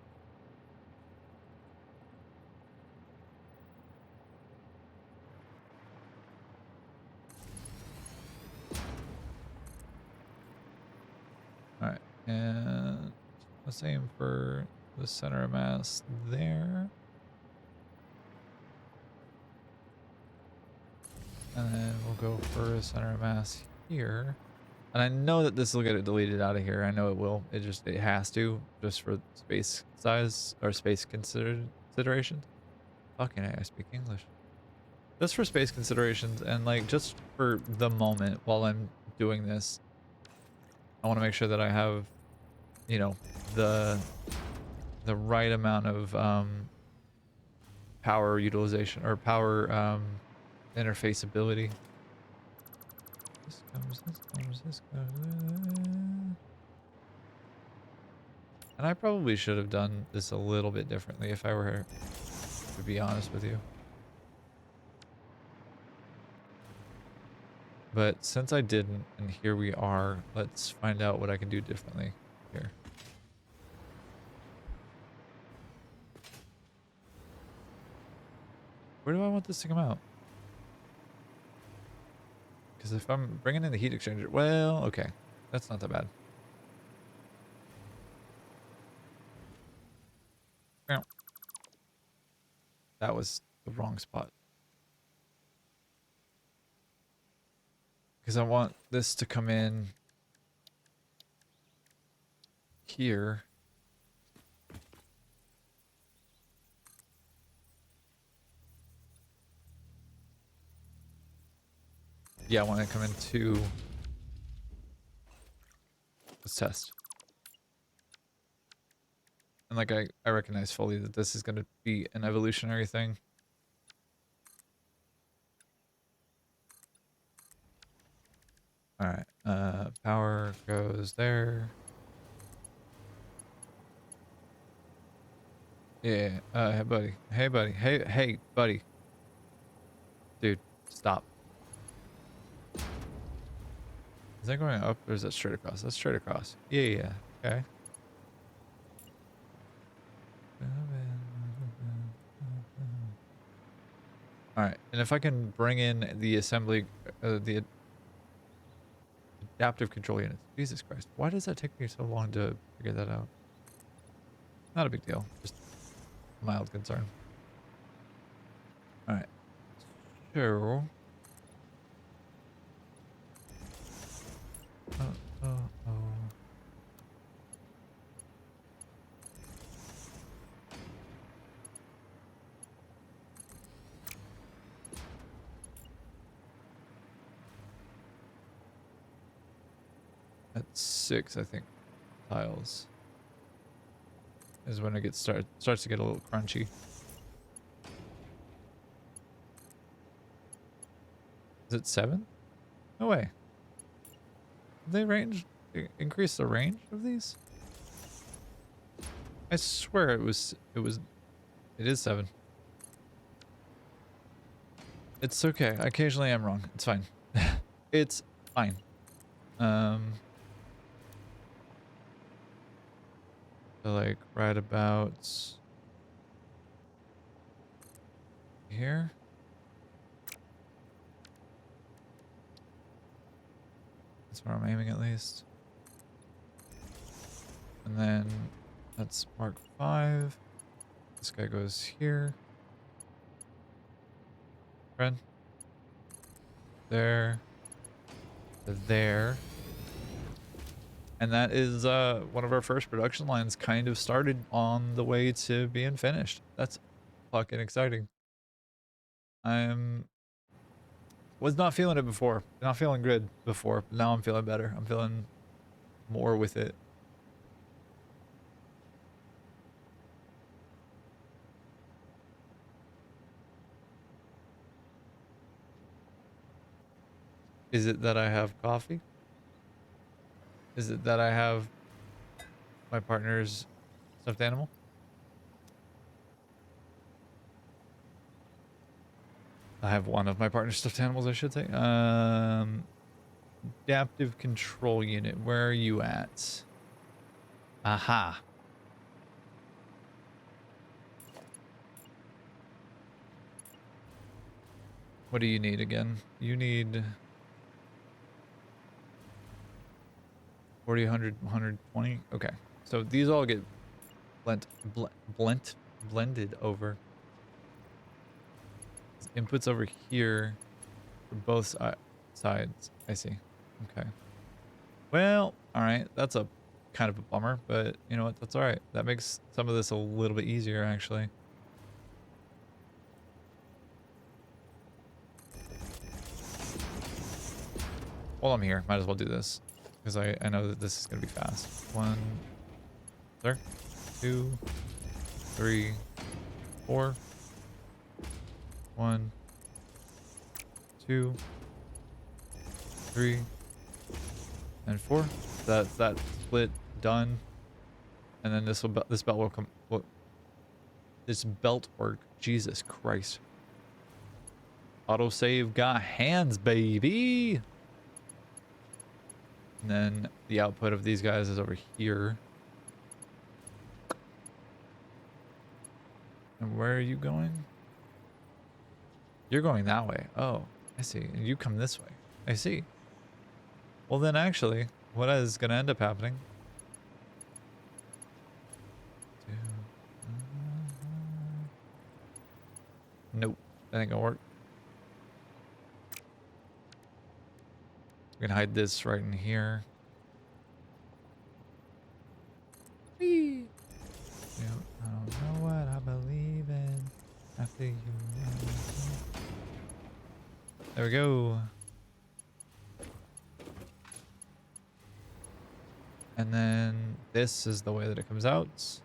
All right, and the same for the center of mass there. And then we'll go for center of mass here. And I know that this will get it deleted out of here. I know it will. It has to, just for space size or space considerations. Fucking A, I speak English. Just for space considerations and like just for the moment while I'm doing this, I want to make sure that I have, you know, the right amount of power utilization or power interface ability. This comes, this goes. And I probably should have done this a little bit differently if I were to be honest with you. But since I didn't, and here we are, let's find out what I can do differently here. Where do I want this to come out? Because if I'm bringing in the heat exchanger, well, okay. That's not that bad. That was the wrong spot. Because I want this to come in here. Yeah, I want to come into... Let's test. And like I recognize fully that this is going to be an evolutionary thing. All right, power goes there. Yeah, hey buddy, hey buddy. Dude, stop. Is that going up or is that straight across? That's straight across. Yeah, okay. All right, and if I can bring in the assembly, the adaptive control units. Jesus Christ, why does that take me so long to figure that out? Not a big deal, just mild concern. All right, so. Oh. At 6, I think, tiles is when it starts to get a little crunchy. Is it 7? No way. Did they increase the range of these? I swear it is 7. It's okay. I occasionally am wrong. It's fine. It's fine. So like right about here. That's where I'm aiming at least. And then that's Mark 5. This guy goes here. Friend. there, to there. And that is one of our first production lines kind of started on the way to being finished. That's fucking exciting. Was not feeling it before. Not feeling good before, but now I'm feeling better. I'm feeling more with it. Is it that I have coffee? Is it that I have my partner's stuffed animal? I have one of my partner's stuffed animals, I should say. Adaptive control unit. Where are you at? Aha. What do you need again? You need 40, 100, 120. Okay. So these all get blended over. Inputs over here for both sides. I see. Okay. Well, all right. That's a kind of a bummer, but you know what? That's all right. That makes some of this a little bit easier, actually. While I'm here, might as well do this because I know that this is going to be fast. 1, there, 2, 3, 4. 1, 2, 3, and 4. That's that split done, and then this belt will come. This belt work. Jesus Christ. Autosave got hands, baby. And then the output of these guys is over here. And where are you going? You're going that way. Oh, I see. And you come this way. I see. Well, then actually, what is going to end up happening? Nope. That ain't gonna work. We can hide this right in here. Whee! I don't know what I believe in after you. There we go. And then this is the way that it comes out.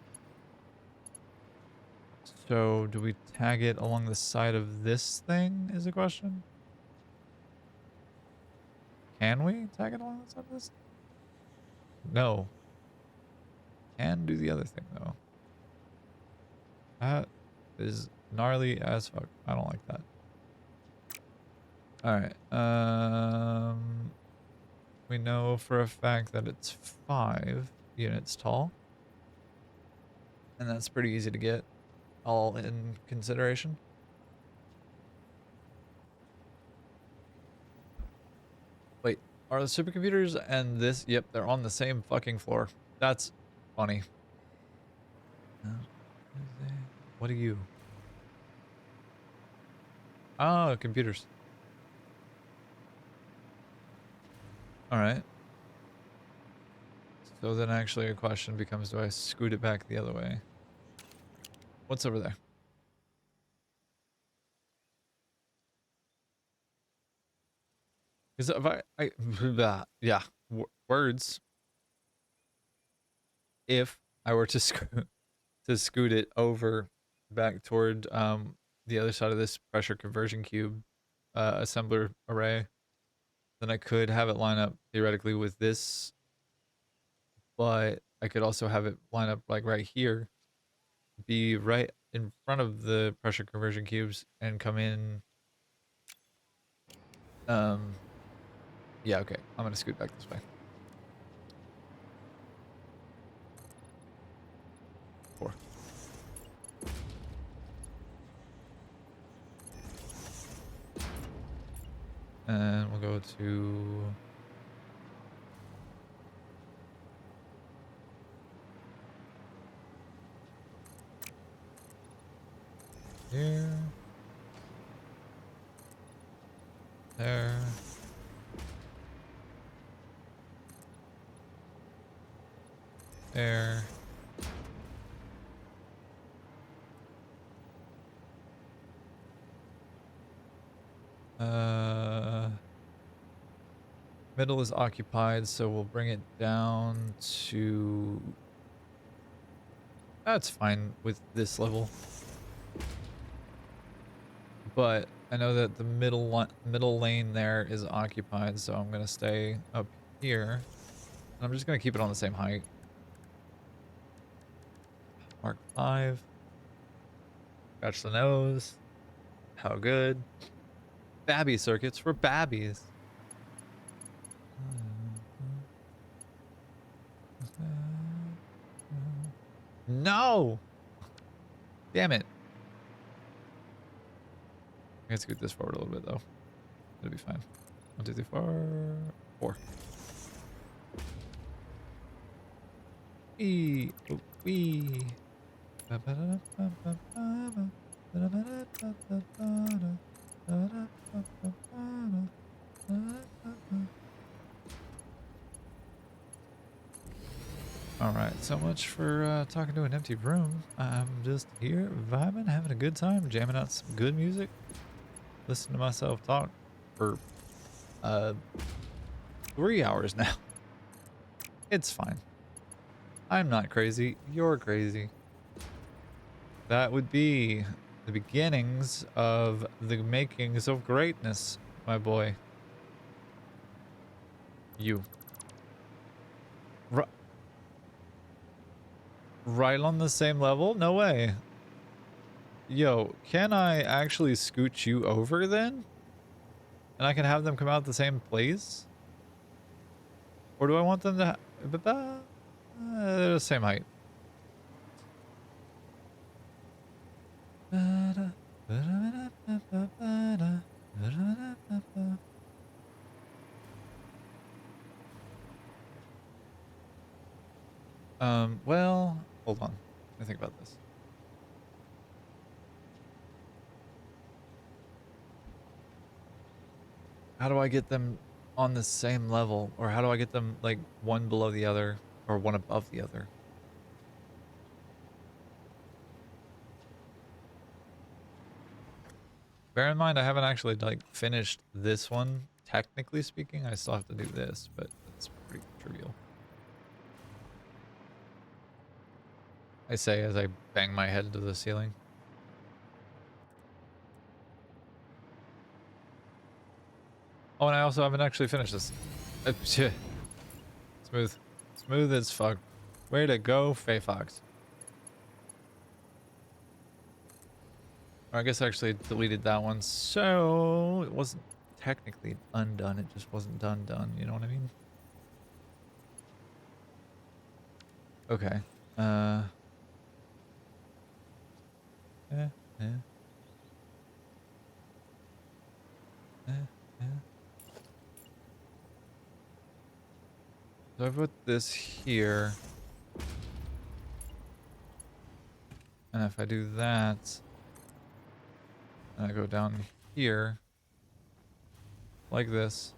So do we tag it along the side of this thing is a question? Can we tag it along the side of this? No. Can do the other thing though. That is gnarly as fuck. I don't like that. Alright. We know for a fact that it's 5 units tall. And that's pretty easy to get, all in consideration. Wait, are the supercomputers and this? Yep, they're on the same fucking floor. That's funny. What are you? Oh, computers. Alright. So then actually a question becomes, do I scoot it back the other way? What's over there? Because if yeah, words. If I were to scoot it over back toward the other side of this pressure conversion cube assembler array, then I could have it line up theoretically with this, but I could also have it line up like right here, be right in front of the pressure conversion cubes and come in. Yeah, okay. I'm gonna scoot back this way. 4. And we'll go to here. There. There. Middle is occupied, so we'll bring it down to... That's fine with this level. But I know that the middle lane there is occupied, so I'm gonna stay up here. I'm just gonna keep it on the same height. Mark 5. Scratch the nose. How good. Babby circuits for babbies. No! Damn it. I'm gonna scoot this forward a little bit though. It'll be fine. 1, 2, 3, 4. 4. Wee. Oh, wee. Alright, so much for talking to an empty room. I'm just here vibing, having a good time, jamming out some good music. Listen to myself talk for 3 hours now. It's fine. I'm not crazy. You're crazy. That would be the beginnings of the makings of greatness, my boy. You. Right on the same level? No way. Yo, can I actually scoot you over then? And I can have them come out the same place? Or do I want them to they're the same height. Well, hold on. Let me think about this. How do I get them on the same level? Or how do I get them like one below the other or one above the other? Bear in mind, I haven't actually like finished this one. Technically speaking, I still have to do this, but it's pretty trivial. I say as I bang my head into the ceiling. Oh, and I also haven't actually finished this. Smooth. Smooth as fuck. Way to go, Faye Fox. I guess I actually deleted that one, so it wasn't technically undone. It just wasn't done. You know what I mean? Okay. Yeah. So I put this here. And if I do that, and I go down here, like this.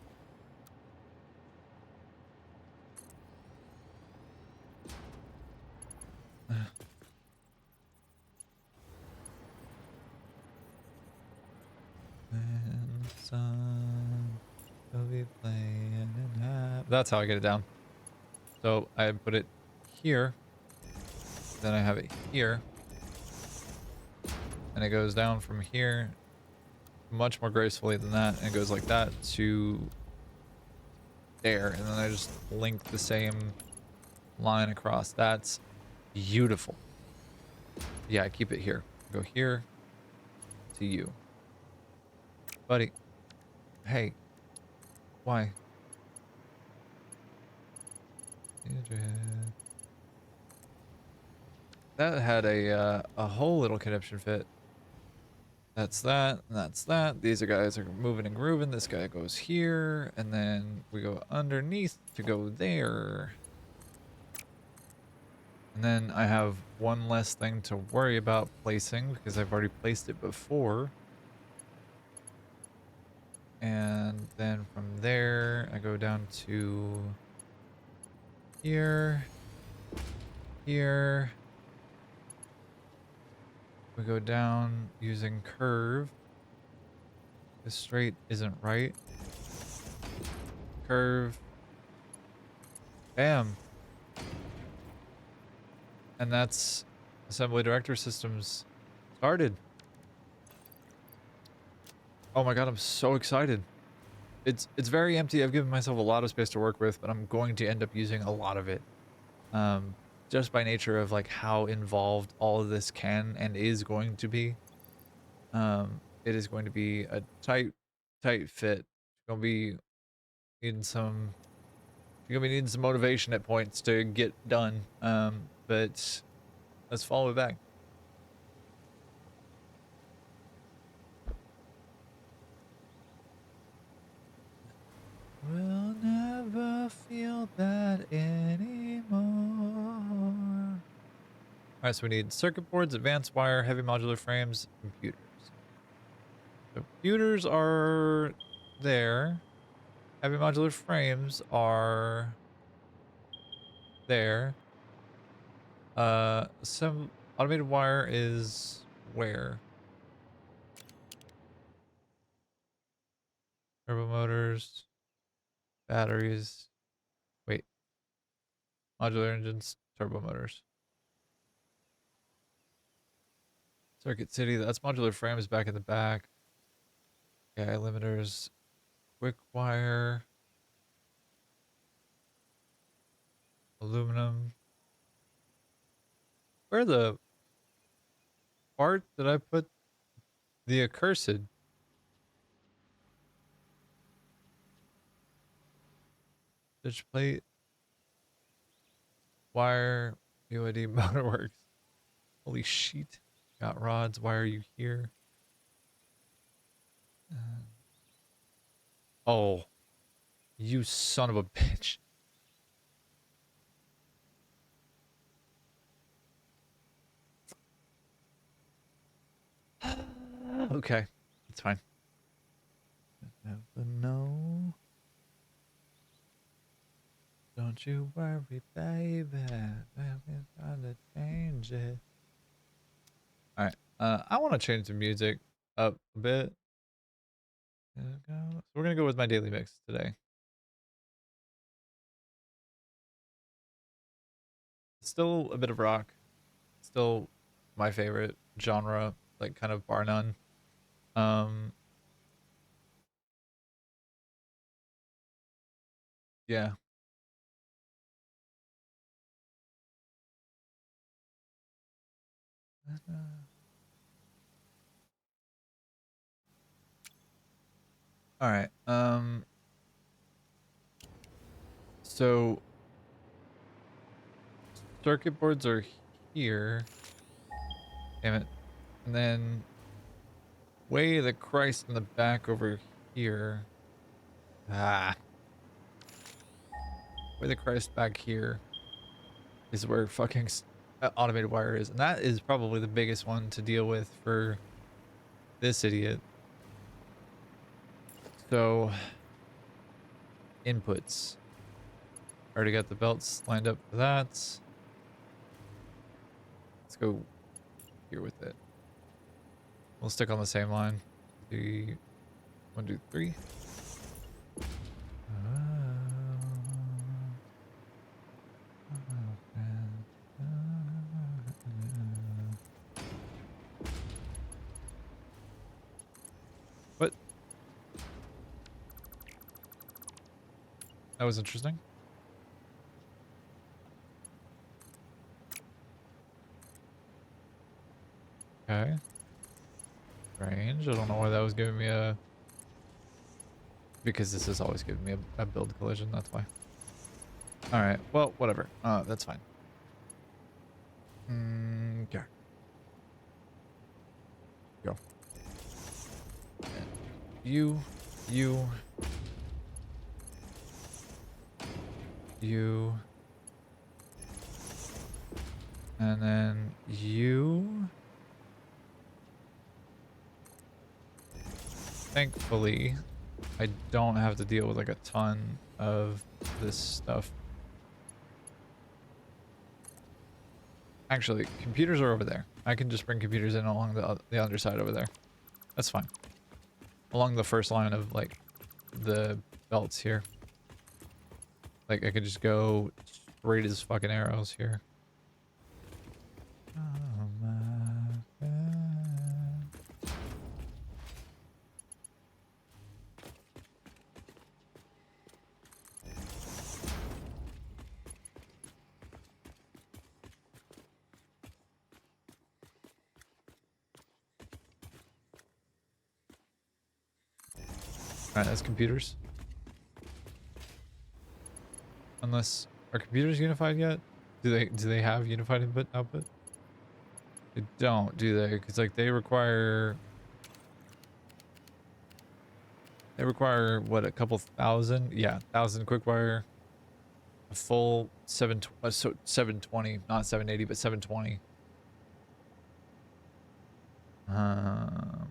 And sun will be playing in half. That's how I get it down. So I put it here. Then I have it here. And it goes down from here much more gracefully than that. And it goes like that to there. And then I just link the same line across. That's beautiful. Yeah, I keep it here. Go here to you. Buddy. Hey. Why? That had a whole little conniption fit. That's that, and that's that. These guys are moving and grooving. This guy goes here, and then we go underneath to go there. And then I have one less thing to worry about placing because I've already placed it before. And then from there, I go down to here, here. We go down using curve. This straight isn't right. Curve. Bam. And that's assembly director systems started. Oh my god, I'm so excited. It's very empty. I've given myself a lot of space to work with, but I'm going to end up using a lot of it. Just by nature of like how involved all of this can and is going to be. It is going to be a tight fit. Gonna be needing some you're gonna be needing some motivation at points to get done. But let's follow it back. We'll never feel that anymore. Alright, so we need circuit boards, advanced wire, heavy modular frames, computers. So computers are there. Heavy modular frames are there. Some automated wire is where? Turbo motors, batteries. Wait, modular engines, turbo motors. Circuit City, that's modular frames back in the back. AI limiters, quick wire, aluminum. Where the part did I put the accursed? Stitch plate, wire, VOD motor works. Holy shit. Got rods, why are you here? Oh, you son of a bitch. Okay, it's fine. Never know. Don't you worry, baby. We're gonna change it. All right. I want to change the music up a bit. So we're gonna go with my daily mix today. Still a bit of rock. Still my favorite genre, like kind of bar none. Um, yeah. All right. So circuit boards are here. Damn it. And then way the Christ in the back over here. Ah. Way the Christ back here is where fucking automated wire is. And that is probably the biggest one to deal with for this idiot. So inputs. Already got the belts lined up for that. Let's go here with it. We'll stick on the same line. 1, 2, 3. What? That was interesting. Okay. Range. I don't know why that was giving me a... Because this is always giving me a build collision, that's why. Alright, well, whatever. That's fine. Okay. Go. You. And then you. Thankfully, I don't have to deal with like a ton of this stuff. Actually, computers are over there. I can just bring computers in along the other side over there. That's fine. Along the first line of like the belts here. Like I could just go straight as fucking arrows here. Oh my God. Alright, that's computers. Unless are computers unified yet? Do they have unified input output? They don't, do they? Because like they require what, a couple thousand? Yeah, 1,000 quick wire. A full 720, not 780, but 720. Um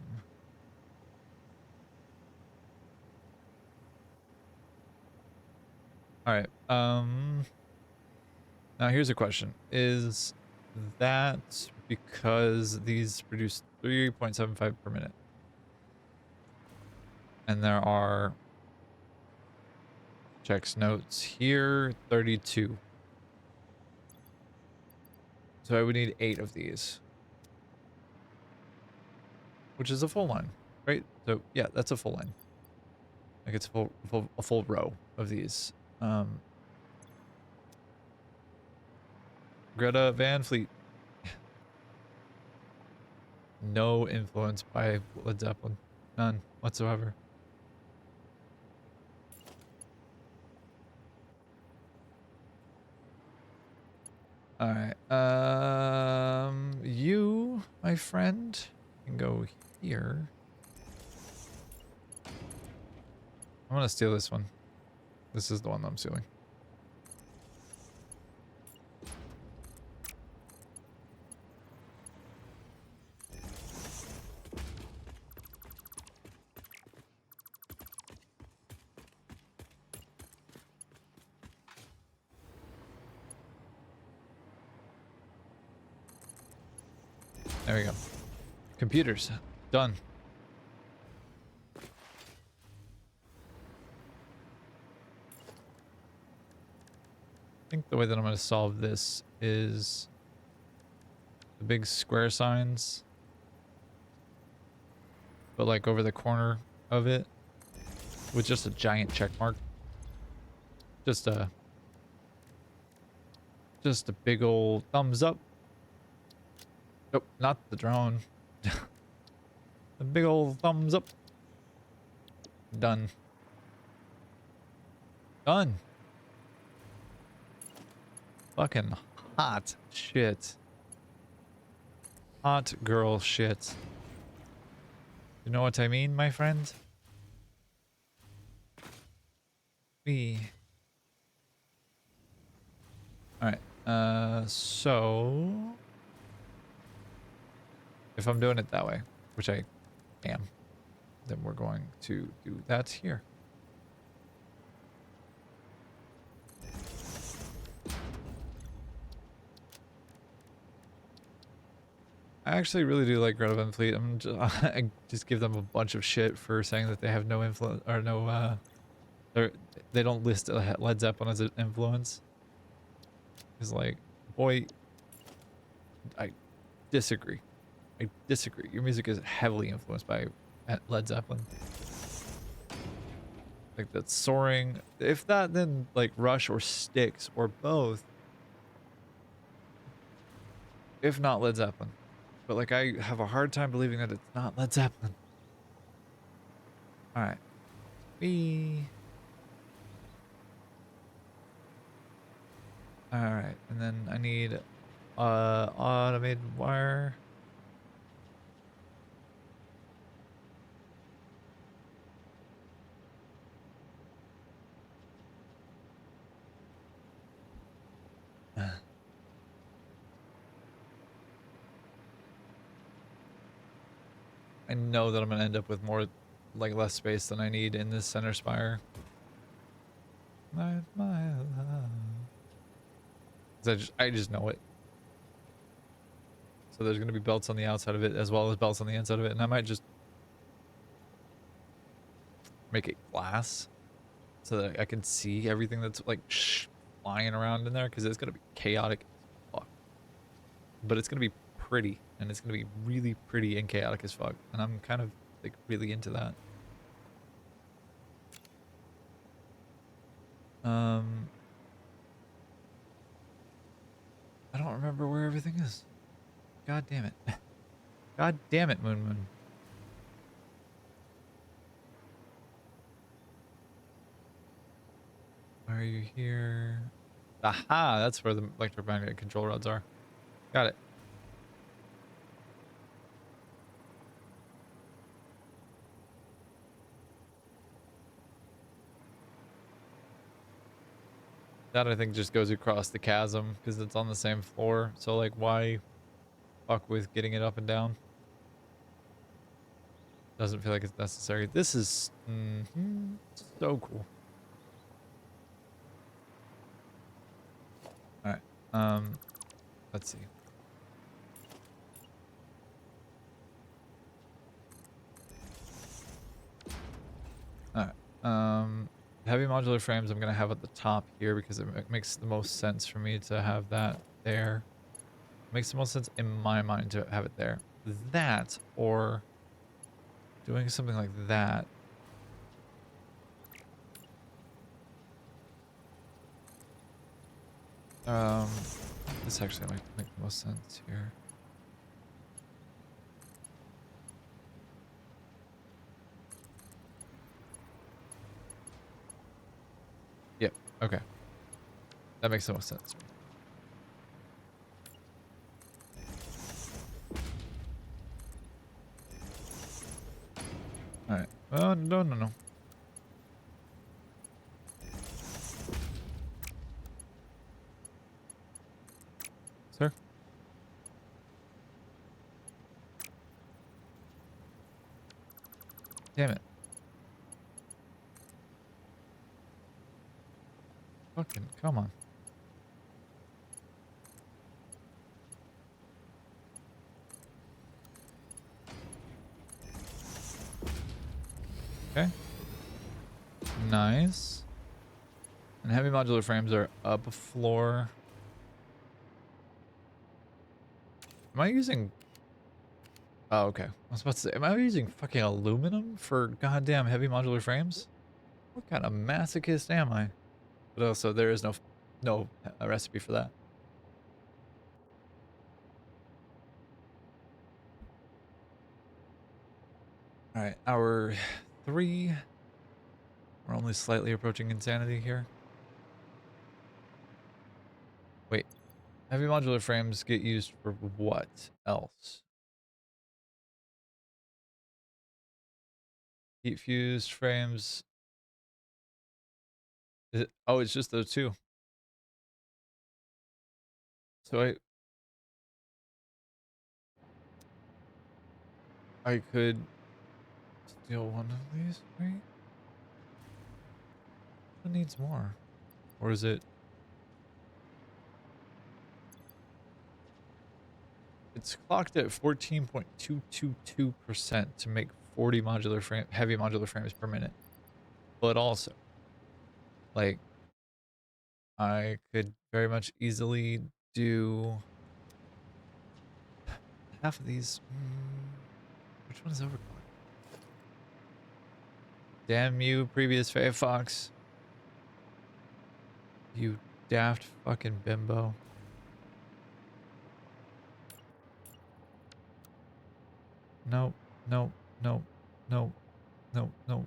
all right. Now here's a question. Is that because these produce 3.75 per minute? And there are checks notes here 32. So I would need 8 of these. Which is a full line, right? So yeah, that's a full line. Like it's a full row of these. Greta Van Fleet. No influence by Led Zeppelin. None whatsoever. Alright. You, my friend, can go here. I'm gonna steal this one. This is the one that I'm stealing. There we go. Computers. Done. I think the way that I'm going to solve this is the big square signs, but like over the corner of it with just a giant check mark. Just a big old thumbs up. Nope, not the drone. A big old thumbs up. Done. Done. Fucking hot shit. Hot girl shit. You know what I mean, my friend? Alright, so if I'm doing it that way, which I am, then we're going to do that here. I actually really do like Greta Van Fleet. I just give them a bunch of shit for saying that they have no influence or no they don't list Led Zeppelin as an influence. It's like, boy, I disagree. I disagree. Your music is heavily influenced by Led Zeppelin. Like that soaring. If that, then like Rush or Styx or both. If not Led Zeppelin. But like I have a hard time believing that it's not Led Zeppelin. Alright. Alright, and then I need automated wire. I know that I'm gonna end up with more like less space than I need in this center spire. My love. 'Cause I just know it. So there's gonna be belts on the outside of it as well as belts on the inside of it, and I might just make it glass so that I can see everything that's like flying around in there, because it's gonna be chaotic as fuck. But it's gonna be pretty, and it's gonna be really pretty and chaotic as fuck, and I'm kind of like really into that. I don't remember where everything is. God damn it. God damn it, Moon Moon. Are you here? Aha, that's where the electromagnetic control rods are. Got it. That I think just goes across the chasm because it's on the same floor. So like, why fuck with getting it up and down? Doesn't feel like it's necessary. This is so cool. All right. Let's see. All right. Heavy modular frames I'm gonna have at the top here because it makes the most sense for me to have that there. Makes the most sense in my mind to have it there. That or doing something like that. This actually might make the most sense here. Yep. Okay. That makes the most sense. All right. Oh no. Sir. Damn it. Fucking come on. Okay. Nice. And heavy modular frames are up a floor. Am I using... Oh, okay. I was about to say, am I using fucking aluminum for goddamn heavy modular frames? What kind of masochist am I? But also, there is no recipe for that. All right, hour 3. We're only slightly approaching insanity here. Wait, heavy modular frames get used for what else? Heat fused frames. Oh, it's just those two. So I could steal one of these, right? Who needs more? Or is it? It's clocked at 14.222% to make 40 heavy modular frames per minute. But also, like, I could very much easily do half of these. Which one is overclocked? Damn you, previous Firefox. You daft fucking bimbo. No, no, no, no, no, no, no,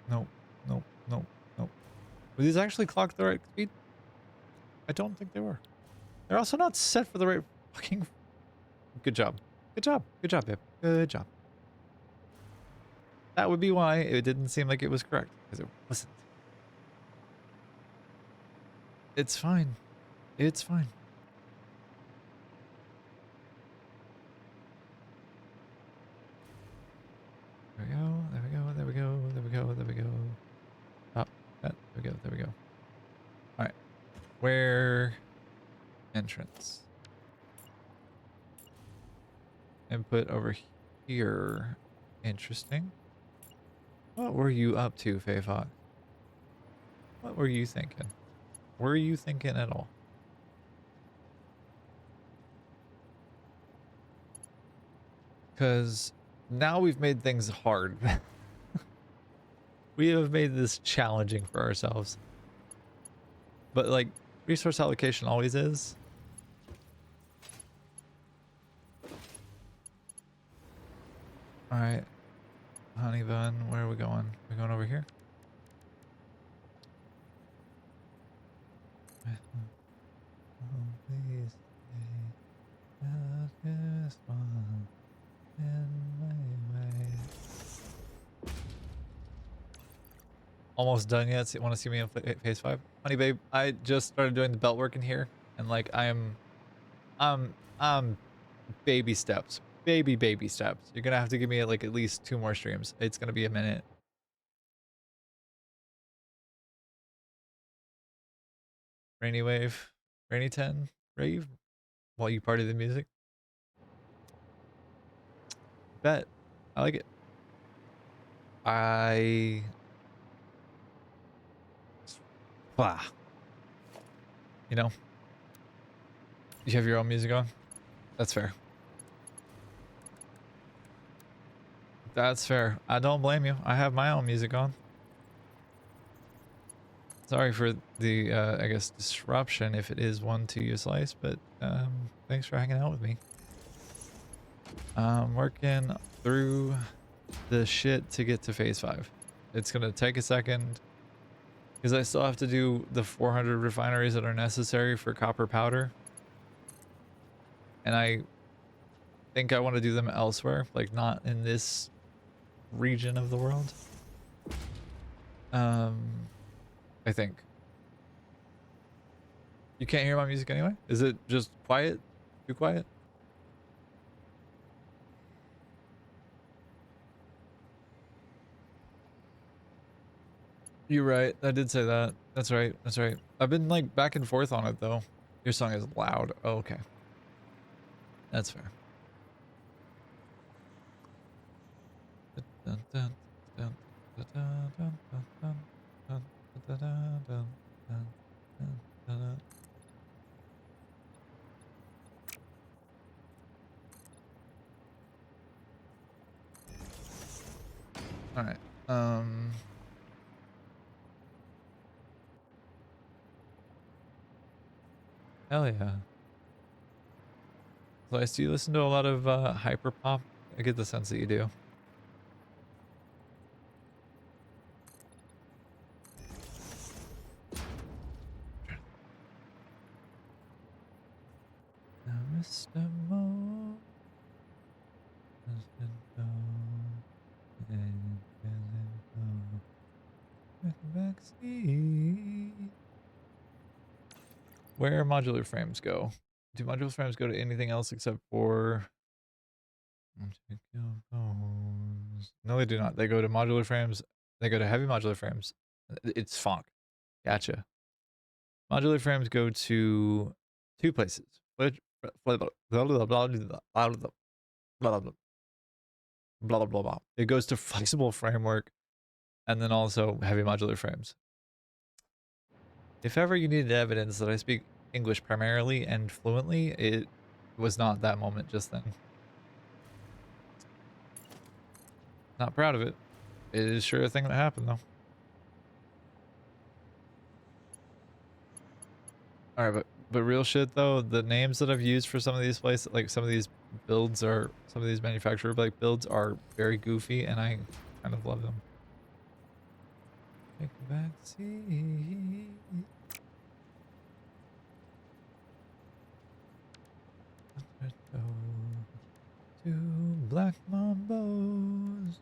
no, no, no. Were these actually clocked the right speed? I don't think they were. They're also not set for the right fucking... Good job. Good job. Good job, babe. Good job. That would be why it didn't seem like it was correct, because it wasn't. It's fine. It's fine. There we go. There we go. There we go. Where entrance? Input over here. Interesting. What were you up to, Faye Fox? What were you thinking? Were you thinking at all? Because now we've made things hard. We have made this challenging for ourselves. But like, resource allocation always is. Alright. Honey bun, where are we going? We're going over here? Please stay just one in my way. Almost done yet? So want to see me in phase 5? Honey babe, I just started doing the belt work in here, and like I'm baby steps. Baby steps. You're gonna have to give me like at least 2 more streams. It's gonna be a minute. Rainy wave. Rainy 10. Rave. While you party the music. Bet. I like it. Blah. You know? You have your own music on? That's fair. That's fair. I don't blame you. I have my own music on. Sorry for the, I guess, disruption if it is one to you slice, but thanks for hanging out with me. Working through the shit to get to phase 5. It's gonna take a second because I still have to do the 400 refineries that are necessary for copper powder. And I think I want to do them elsewhere, like not in this region of the world. I think. You can't hear my music anyway? Is it just quiet? Too quiet? You're right. I did say that. That's right. That's right. I've been like back and forth on it though. Your song is loud. Oh, okay. That's fair. All right. Hell yeah. Slice, do you listen to a lot of hyper pop? I get the sense that you do. Now, Mr. Mo has been gone, and backseat. Where modular frames go? Do modular frames go to anything else except for? No, they do not. They go to modular frames. They go to heavy modular frames. It's funk. Gotcha. Modular frames go to 2 places. Blah blah blah. It goes to flexible framework and then also heavy modular frames. If ever you needed evidence that I speak English primarily and fluently, it was not that moment just then. Not proud of it. It is sure a thing that happened though. Alright, but real shit though, the names that I've used for some of these places, like some of these builds are, some of these manufacturer like builds are very goofy and I kind of love them. Take a back seat. Let's go to Black Mambos.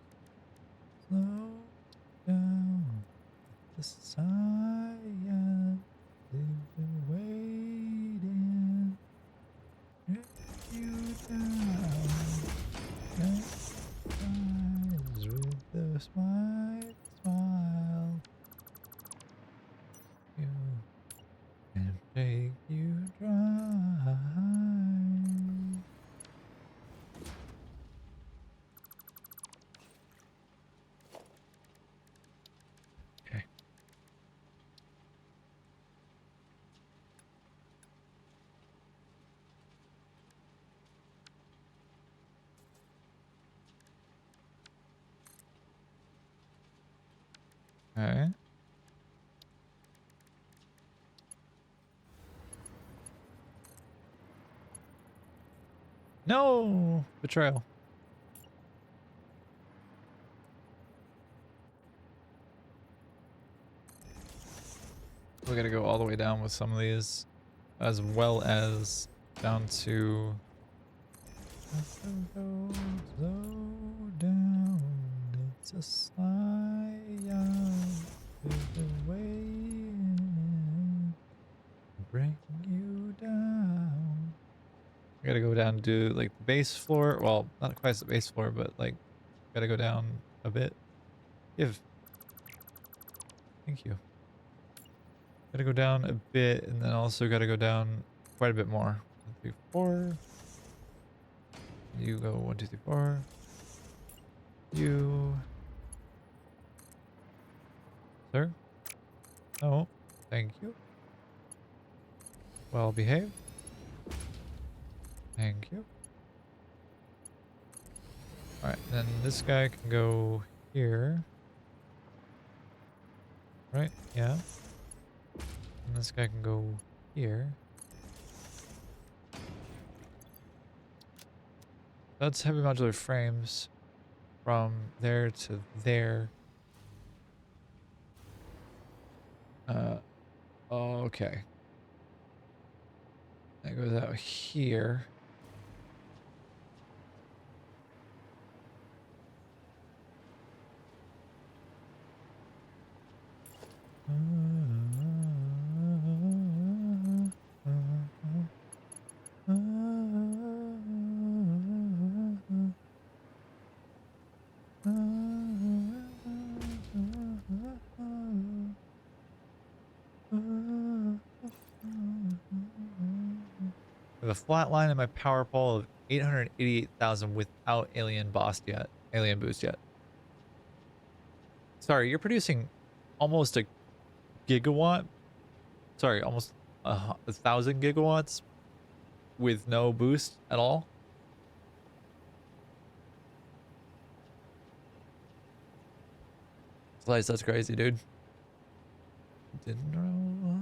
Slow down. The science. They've been waiting. Get you down. Eyes with the smile. You can Okay. No! Betrayal. We gotta go all the way down with some of these, as well as down to... Slow down, it's a sign of the way breaking you down. I gotta go down to like the base floor. Well, not quite the base floor, but like gotta go down a bit. Give. Thank you. Gotta go down a bit, and then also gotta go down quite a bit more. 1, 2, 3, 4. You go 1, 2, 3, 4. You, sir. Oh, thank you. Well behaved. Thank you. Alright, then this guy can go here. Right? Yeah. And this guy can go here. That's heavy modular frames from there to there. Okay. That goes out here. I have a flat line in my power pole of 888,000 without alien boss yet. Alien boost yet. Sorry, you're producing almost a gigawatt. Sorry, almost 1,000 gigawatts with no boost at all. Slice, that's crazy, dude. Didn't know.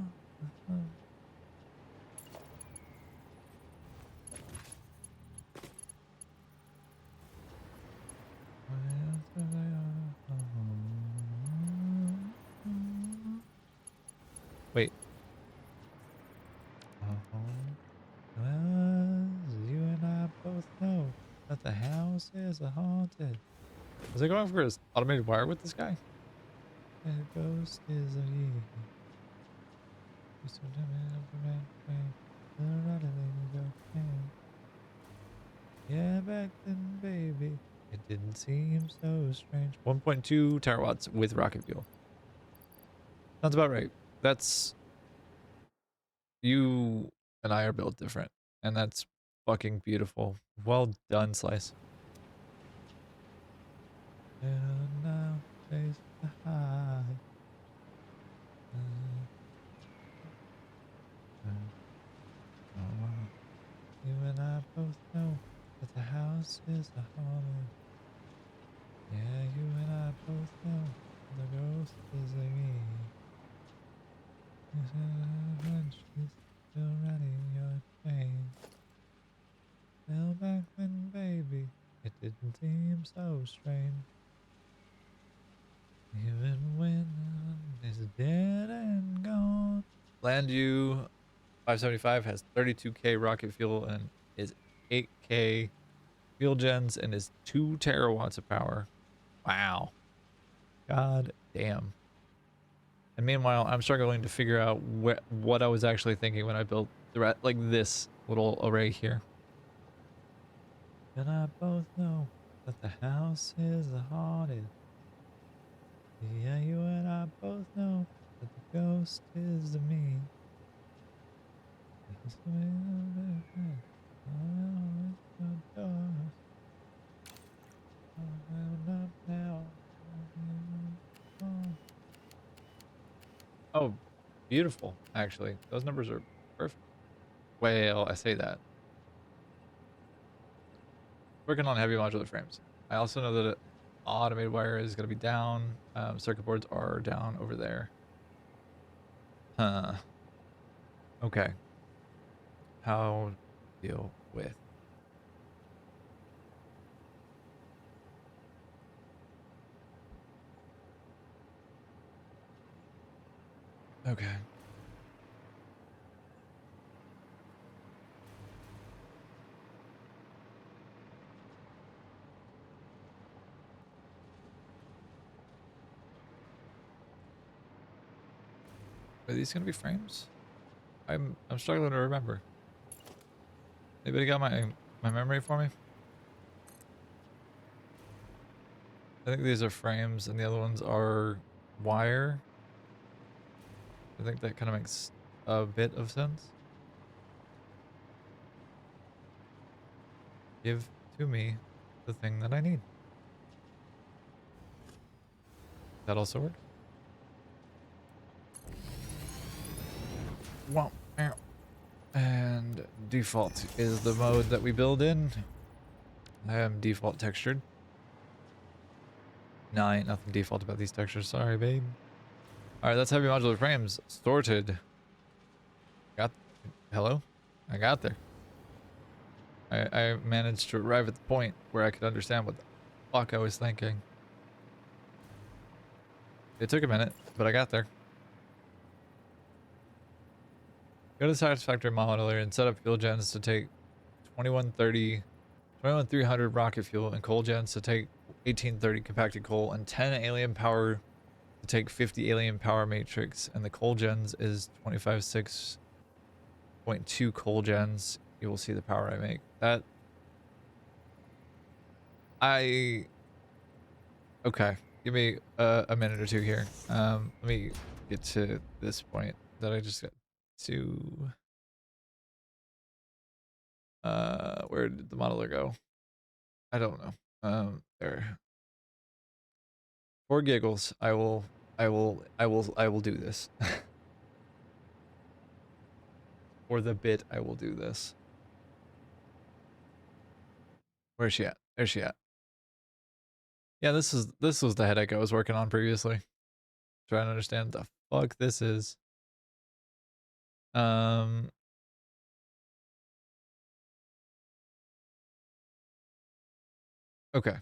Wait. Well, you and I both know that the house is haunted. Was I going for his automated wire with this guy? The ghost is a ye. Yeah, back then, baby, it didn't seem so strange. 1.2 terawatts with rocket fuel. Sounds about right. That's... You and I are built different, and that's fucking beautiful. Well done, Slice. And now face the high. You and I both know that the house is a haunted. Yeah, you and I both know the ghost is a me. She's still running your chain. Well, back then, baby, it didn't seem so strange. Even when it's dead and gone. Land you 575 has 32k rocket fuel and is 8k fuel gens and is 2 terawatts of power. Wow. God damn. And meanwhile, I'm struggling to figure out what I was actually thinking when I built like this little array here. And I both know that the house is haunted. Yeah, you and I both know that the ghost is me. Oh, beautiful, actually. Those numbers are perfect. Well, I say that. Working on heavy modular frames. I also know that automated wire is going to be down. Circuit boards are down over there. Huh. Okay. How deal with? Okay. Are these gonna be frames? I'm struggling to remember. Anybody got my memory for me? I think these are frames and the other ones are wire. I think that kind of makes a bit of sense. Give to me the thing that I need. That also works. Well, and default is the mode that we build in. I am default textured. Nah, ain't nothing default about these textures. Sorry, babe. All right, that's heavy modular frames sorted. Got, hello? I got there. I managed to arrive at the point where I could understand what the fuck I was thinking. It took a minute, but I got there. Go to Satisfactory modeler and set up fuel gens to take 2130, 21300 rocket fuel and coal gens to take 1830 compacted coal and 10 alien power to take 50 alien power matrix, and the coal gens is 256.2 coal gens. You will see the power I make. Okay, give me a minute or two here. Let me get to this point that I just got to. Where did the modeler go? I don't know. There. For giggles, I will do this. For the bit, I will do this. Where's she at? There's she at. Yeah, this was the headache I was working on previously. Trying to understand the fuck this is. Okay.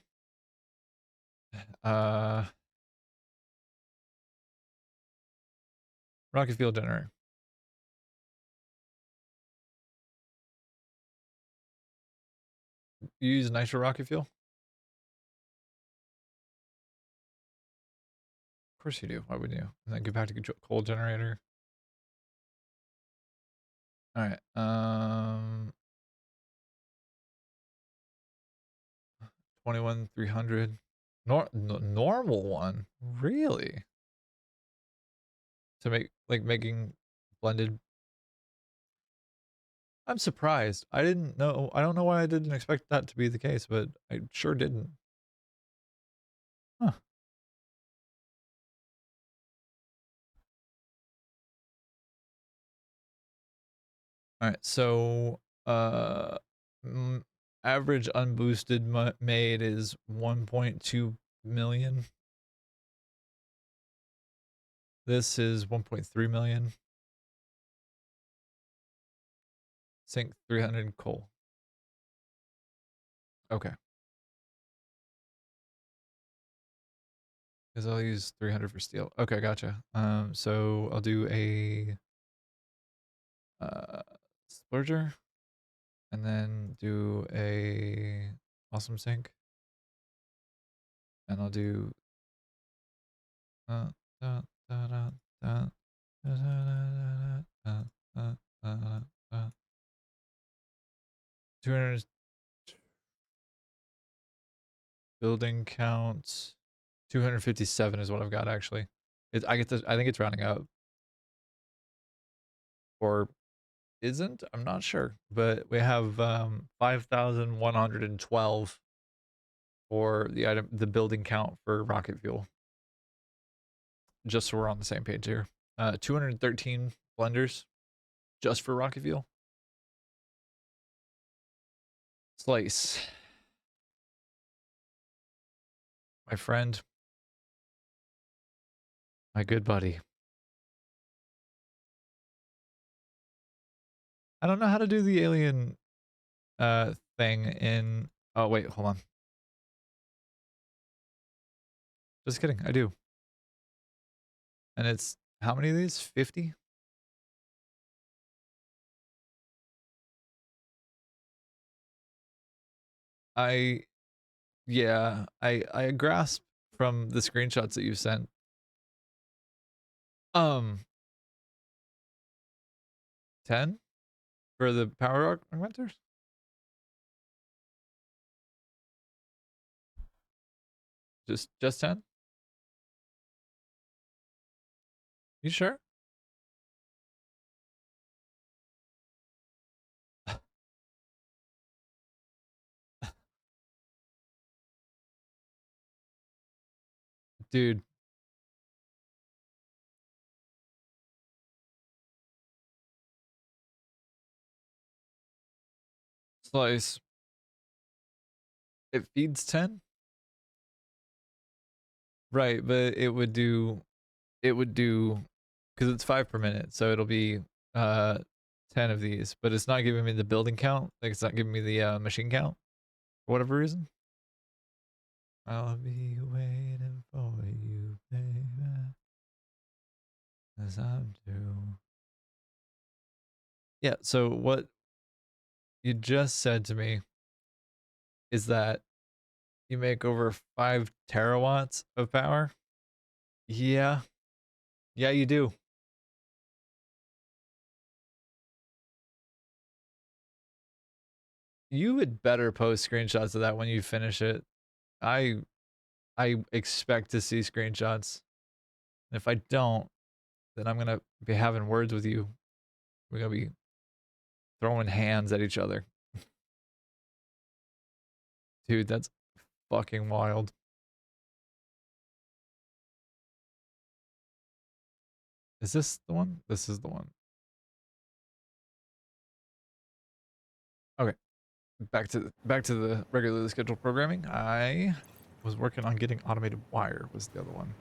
Rocket fuel generator. You use nitro rocket fuel? Of course you do. Why wouldn't you? And then get back to coal generator. All right. 21,300. Normal one? Really? To make, like, making blended. I'm surprised. I didn't know. I don't know why I didn't expect that to be the case, but I sure didn't. Huh. All right. So, average unboosted made is 1.2 million. This is 1.3 million. Sink 300 coal. Okay. Because I'll use 300 for steel. Okay, gotcha. So I'll do a splurger, and then do a awesome sink, and I'll do 200 building counts. 257 is what I've got actually. I think it's rounding up. Or isn't? I'm not sure. But we have 5,112 for the building count for rocket fuel. Just so we're on the same page here. 213 blenders just for rocket fuel. Slice. My friend. My good buddy. I don't know how to do the alien thing in... Oh, wait, hold on. Just kidding, I do. And it's... How many of these? 50? Yeah, I grasp from the screenshots that you sent. 10 for the power augmenters? Just 10? You sure? Dude, slice. It feeds 10? Right, but it would do because it's 5 per minute, so it'll be uh 10 of these, but it's not giving me the building count. Like it's not giving me the machine count for whatever reason. I'll be waiting for you, baby, as I'm due. Yeah, so what you just said to me is that you make over 5 terawatts of power? Yeah. Yeah, you do. You would better post screenshots of that when you finish it. I I expect to see screenshots. And if I don't, then I'm gonna be having words with you. We're gonna be throwing hands at each other. Dude, that's fucking wild. Is this the one? This is the one. Okay. Back to the regularly scheduled programming. I was working on getting automated wire was the other one.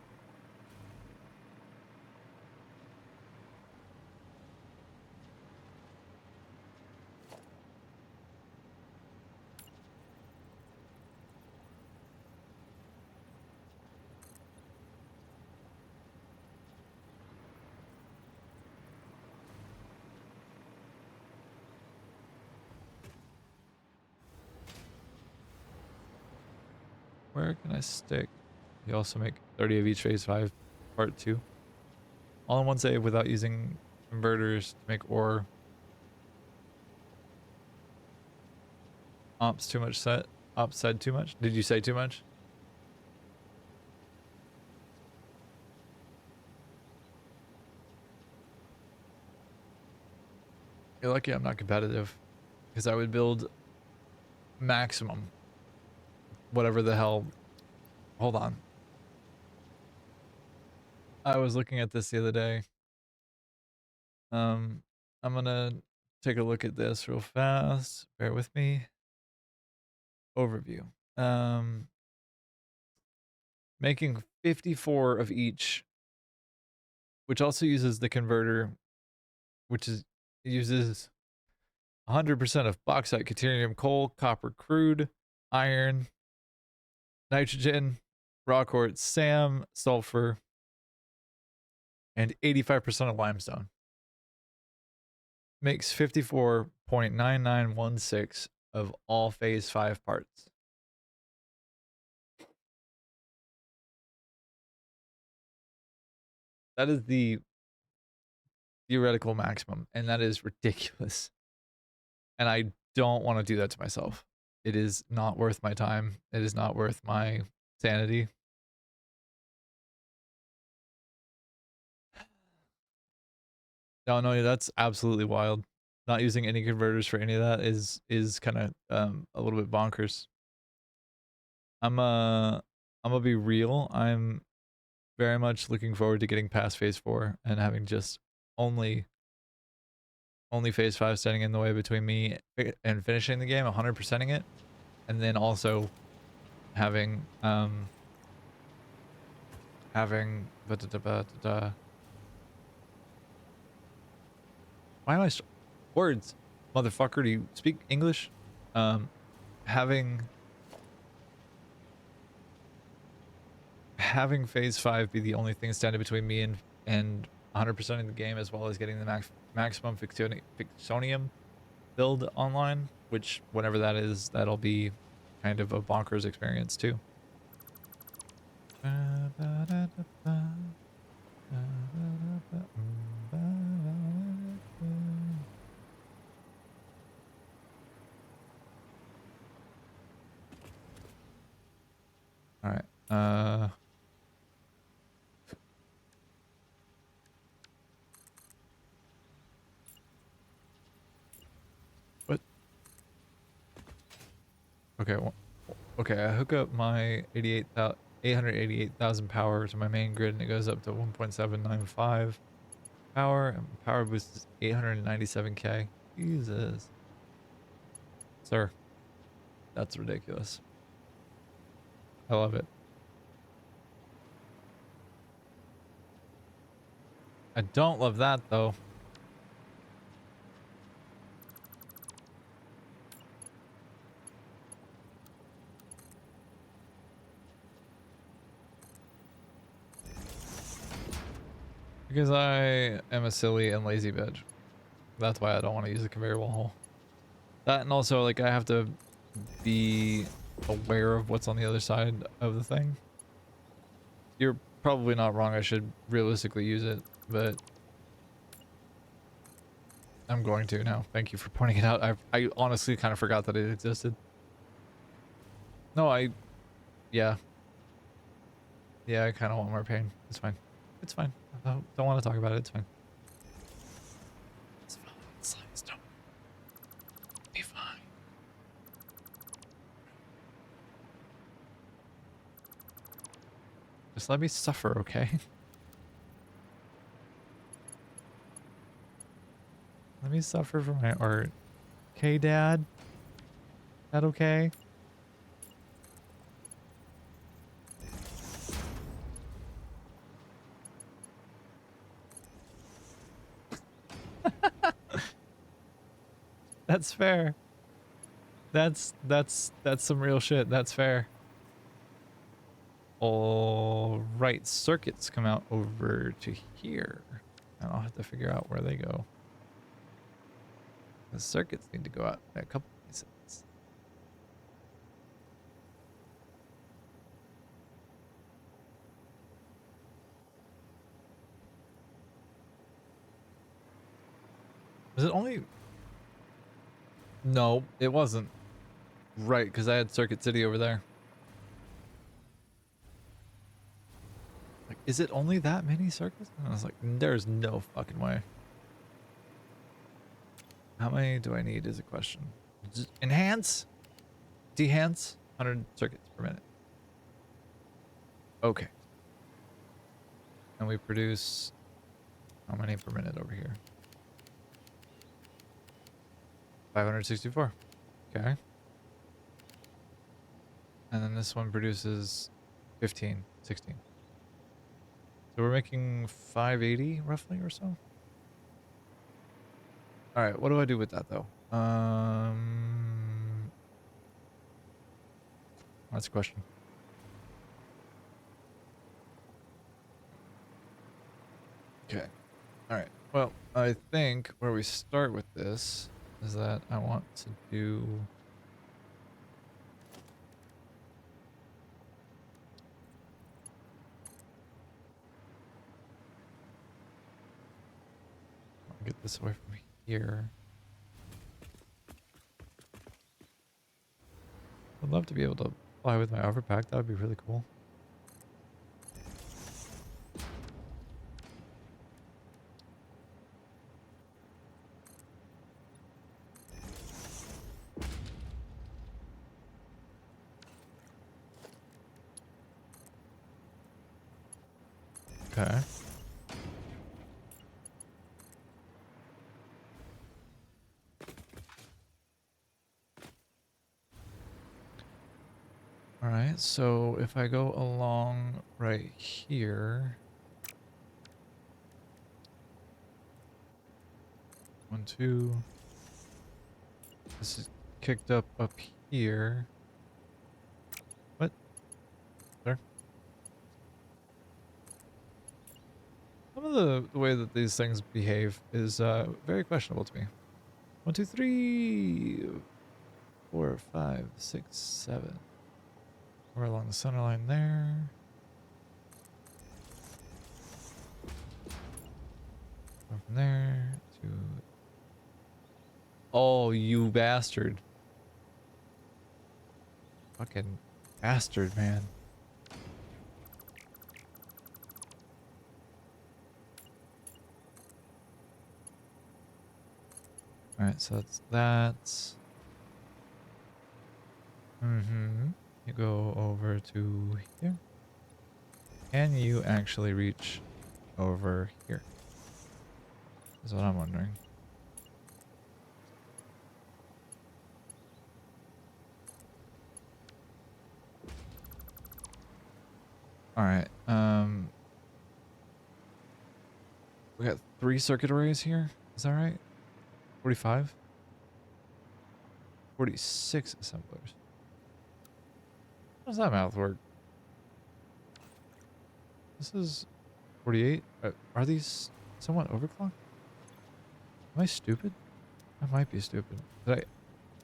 Where can I stick? You also make 30 of each phase 5 part 2. All in one save without using converters to make ore. Ops too much set. Ops said too much. Did you say too much? You're lucky I'm not competitive. Because I would build maximum. Whatever the hell. Hold on. I was looking at this the other day. I'm gonna take a look at this real fast. Bear with me. Overview. Making 54 of each, which also uses the converter, which is uses 100% of bauxite, catalinium, coal, copper, crude, iron, nitrogen, raw quartz, SAM, sulfur, and 85% of limestone. Makes 54.9916 of all phase 5 parts. That is the theoretical maximum, and that is ridiculous. And I don't want to do that to myself. It is not worth my time. It is not worth my sanity. No, that's absolutely wild. Not using any converters for any of that is kind of a little bit bonkers. I'm gonna be real. I'm very much looking forward to getting past phase 4 and having just only phase 5 standing in the way between me and finishing the game, 100%ing it, and then also having having why am I words, motherfucker? Do you speak English? Having phase 5 be the only thing standing between me and 100% in the game, as well as getting the maximum Fictonium build online, which whenever that is, that'll be kind of a bonkers experience too. All right. What? Okay. Well, okay. I hook up my 888,000 power to my main grid, and it goes up to 1.795 power, and power boost is 897k. Jesus, sir, that's ridiculous. I love it. I don't love that though. Because I am a silly and lazy bitch. That's why I don't want to use the conveyor hole. That, and also like I have to be aware of what's on the other side of the thing. You're probably not wrong. I should realistically use it, but I'm going to now. Thank you for pointing it out. I honestly kind of forgot that it existed. No, yeah. Yeah, I kind of want more pain. It's fine. It's fine. I don't want to talk about it. It's fine. It's fine. Slides don't be fine. Just let me suffer, okay? Let me suffer for my art. Okay, Dad? That okay? That's fair. That's some real shit. That's fair. All right, circuits come out over to here, and I'll have to figure out where they go. The circuits need to go out in a couple places. Was it only? No, it wasn't. Right, because I had Circuit City over there. Like, is it only that many circuits? And I was like, there's no fucking way. How many do I need is a question. Just enhance? Dehance? 100 circuits per minute. Okay. And we produce how many per minute over here? 564. Okay. And then this one produces 15, 16. So we're making 580 roughly or so. All right, what do I do with that though? That's a question. Okay. All right. Well, I think where we start with this is that I want to do I'll get this away from here. I'd love to be able to fly with my overpack. That would be really cool. Okay. All right. Alright, so if I go along right here. 1, 2. This is kicked up here. What? There? Some of the way that these things behave is very questionable to me. 1, 2, 3, 4, 5, 6, 7. We're along the center line there. Go from there to. Oh, you bastard. Fucking bastard, man. Alright, so that's that. You go over to here. Can you actually reach over here? Is what I'm wondering. Alright, we got 3 circuit arrays here. Is that right? 45? 46 assemblers. How does that math work? This is 48. Are these somewhat overclocked? Am I stupid? I might be stupid. Did I?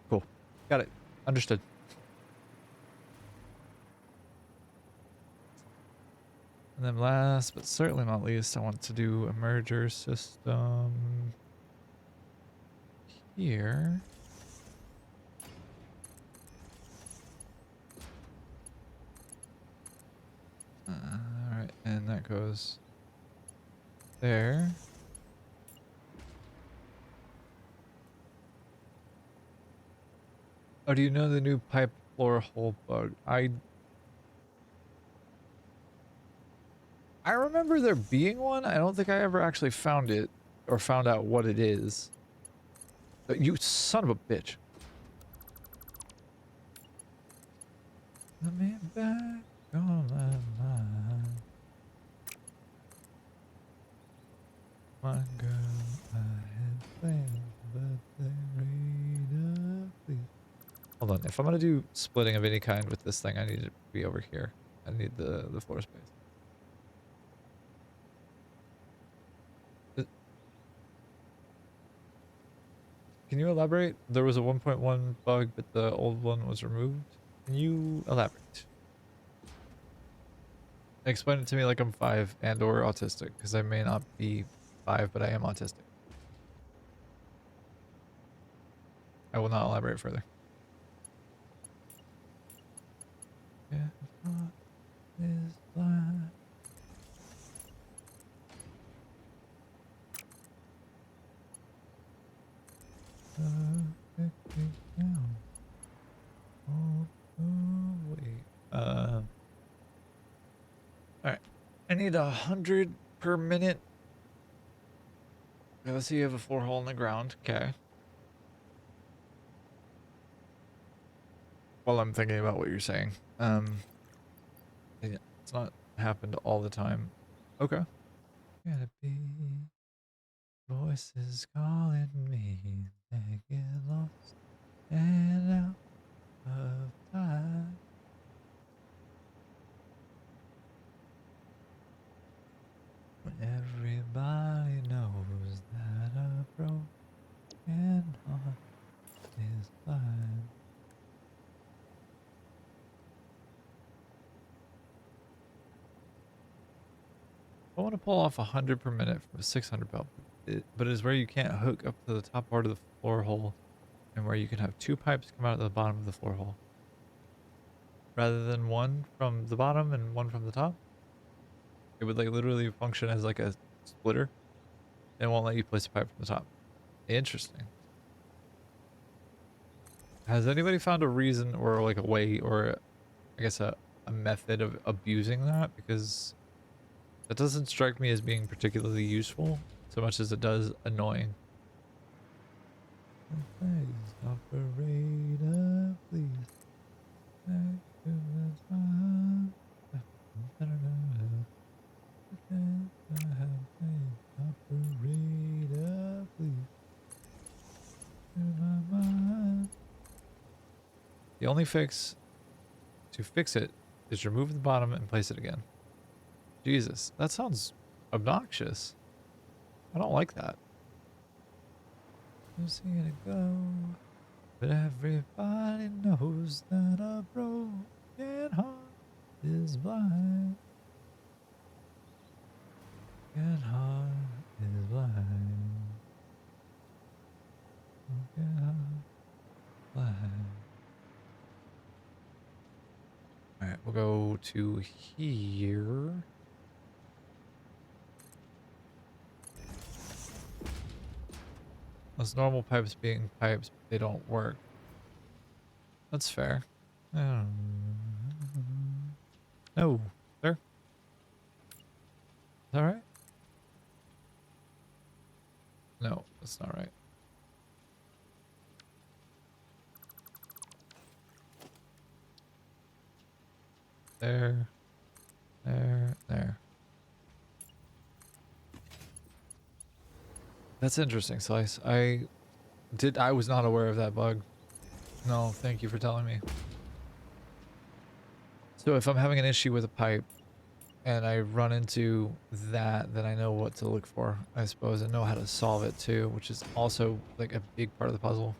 Cool. Got it. Understood. And then last, but certainly not least, I want to do a merger system here. Alright, and that goes there. Oh, do you know the new pipe floor hole bug? I remember there being one. I don't think I ever actually found it or found out what it is. You son of a bitch. Let me back on that line. My girl, I had plans, but they read up, please. Hold on, if I'm gonna do splitting of any kind with this thing, I need it to be over here. I need the floor space. Can you elaborate? There was a 1.1 bug, but the old one was removed. Can you elaborate? Explain it to me like I'm 5 and or autistic, because I may not be 5, but I am autistic. I will not elaborate further. Yeah, is blind. Wait. Alright. I need 100 per minute. Okay, let's see, you have a floor hole in the ground. Okay. While I'm thinking about what you're saying. Yeah, it's not happened all the time. Okay. Gotta be voices calling me. They get lost and out of time. When everybody knows that a broken heart is blind. I want to pull off 100 per minute from a 600 belt, but it is where you can't hook up to the top part of the floor hole and where you can have 2 pipes come out of the bottom of the floor hole. Rather than one from the bottom and one from the top. It would like literally function as like a splitter. It won't let you place a pipe from the top. Interesting. Has anybody found a reason or like a way or I guess a method of abusing that? Because that doesn't strike me as being particularly useful so much as it does annoying. Operator, please. Back to the Operator, please. My mind. The only fix to fix it is remove the bottom and place it again. Jesus, that sounds obnoxious. I don't like that. I'm seeing it go, but everybody knows that a broken heart is blind. Broken heart is blind. Broken heart blind. All right, we'll go to here. Those normal pipes being pipes, but they don't work. That's fair. No, sir. Is that right? No, that's not right. There. That's interesting, Slice. I was not aware of that bug. No, thank you for telling me. So if I'm having an issue with a pipe and I run into that, then I know what to look for, I suppose, and know how to solve it too, which is also like a big part of the puzzle.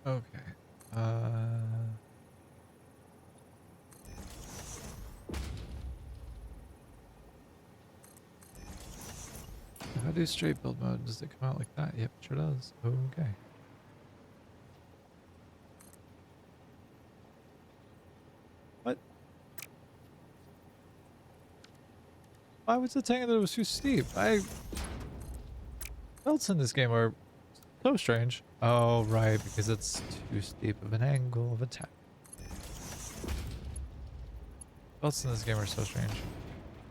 Okay. If I do straight build mode, does it come out like that? Yep, sure does. Okay. What? Why was it saying that it was too steep? Belts in this game are so strange. Oh, right, because it's too steep of an angle of attack. Belts in this game are so strange.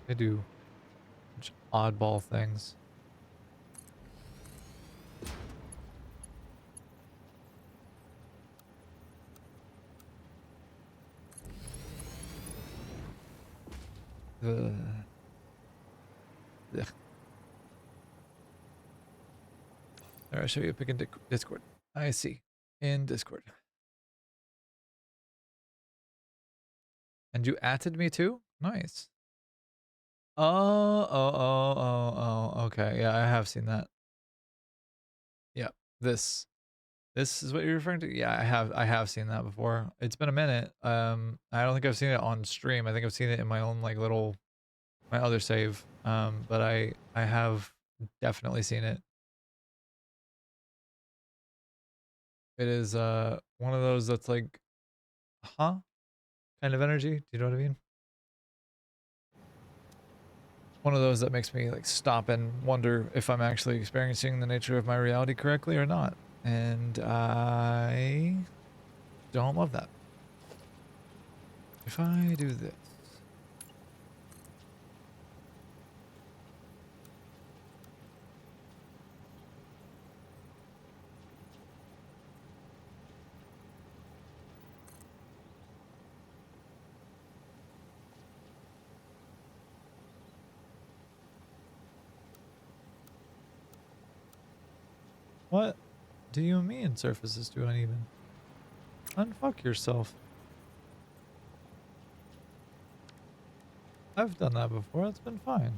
They do such oddball things. Ugh. Ugh. There, I'll show you a pic in Discord. I see. In Discord. And you atted me too? Nice. Oh, okay. Yeah, I have seen that. Yeah, this is what you're referring to? Yeah, I have seen that before. It's been a minute. I don't think I've seen it on stream. I think I've seen it in my own like little my other save. But I have definitely seen it. It is one of those that's like, huh? Kind of energy. Do you know what I mean? One of those that makes me like stop and wonder if I'm actually experiencing the nature of my reality correctly or not. And I don't love that. If I do this. What do you mean surface is too uneven? Unfuck yourself. I've done that before. It's been fine.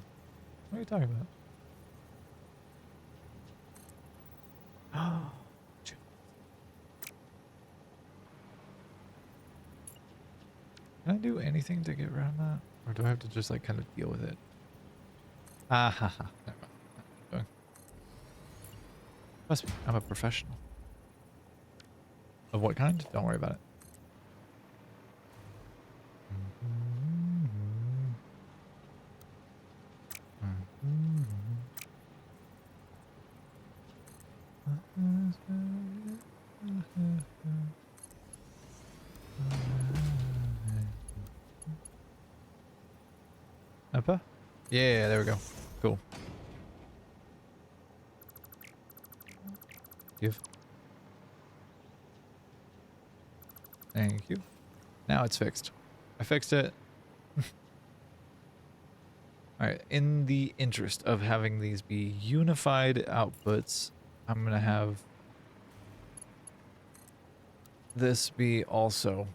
What are you talking about? Can I do anything to get around that? Or do I have to just like kind of deal with it? Ah ha ha. Never mind. Trust me, I'm a professional. Of what kind? Don't worry about it. Upper? Yeah, there we go. Cool. Give. Thank you. Now it's fixed. I fixed it. Alright, in the interest of having these be unified outputs, I'm gonna have this be also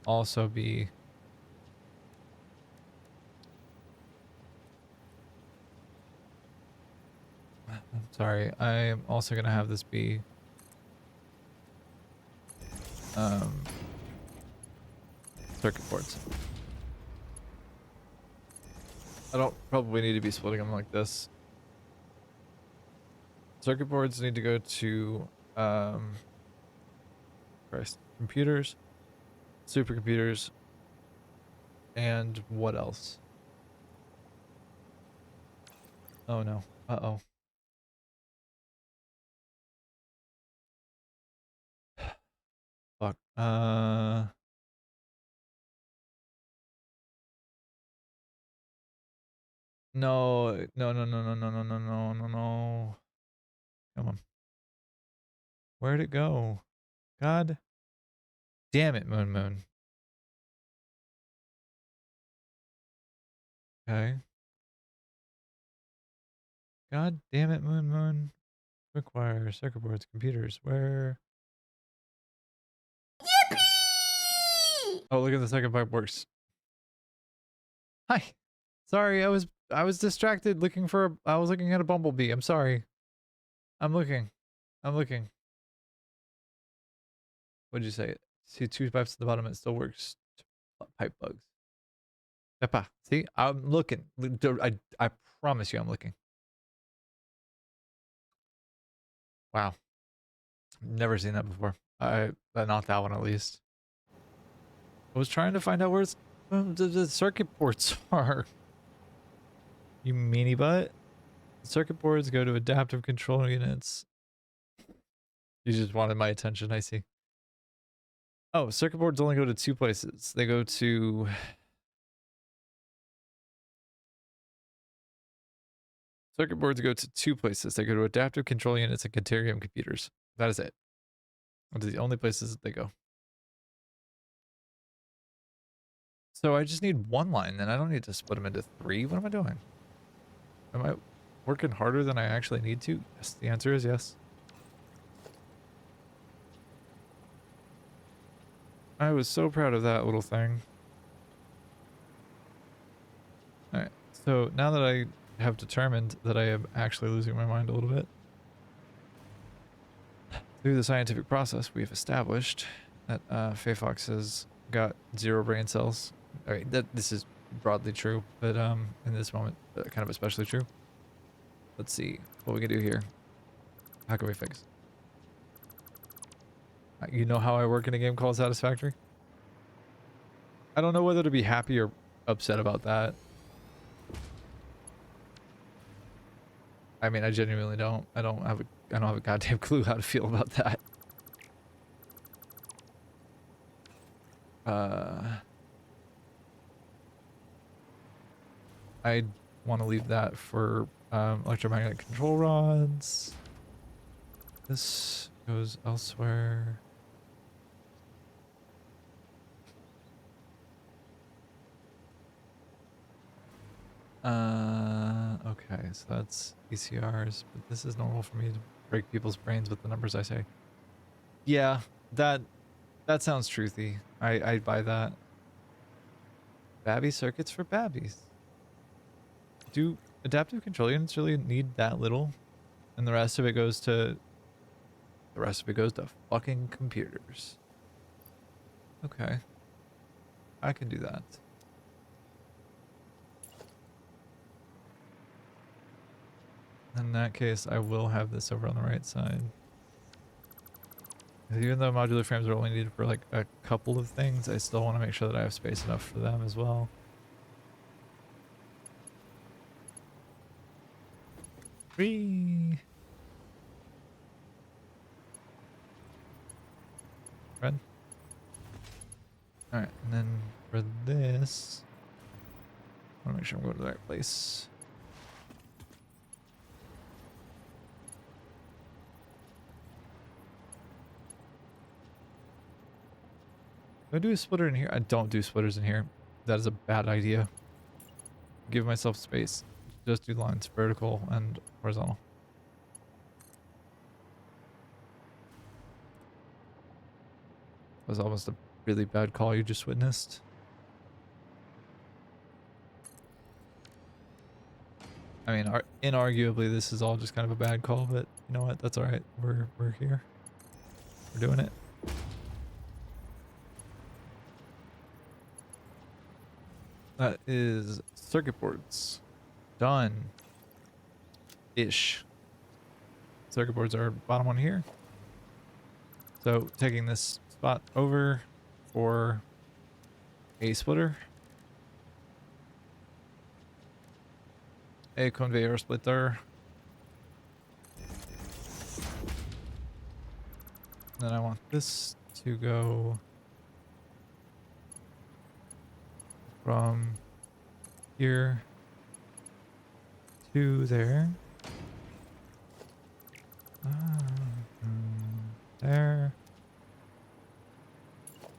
also be I'm sorry, I am also gonna have this be circuit boards. I don't probably need to be splitting them like this. Circuit boards need to go to Christ, computers, supercomputers, and what else? Oh no. Uh-oh. Fuck. No, no, no, no, no, no, no, no, no, no, no. Come on. Where'd it go? God damn it, Moon Moon. Okay. God damn it, Moon Moon. Require circuit boards, computers. Where? Oh, look at the second pipe works. Hi. Sorry, I was distracted looking for I was looking at a bumblebee. I'm sorry. I'm looking. I'm looking. What'd you say? See two pipes at the bottom, it still works. Pipe bugs. Epa. See? I'm looking. I promise you I'm looking. Wow. Never seen that before. Not that one at least. I was trying to find out where the circuit ports are. You meanie butt. Circuit boards go to adaptive control units. You just wanted my attention, I see. Oh, circuit boards only go to two places. They go to circuit boards go to two places. They go to adaptive control units and Caterium computers. That is it. Those are the only places that they go. So I just need one line, then I don't need to split them into three. What am I doing? Am I working harder than I actually need to? Yes, the answer is yes. I was so proud of that little thing. Alright, so now that I have determined that I am actually losing my mind a little bit, through the scientific process, we've established that Faye Fox has got 0 brain cells. Alright, this is broadly true, but in this moment, kind of especially true. Let's see what we can do here. How can we fix? You know how I work in a game called Satisfactory? I don't know whether to be happy or upset about that. I mean, I genuinely don't. I don't have a goddamn clue how to feel about that. I want to leave that for electromagnetic control rods. This goes elsewhere. Okay, so that's ECRs, but this is normal for me to break people's brains with the numbers I say. Yeah, that sounds truthy. I buy that. Babby circuits for babbies. Do adaptive control units really need that little? And the rest of it goes to fucking computers. Okay. I can do that. In that case, I will have this over on the right side. Even though modular frames are only needed for like a couple of things, I still want to make sure that I have space enough for them as well. Free. friend. All right, and then for this, I want to make sure I'm going to the right place. Do I do a splitter in here? I don't do splitters in here. That is a bad idea. Give myself space. Just do lines vertical and horizontal. That was almost a really bad call you just witnessed. I mean, inarguably, this is all just kind of a bad call, but you know what? That's all right. We're here. We're doing it. That is circuit boards. Done. Ish. Circuit boards are bottom one here. So taking this spot over for a splitter. A conveyor splitter. Then I want this to go from here to there. There.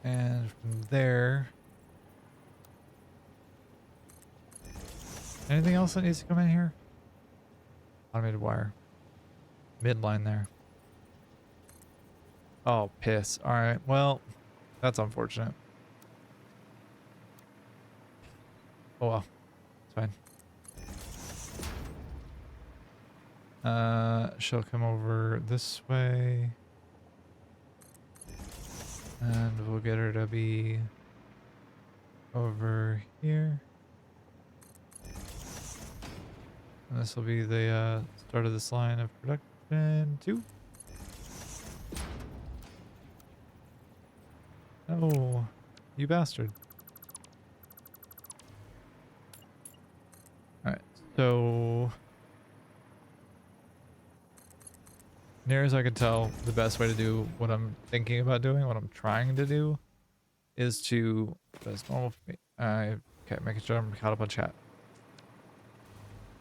And from there. Anything else that needs to come in here? Automated wire. Midline there. Oh, piss. Alright, well, that's unfortunate. Oh well. It's fine. She'll come over this way. And we'll get her to be over here. And this will be the start of this line of production 2. Oh, you bastard. Alright, so near as I can tell, the best way to do what I'm thinking about doing, what I'm trying to do, is to, that's normal for me. Okay, making sure I'm caught up on chat.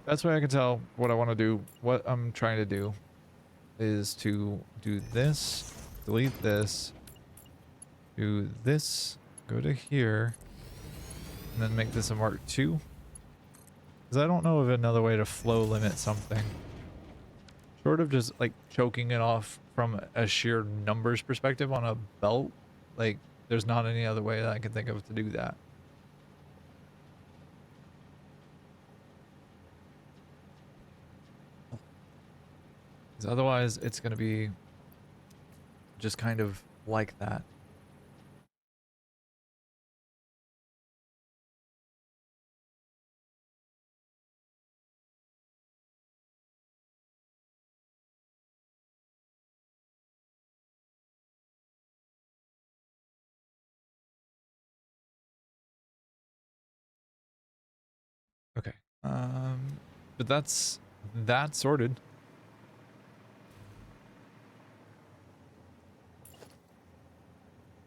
Best way I can tell what I want to do, what I'm trying to do, is to do this, delete this, do this, go to here, and then make this a Mark II. Because I don't know of another way to flow limit something. Short of just like choking it off from a sheer numbers perspective on a belt, like there's not any other way that I can think of to do that. Because otherwise it's going to be just kind of like that. Okay. But that's that sorted.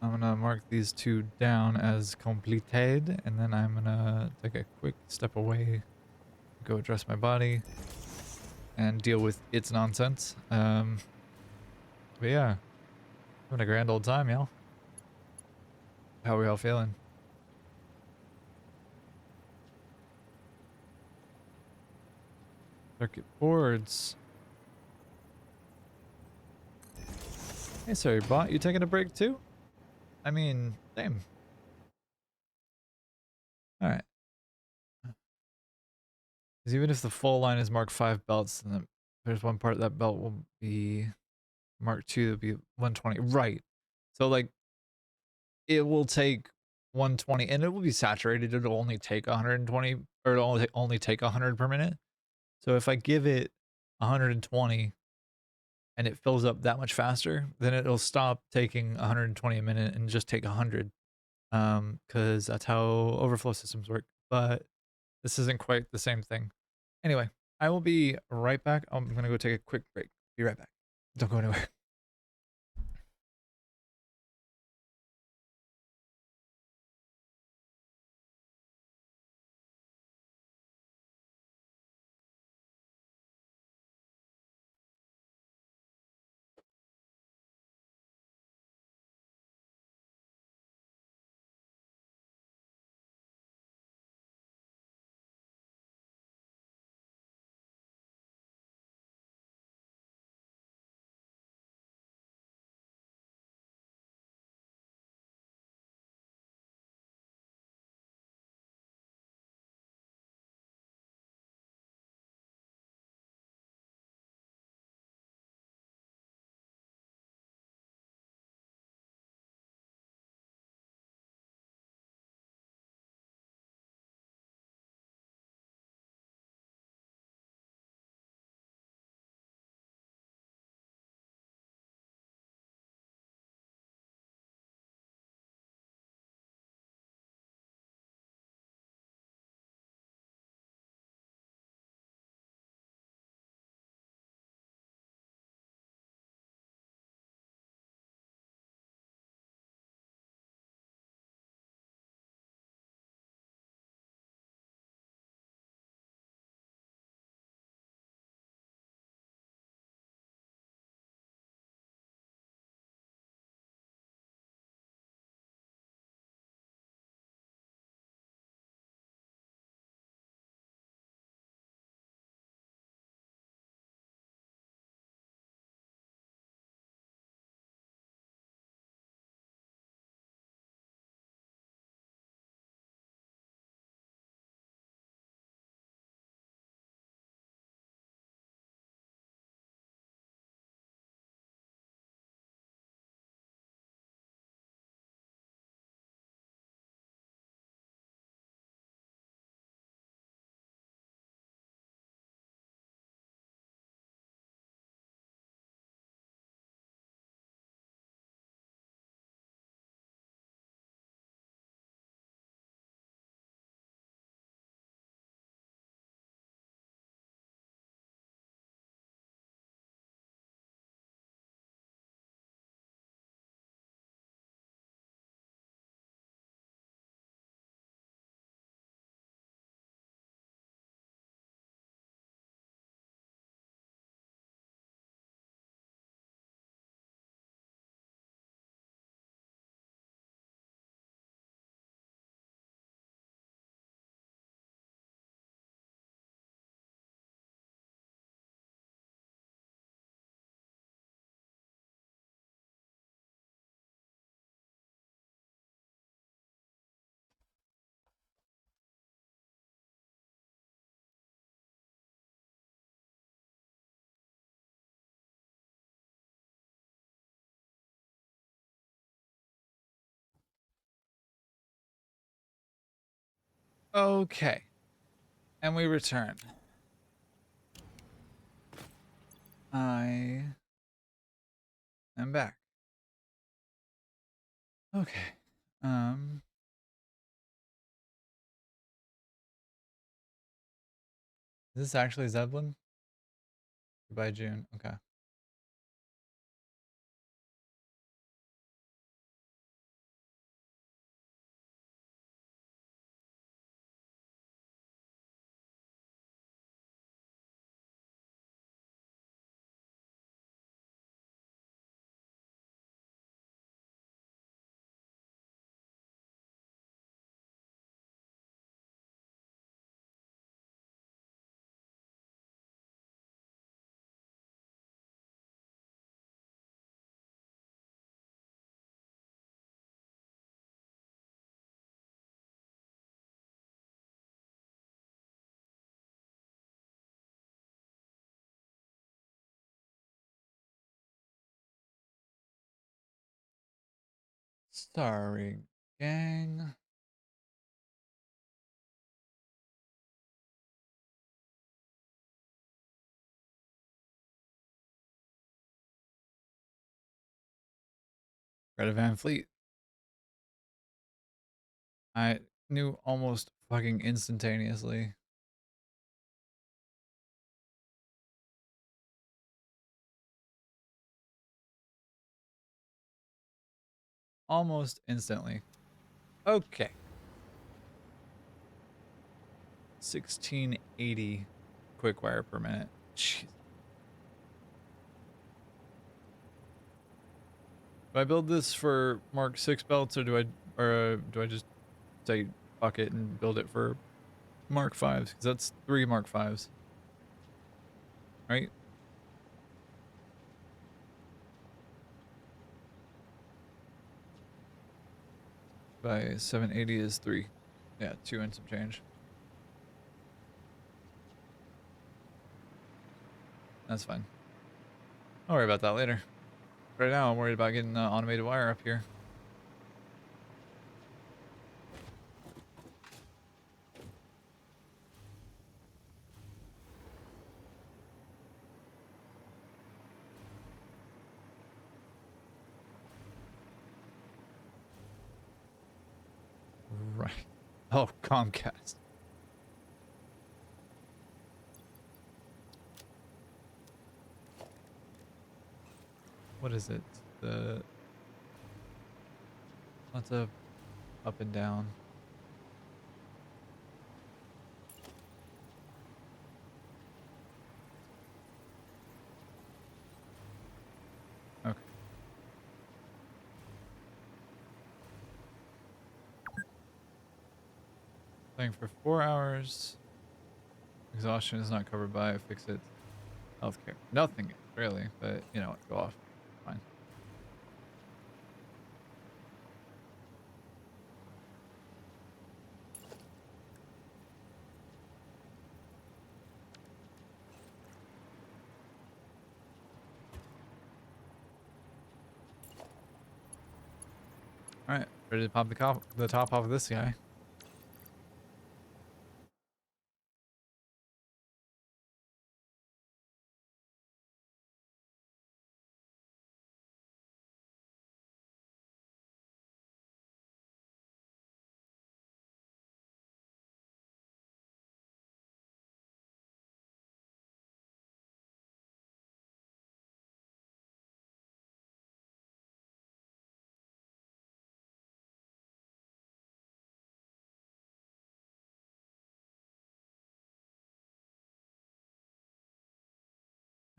I'm gonna mark these two down as completed, and then I'm gonna take a quick step away, go address my body, and deal with its nonsense. But yeah, having a grand old time, y'all. How are we all feeling? Circuit boards. Hey, sorry, bot, you taking a break too? I mean, same. All right. Because even if the full line is Mark 5 belts, then there's one part of that belt will be Mark 2, that'll be 120. Right. So like it will take 120 and it will be saturated. It'll only take 120 or it'll only take 100 per minute. So if I give it 120 and it fills up that much faster, then it'll stop taking 120 a minute and just take 100. Because that's how overflow systems work. But this isn't quite the same thing. Anyway, I will be right back. I'm gonna go take a quick break. Be right back. Don't go anywhere. Okay. And we return. I am back. Okay. Is this actually Zeppelin? By June. Okay. Sorry, gang. Greta Van Fleet. I knew almost fucking instantaneously. Almost instantly. Okay. 1680 quick wire per minute. Jeez. Do I build this for Mark 6 belts or do I just say fuck it and build it for Mark 5s? Because that's 3 Mark 5s. Right? By 780 is 3. Yeah, 2 and some change. That's fine. I'll worry about that later. Right now, I'm worried about getting the automated wire up here. Right. Oh, Comcast. What is it? The lots of up and down. Okay. Playing for 4 hours. Exhaustion is not covered by Fix It healthcare. Nothing is, really, but you know what? Go off. Fine. All right. Ready to pop the top off of this guy.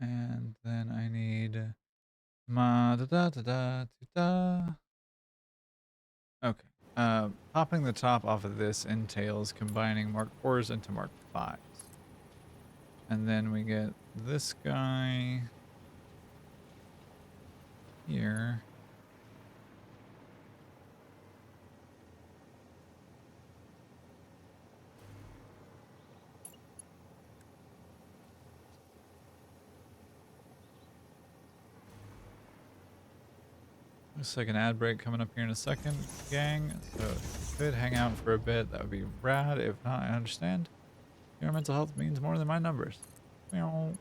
And then I need ma da da da da da. Okay. Popping the top off of this entails combining Mark 4s into Mark 5s. And then we get this guy here. Looks like an ad break coming up here in a second, gang. So if you could hang out for a bit, that would be rad. If not, I understand. Your mental health means more than my numbers. Meow.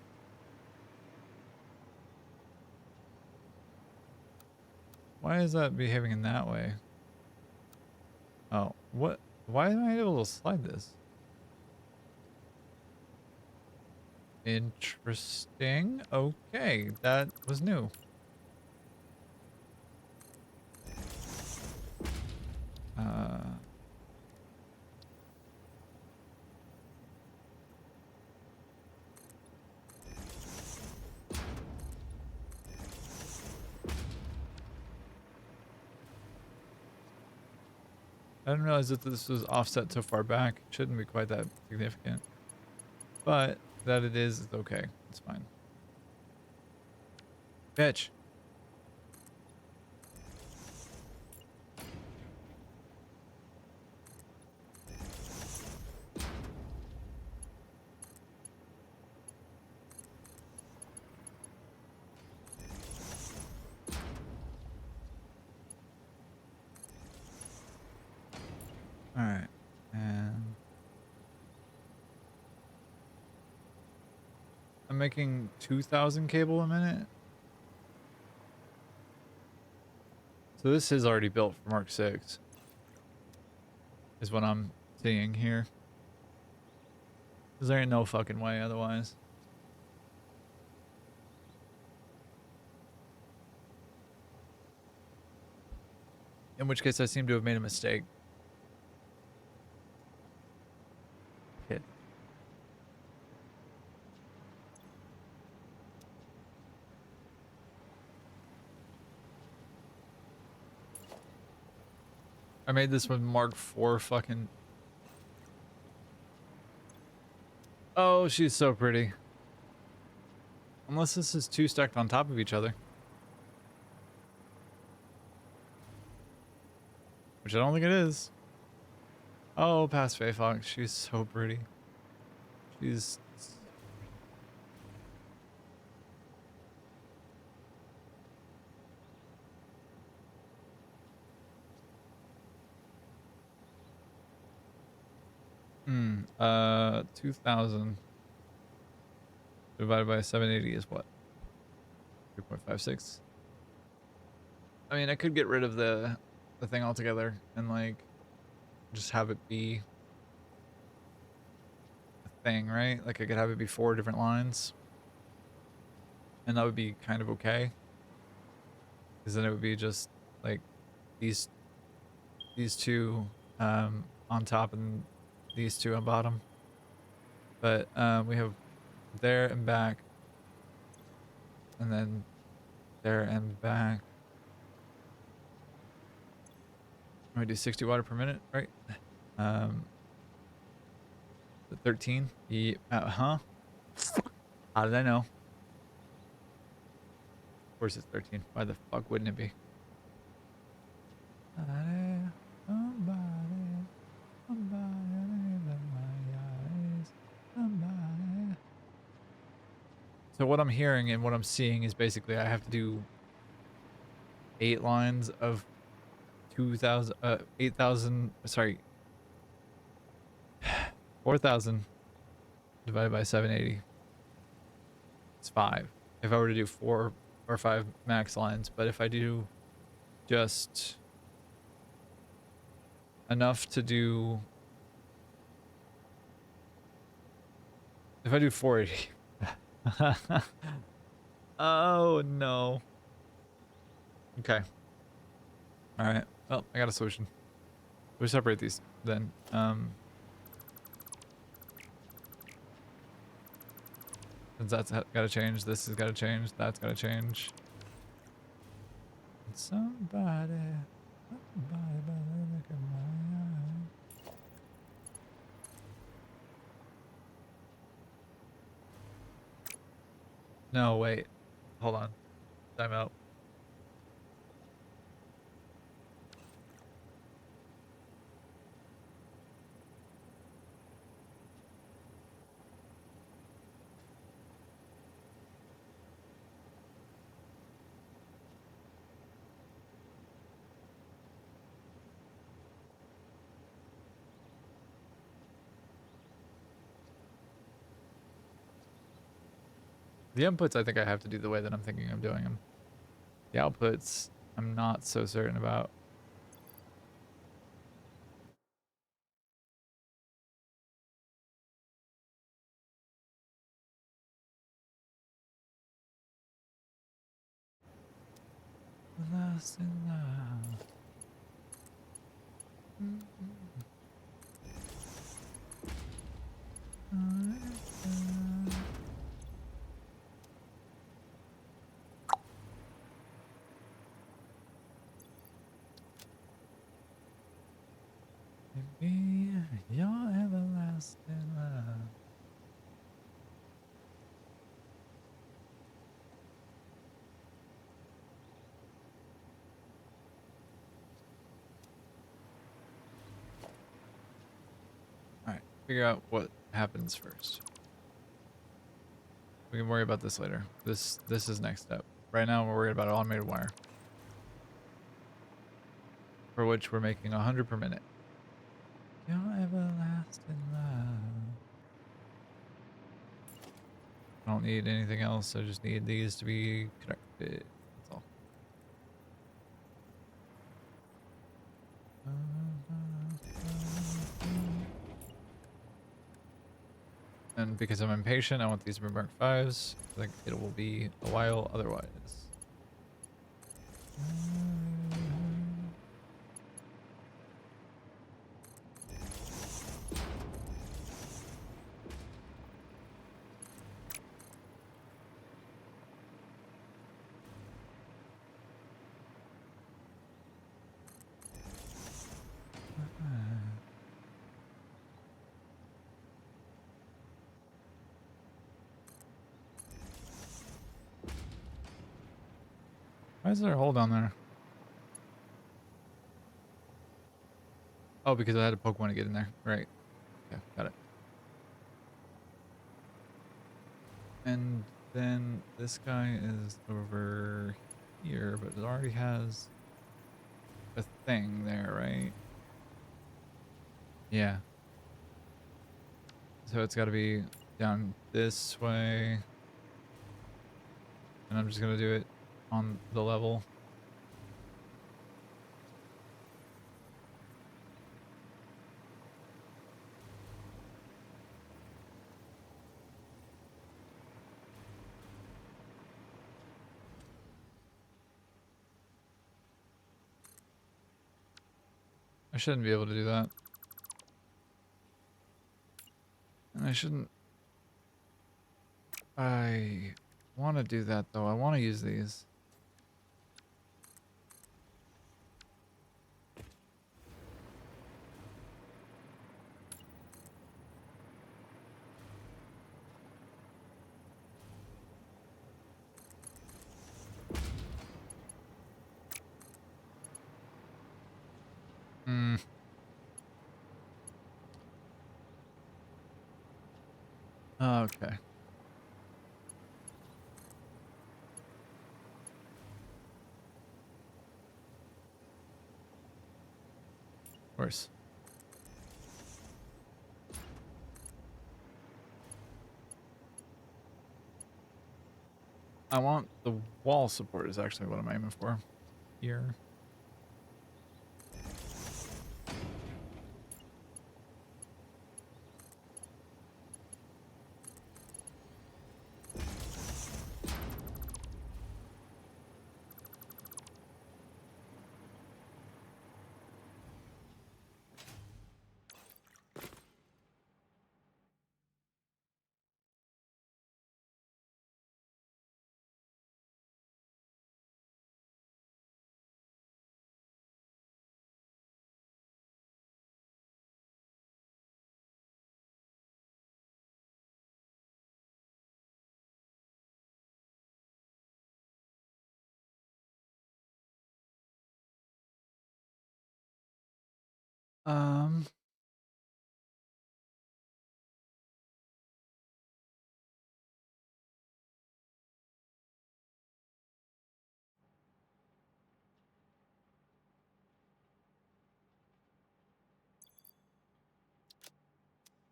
Why is that behaving in that way? Oh, what? Why am I able to slide this? Interesting. Okay, that was new. I didn't realize that this was offset so far back. It shouldn't be quite that significant. But that it is okay. It's fine. Bitch. Alright. And I'm making 2,000 cable a minute. So this is already built for Mark 6. Is what I'm seeing here. Because there ain't no fucking way otherwise. In which case I seem to have made a mistake. Hit. I made this with Mark 4 fucking... Oh, she's so pretty. Unless this is two stacked on top of each other. Which I don't think it is. Oh, past Faye Fox. She's so pretty. She's... Hmm. 2,000 divided by 780 is what? 3.56. I mean, I could get rid of the thing altogether and like just have it be a thing, right? Like I could have it be 4 different lines, and that would be kind of okay. Because then it would be just like these two on top and these two on bottom. But we have there and back, and then there and back. We do 60 water per minute, right? 13. Yeah, huh? How did I know? Of course it's 13. Why the fuck wouldn't it be? So what I'm hearing and what I'm seeing is basically I have to do 8 lines of 2,000, 8,000, sorry, 4,000 divided by 780. It's 5. If I were to do 4 or 5 max lines, but if I do just enough to do, if I do 480. Oh no. Okay. All right. Well, I got a solution. We separate these then. Since that's got to change, this has got to change, that's got to change. Somebody better look at my eye. No, wait. Hold on. Time out. The inputs, I think I have to do the way that I'm thinking of doing them. The outputs, I'm not so certain about. Lost in love. Maybe your everlasting love. Alright, figure out what happens first. We can worry about this later. This is next step. Right now we're worried about automated wire. For which we're making 100 per minute. Your everlasting love. I don't need anything else, I just need these to be connected. That's all. And because I'm impatient, I want these to be Mark 5s. I think it will be a while otherwise. Why is there a hole down there? Oh, because I had to poke one to get in there. Right. Yeah, got it. And then this guy is over here, but it already has a thing there, right? Yeah. So it's got to be down this way. And I'm just going to do it on the level. I shouldn't be able to do that. And I shouldn't... I want to do that, though. I want to use these. Hmm. Okay. Of course. I want the wall support is actually what I'm aiming for. Here. Um...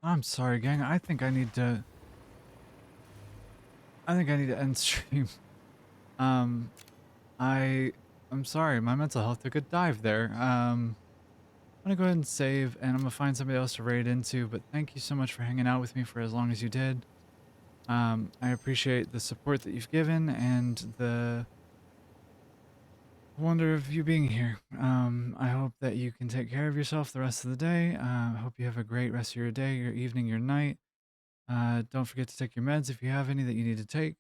I'm sorry, gang. I think I need to... I think I need to end stream. I'm sorry, my mental health took a dive there. I'm gonna go ahead and save, and I'm gonna find somebody else to raid into. But thank you so much for hanging out with me for as long as you did. I appreciate the support that you've given and the wonder of you being here. I hope that you can take care of yourself the rest of the day. I hope you have a great rest of your day, your evening, your night. Don't forget to take your meds if you have any that you need to take.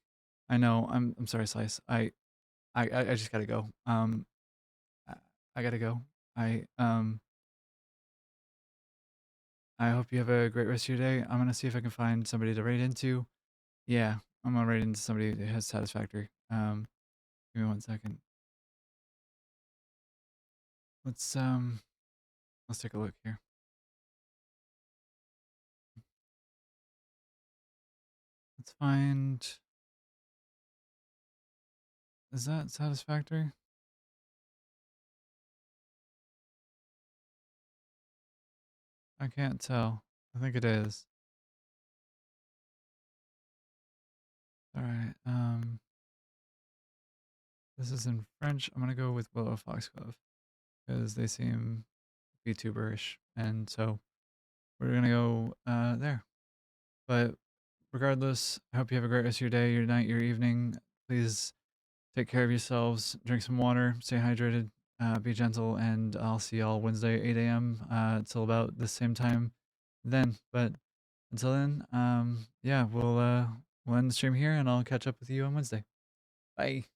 I know. I'm sorry, Slice. I just gotta go. I, I gotta go. I um I hope you have a great rest of your day. I'm gonna see if I can find somebody to raid into. Yeah, I'm gonna raid into somebody that has Satisfactory. Give me 1 second. Let's take a look here. Let's find. Is that Satisfactory? I can't tell. I think it is. All right. This is in French. I'm gonna go with Willow Foxglove because they seem VTuberish, and so we're gonna go there. But regardless, I hope you have a great rest of your day, your night, your evening. Please take care of yourselves. Drink some water. Stay hydrated. Be gentle, and I'll see y'all Wednesday 8 a.m. Till about the same time then. But until then, yeah, we'll end the stream here, and I'll catch up with you on Wednesday. Bye.